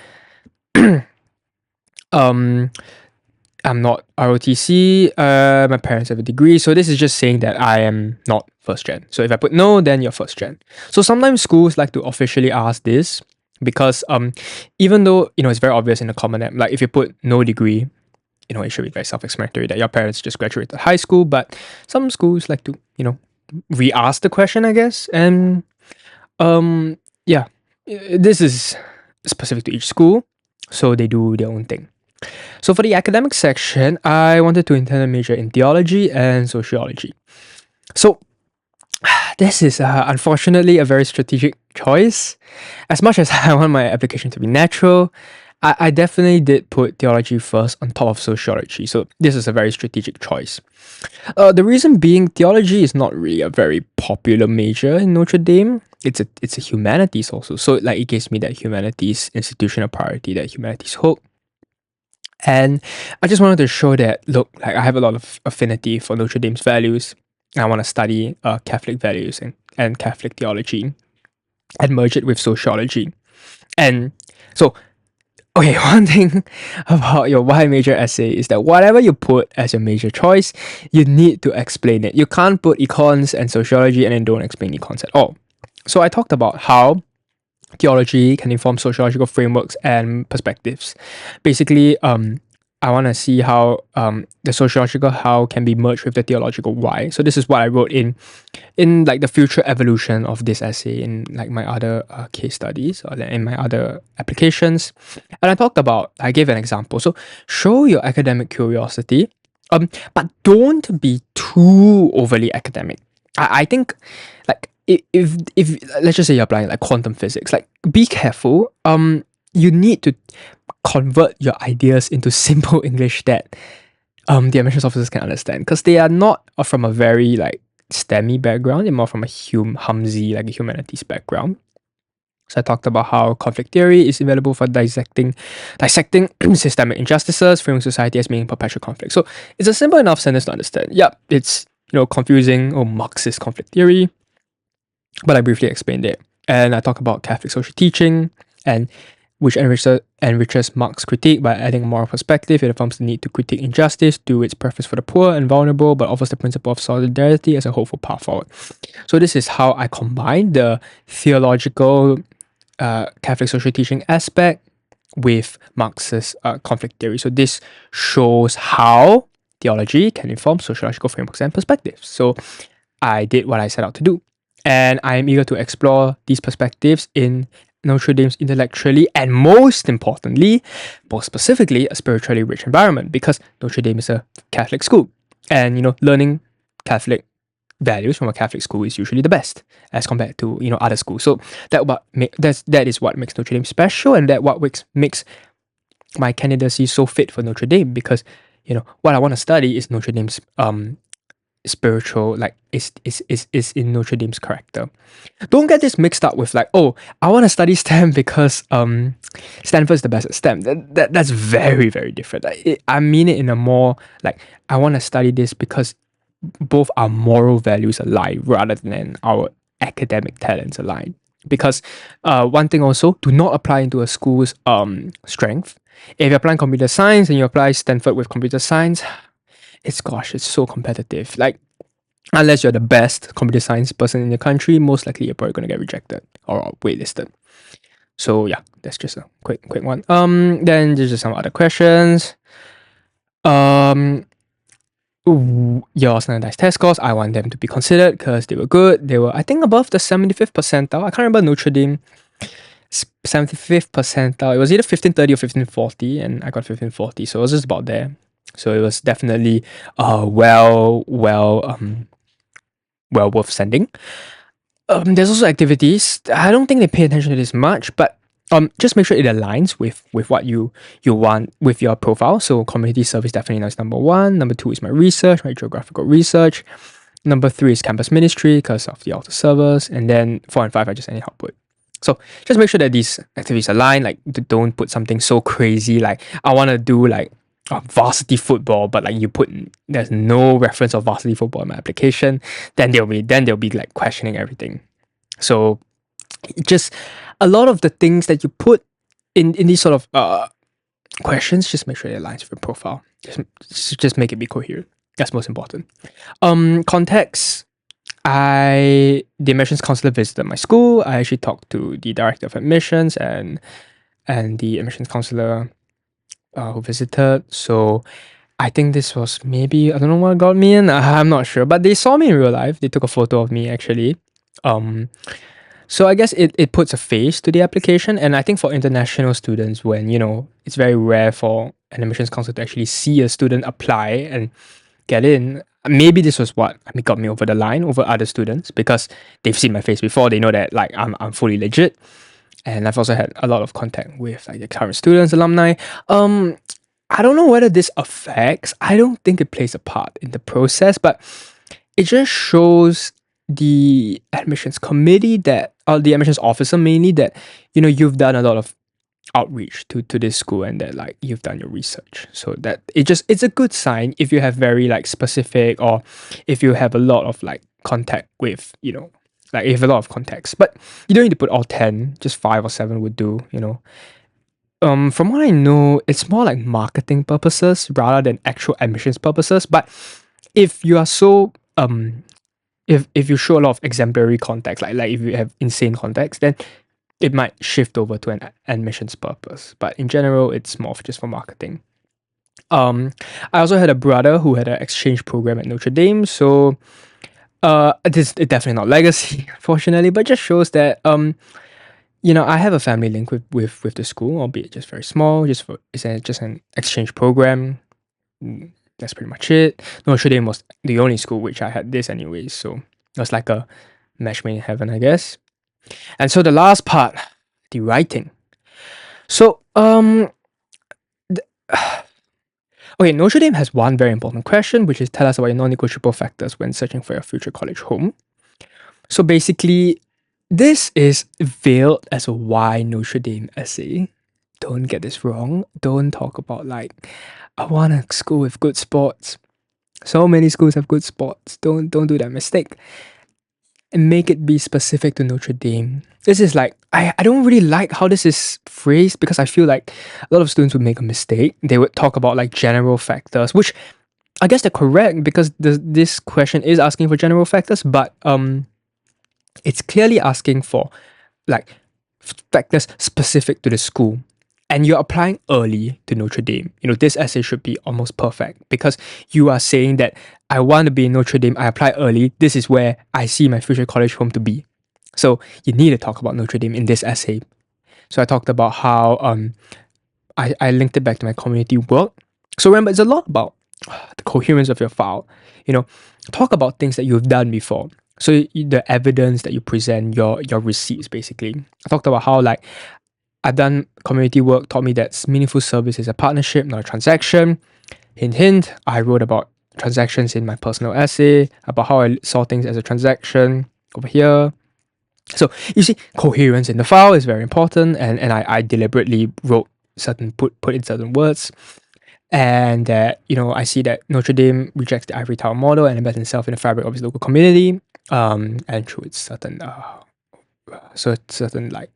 I'm not ROTC. My parents have a degree, so this is just saying that I am not first gen. So if I put no, then you're first gen. So sometimes schools like to officially ask this because even though it's very obvious in the Common App, like if you put no degree, it should be very self-explanatory that your parents just graduated high school, but some schools like to re-ask the question, I guess. And yeah, this is specific to each school, so they do their own thing. So for the academic section, I wanted to intend a major in theology and sociology. So this is unfortunately a very strategic choice. As much as I want my application to be natural, I definitely did put theology first on top of sociology. So this is a very strategic choice. The reason being, theology is not really a very popular major in Notre Dame. It's a humanities also. So like it gives me that humanities institutional priority, that humanities hook. And I just wanted to show that, look, like I have a lot of affinity for Notre Dame's values. I want to study Catholic values and Catholic theology and merge it with sociology. And so, okay, one thing about your Y major essay is that whatever you put as your major choice, you need to explain it. You can't put econs and sociology and then don't explain econs at all. So I talked about how theology can inform sociological frameworks and perspectives. Basically, I want to see how the sociological how can be merged with the theological why. So this is what I wrote in like the future evolution of this essay in like my other case studies or in my other applications. And I gave an example. So show your academic curiosity, but don't be too overly academic. I think like if let's just say you're applying like quantum physics, like be careful. You need to convert your ideas into simple English that the admissions officers can understand, because they are not from a very like STEMmy background. They're more from a humsy, like a humanities background. So I talked about how conflict theory is available for dissecting systemic injustices, framing society as being in perpetual conflict. So it's a simple enough sentence to understand. Yep, it's confusing or Marxist conflict theory, but I briefly explained it. And I talk about Catholic social teaching and which enriches Marx's critique by adding a moral perspective. It affirms the need to critique injustice, do its preference for the poor and vulnerable, but offers the principle of solidarity as a hopeful path forward. So this is how I combine the theological Catholic social teaching aspect with Marx's conflict theory. So this shows how theology can inform sociological frameworks and perspectives. So I did what I set out to do. And I am eager to explore these perspectives in Notre Dame's intellectually and most importantly, more specifically, a spiritually rich environment, because Notre Dame is a Catholic school. And, learning Catholic values from a Catholic school is usually the best as compared to, other schools. So that is what makes Notre Dame special, and that what makes my candidacy so fit for Notre Dame, because, what I want to study is Notre Dame's spiritual, like is in Notre Dame's character. Don't get this mixed up with like, oh, I want to study STEM because Stanford's the best at STEM. That's very, very different. I mean it in a more like, I want to study this because both our moral values align rather than our academic talents align. Because one thing also, do not apply into a school's strength. If you're applying computer science and you apply Stanford with computer science, it's so competitive. Like, unless you're the best computer science person in the country, most likely you're probably gonna get rejected or waitlisted. So yeah, that's just a quick one. Then there's just some other questions. Your standardized test scores, I want them to be considered because they were good. They were, I think, above the 75th percentile. I can't remember Notre Dame 75th percentile. It was either 1530 or 1540, and I got 1540, so it was just about there. So it was definitely well worth sending. There's also activities. I don't think they pay attention to this much, but just make sure it aligns with what you want with your profile. So community service definitely is number 1. Number 2 is my research, my geographical research. Number 3 is campus ministry because of the altar servers, and then 4 and 5 I just anyhow put. So just make sure that these activities align. Like, don't put something so crazy like I want to do like varsity football, but like there's no reference of varsity football in my application. Then they'll be like questioning everything. So just a lot of the things that you put in these sort of questions, just make sure it aligns with your profile. Just make it be coherent. That's most important. Context. The admissions counselor visited my school. I actually talked to the director of admissions and the admissions counselor who visited. So I think this was maybe, I don't know what got me in. I'm not sure, but they saw me in real life. They took a photo of me actually. So I guess it puts a face to the application. And I think for international students, when it's very rare for an admissions counselor to actually see a student apply and get in, maybe this was what got me over the line over other students, because they've seen my face before. They know that like I'm fully legit. And I've also had a lot of contact with like the current students, alumni. I don't know whether this affects. I don't think it plays a part in the process, but it just shows the admissions committee or the admissions officer mainly, that you've done a lot of outreach to this school and that like you've done your research. So that it's a good sign if you have very like specific, or if you have a lot of like contact with like you have a lot of contacts, but you don't need to put all 10, just 5 or 7 would do, From what I know, it's more like marketing purposes rather than actual admissions purposes. But if you are so, if you show a lot of exemplary contacts, like if you have insane contacts, then it might shift over to an admissions purpose. But in general, it's more of just for marketing. I also had a brother who had an exchange program at Notre Dame, so it's definitely not legacy, unfortunately, but just shows that I have a family link with the school, albeit just very small. It's just an exchange program. That's pretty much it. Notre Dame was the only school which I had this anyways, so it was like a match made in heaven, I guess. And so the last part, the writing. So okay, Notre Dame has one very important question, which is tell us about your non-negotiable factors when searching for your future college home. So basically, this is veiled as a why Notre Dame essay. Don't get this wrong. Don't talk about like, I want a school with good sports. So many schools have good sports. Don't do that mistake. And make it be specific to Notre Dame. This is like, I don't really like how this is phrased because I feel like a lot of students would make a mistake. They would talk about like general factors, which I guess they're correct because this question is asking for general factors, but it's clearly asking for like factors specific to the school. And you're applying early to Notre Dame. This essay should be almost perfect because you are saying that I want to be in Notre Dame, I apply early, this is where I see my future college home to be. So you need to talk about Notre Dame in this essay. So I talked about how I linked it back to my community work. So remember, it's a lot about the coherence of your file. Talk about things that you've done before. So the evidence that you present, your receipts basically. I talked about how like I've done community work, taught me that meaningful service is a partnership, not a transaction. Hint, hint, I wrote about transactions in my personal essay, about how I saw things as a transaction over here. So you see, coherence in the file is very important, and I deliberately wrote put in certain words. And that, I see that Notre Dame rejects the ivory tower model and embeds itself in the fabric of its local community, and through its certain like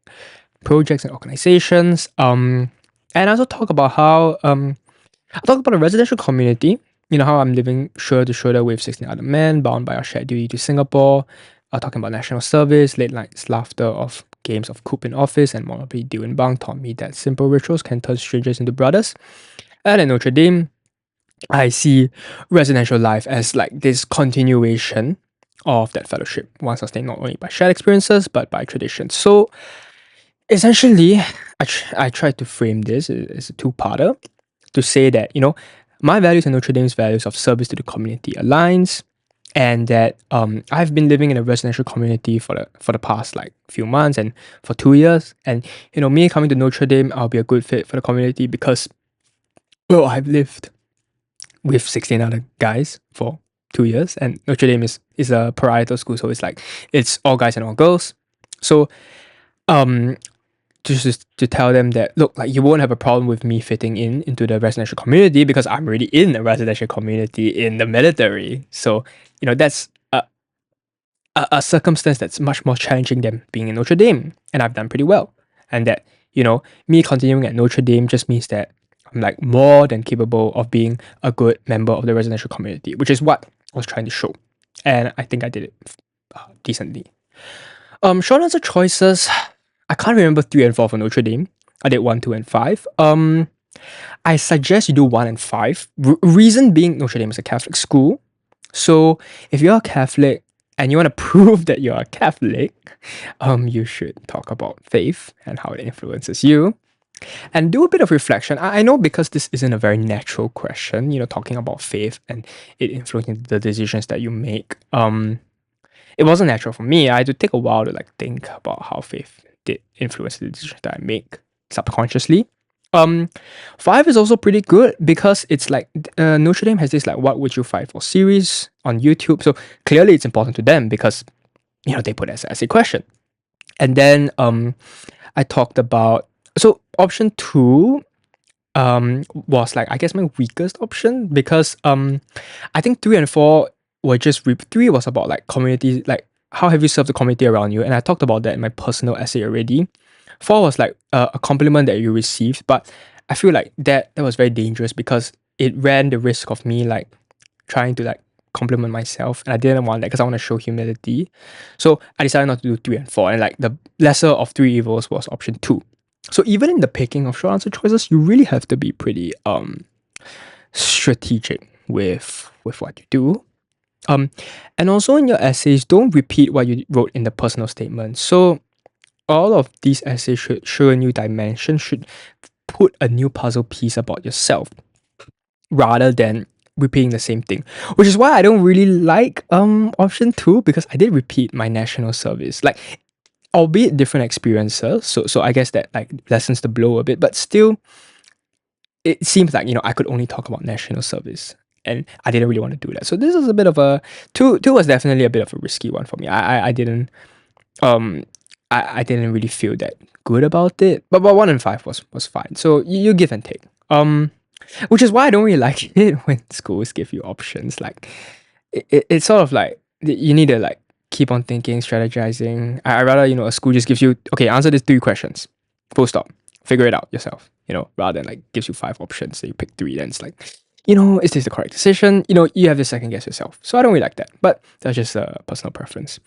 projects and organizations. And I also talk about how I talk about the residential community. How I'm living shoulder to shoulder with 16 other men bound by our shared duty to Singapore. Talking about national service, late nights laughter of games of coup in office and Monopoly deal in bunk taught me that simple rituals can turn strangers into brothers. And at Notre Dame, I see residential life as like this continuation of that fellowship, one sustained not only by shared experiences but by tradition. So essentially, I tried to frame this as a two-parter to say that, my values and Notre Dame's values of service to the community aligns, and that I've been living in a residential community for the past like few months and for 2 years, and me coming to Notre Dame, I'll be a good fit for the community because, well, I've lived with 16 other guys for 2 years, and Notre Dame is a parietal school, so it's all guys and all girls. So just to tell them that, look, like, you won't have a problem with me fitting into the residential community because I'm already in a residential community in the military. So that's a circumstance that's much more challenging than being in Notre Dame, and I've done pretty well. And that me continuing at Notre Dame just means that I'm like more than capable of being a good member of the residential community, which is what I was trying to show, and I think I did it decently. Short answer choices. I can't remember 3 and 4 for Notre Dame. I did 1, 2, and 5. I suggest you do 1 and 5. Reason being, Notre Dame is a Catholic school. So if you're a Catholic and you want to prove that you're a Catholic, you should talk about faith and how it influences you. And do a bit of reflection. I know because this isn't a very natural question, talking about faith and it influencing the decisions that you make. It wasn't natural for me. I had to take a while to like think about how faith did influence the decisions that I make subconsciously. 5 is also pretty good because it's like Notre Dame has this like what would you fight for series on YouTube. So clearly it's important to them because they put it as a question. And then I talked about, so option 2 was like, I guess, my weakest option because I think 3 and 4 were just 3 was about like community, like how have you served the community around you, and I talked about that in my personal essay already. 4 was like a compliment that you received, but I feel like that was very dangerous because it ran the risk of me like trying to like compliment myself, and I didn't want that because I want to show humility. So I decided not to do 3 and 4, and like the lesser of 3 evils was option 2. So even in the picking of short answer choices, you really have to be pretty strategic with what you do. And also in your essays, don't repeat what you wrote in the personal statement. So all of these essays should show a new dimension, should put a new puzzle piece about yourself rather than repeating the same thing. Which is why I don't really like option 2, because I did repeat my national service. Like, albeit different experiences. So I guess that like lessens the blow a bit, but still it seems like, I could only talk about national service. And I didn't really want to do that. So this is a bit of a two was definitely a bit of a risky one for me. I didn't I didn't really feel that good about it. But 1 and 5 was fine. So you give and take. Which is why I don't really like it when schools give you options. Like it's sort of like you need to like keep on thinking, strategizing. I rather, a school just gives you, okay, answer these 3 questions. Full stop. Figure it out yourself, rather than like gives you 5 options, so you pick 3, then it's like, is this the correct decision? You have to second guess yourself. So I don't really like that, but that's just a personal preference.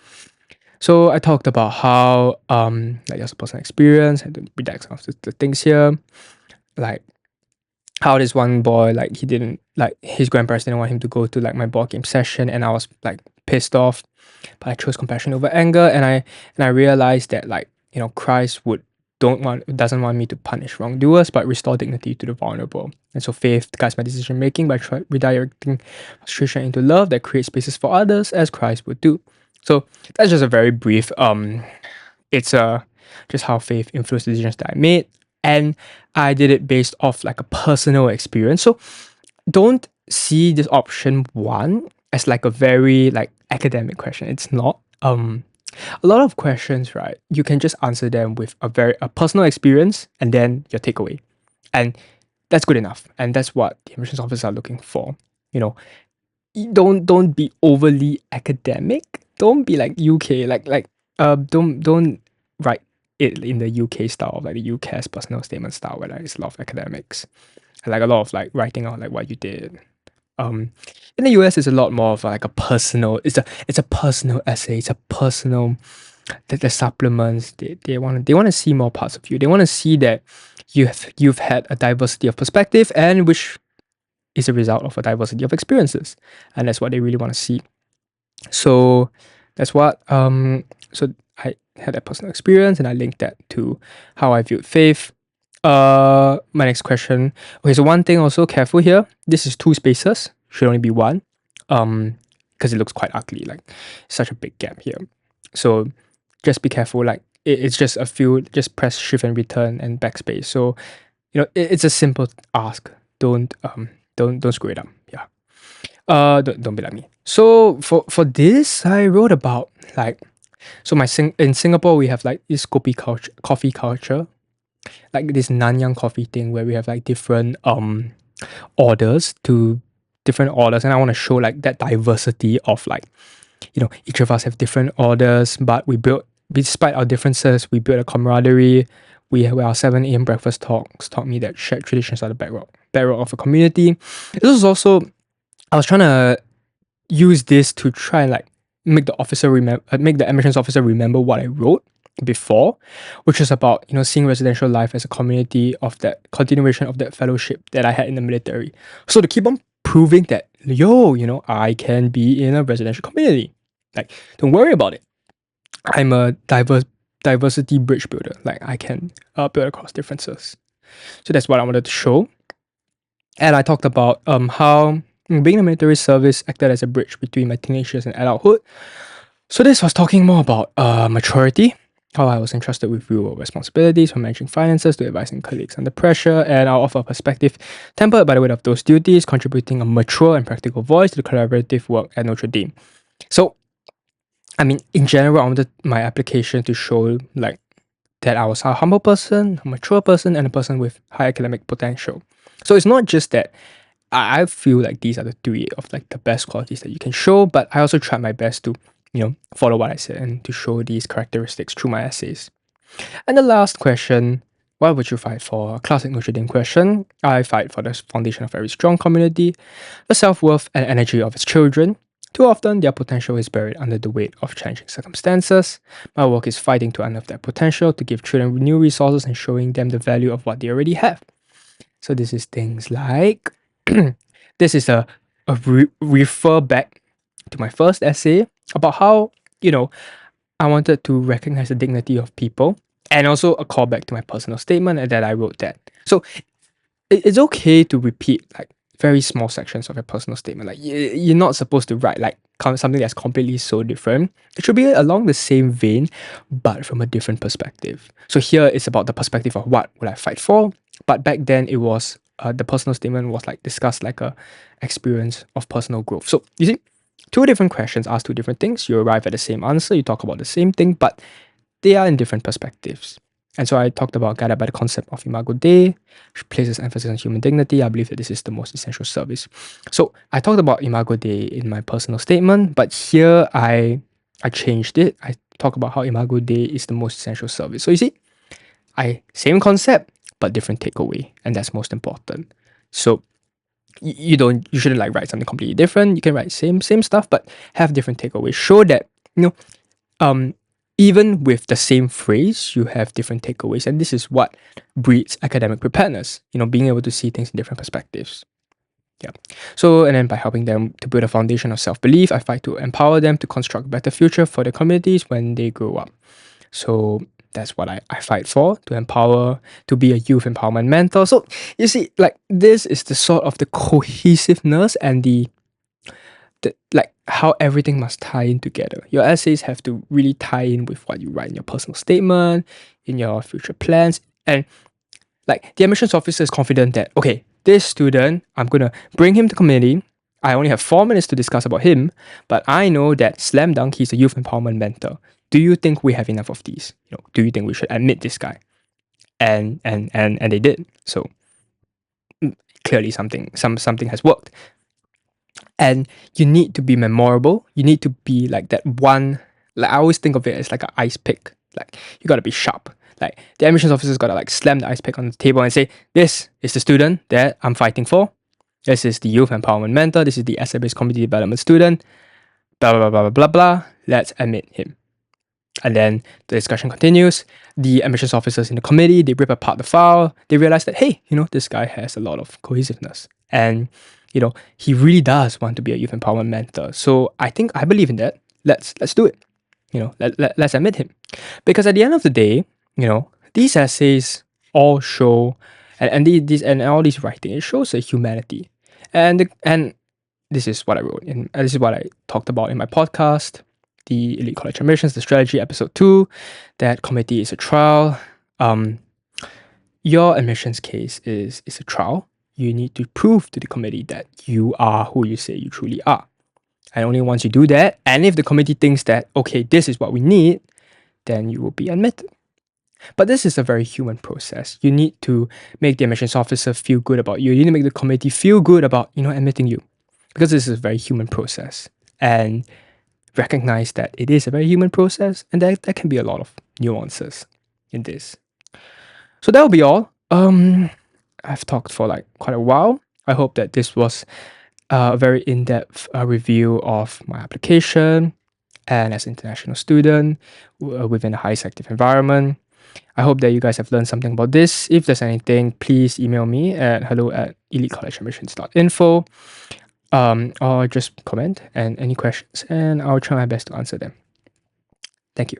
So I talked about how like there's a personal experience, and to redact some of the things here, like how this one boy, like he didn't, like his grandparents didn't want him to go to like my board game session, and I was like pissed off, but I chose compassion over anger, and I realized that, like, Christ doesn't want me to punish wrongdoers, but restore dignity to the vulnerable. And so faith guides my decision making by redirecting frustration into love that creates spaces for others, as Christ would do. So that's just a very brief it's just how faith influenced the decisions that I made, and I did it based off like a personal experience. So don't see this option 1 as like a very like academic question. It's not. A lot of questions, right, you can just answer them with a personal experience and then your takeaway, and that's good enough, and that's what the admissions officers are looking for. Don't be overly academic. Don't be like UK, don't write it in the UK style, like the UCAS personal statement style, where like it's a lot of academics, like a lot of like writing out like what you did. In the US, it's a lot more of like a personal. It's a personal essay. It's a personal. The supplements, they want to see more parts of you. They want to see that you've had a diversity of perspective, and which is a result of a diversity of experiences, and that's what they really want to see. So that's what so I had that personal experience, and I linked that to how I viewed faith. My next question. Okay, so one thing also, careful here. This is 2 spaces. Should only be 1. Because it looks quite ugly, like such a big gap here. So just be careful. Like it's just a few. Just press shift and return and backspace. So it's a simple ask. Don't screw it up. Yeah. Don't be like me. So for this, I wrote about like, so in Singapore we have like this coffee culture, like this Nanyang coffee thing where we have like different orders to different orders, and I want to show like that diversity of like, each of us have different orders, but despite our differences, we build a camaraderie. Our 7 a.m. breakfast talks taught me that shared traditions are the bedrock of a community. This was also, I was trying to use this to try and like make the admissions officer remember what I wrote before, which is about seeing residential life as a community of that continuation of that fellowship that I had in the military. So to keep on proving that I can be in a residential community, like don't worry about it. I'm a diversity bridge builder. Like I can build across differences. So that's what I wanted to show. And I talked about how being in the military service acted as a bridge between my teenage years and adulthood. So this was talking more about maturity, how I was entrusted with real world responsibilities, from managing finances to advising colleagues under pressure, and I'll offer a perspective tempered by the weight of those duties, contributing a mature and practical voice to the collaborative work at Notre Dame. So, I mean, in general, I wanted my application to show like that I was a humble person, a mature person, and a person with high academic potential. So it's not just that I feel like these are the 3 of like the best qualities that you can show, but I also tried my best to follow what I said and to show these characteristics through my essays. And the last question, what would you fight for? A classic Notre Dame question. I fight for the foundation of a very strong community, the self-worth and energy of its children. Too often, their potential is buried under the weight of challenging circumstances. My work is fighting to unearth that potential, to give children new resources and showing them the value of what they already have. So this is things like, this is a refer back to my first essay about how, I wanted to recognize the dignity of people, and also a callback to my personal statement and that I wrote that. So it's okay to repeat like very small sections of your personal statement. Like you're not supposed to write like something that's completely so different. It should be along the same vein, but from a different perspective. So here it's about the perspective of what would I fight for, but back then it was the personal statement was like discussed like a experience of personal growth. So you see, 2 different questions ask 2 different things. You arrive at the same answer. You talk about the same thing, but they are in different perspectives. And so I talked about guided by the concept of Imago Dei, which places emphasis on human dignity. I believe that this is the most essential service. So I talked about Imago Dei in my personal statement, but here I I changed it. I talk about how Imago Dei is the most essential service. So you see, same concept but different takeaway, and that's most important. So you shouldn't like write something completely different. You can write same stuff but have different takeaways. Show that even with the same phrase, you have different takeaways, and this is what breeds academic preparedness. Being able to see things in different perspectives. Yeah. So, and then by helping them to build a foundation of self-belief, I fight to empower them to construct a better future for their communities when they grow up. So that's what I fight for, to empower, to be a youth empowerment mentor. So you see, like, this is the sort of the cohesiveness and the like how everything must tie in together. Your essays have to really tie in with what you write in your personal statement, in your future plans, and like the admissions officer is confident that, okay, this student, I'm gonna bring him to committee. I only have 4 minutes to discuss about him, but I know that slam dunk, he's a youth empowerment mentor. Do you think we have enough of these? Do you think we should admit this guy? And they did. So clearly something has worked. And you need to be memorable. You need to be like that one. Like I always think of it as like an ice pick. Like you gotta be sharp. Like the admissions officer's gotta like slam the ice pick on the table and say, "This is the student that I'm fighting for. This is the youth empowerment mentor. This is the essay-based community development student. Blah blah blah blah blah blah. Let's admit him." And then the discussion continues. The admissions officers in the committee, they rip apart the file. They realize that, hey, this guy has a lot of cohesiveness. And, he really does want to be a youth empowerment mentor. So I believe in that. Let's do it. Let's admit him. Because at the end of the day, these essays all show, and all these writing, it shows a humanity. And this is what I wrote, and this is what I talked about in my podcast, the Elite College Admissions, the Strategy, episode 2, that committee is a trial. Your admissions case is a trial. You need to prove to the committee that you are who you say you truly are. And only once you do that, and if the committee thinks that, okay, this is what we need, then you will be admitted. But this is a very human process. You need to make the admissions officer feel good about you. You need to make the committee feel good about, admitting you. Because this is a very human process. And recognize that it is a very human process, and there can be a lot of nuances in this. So that will be all. I've talked for like quite a while. I hope that this was a very in-depth review of my application and as an international student within a high sective environment. I hope that you guys have learned something about this. If there's anything, please email me at hello@elitecollegeadmissions.info. Or just comment and any questions, and I'll try my best to answer them. Thank you.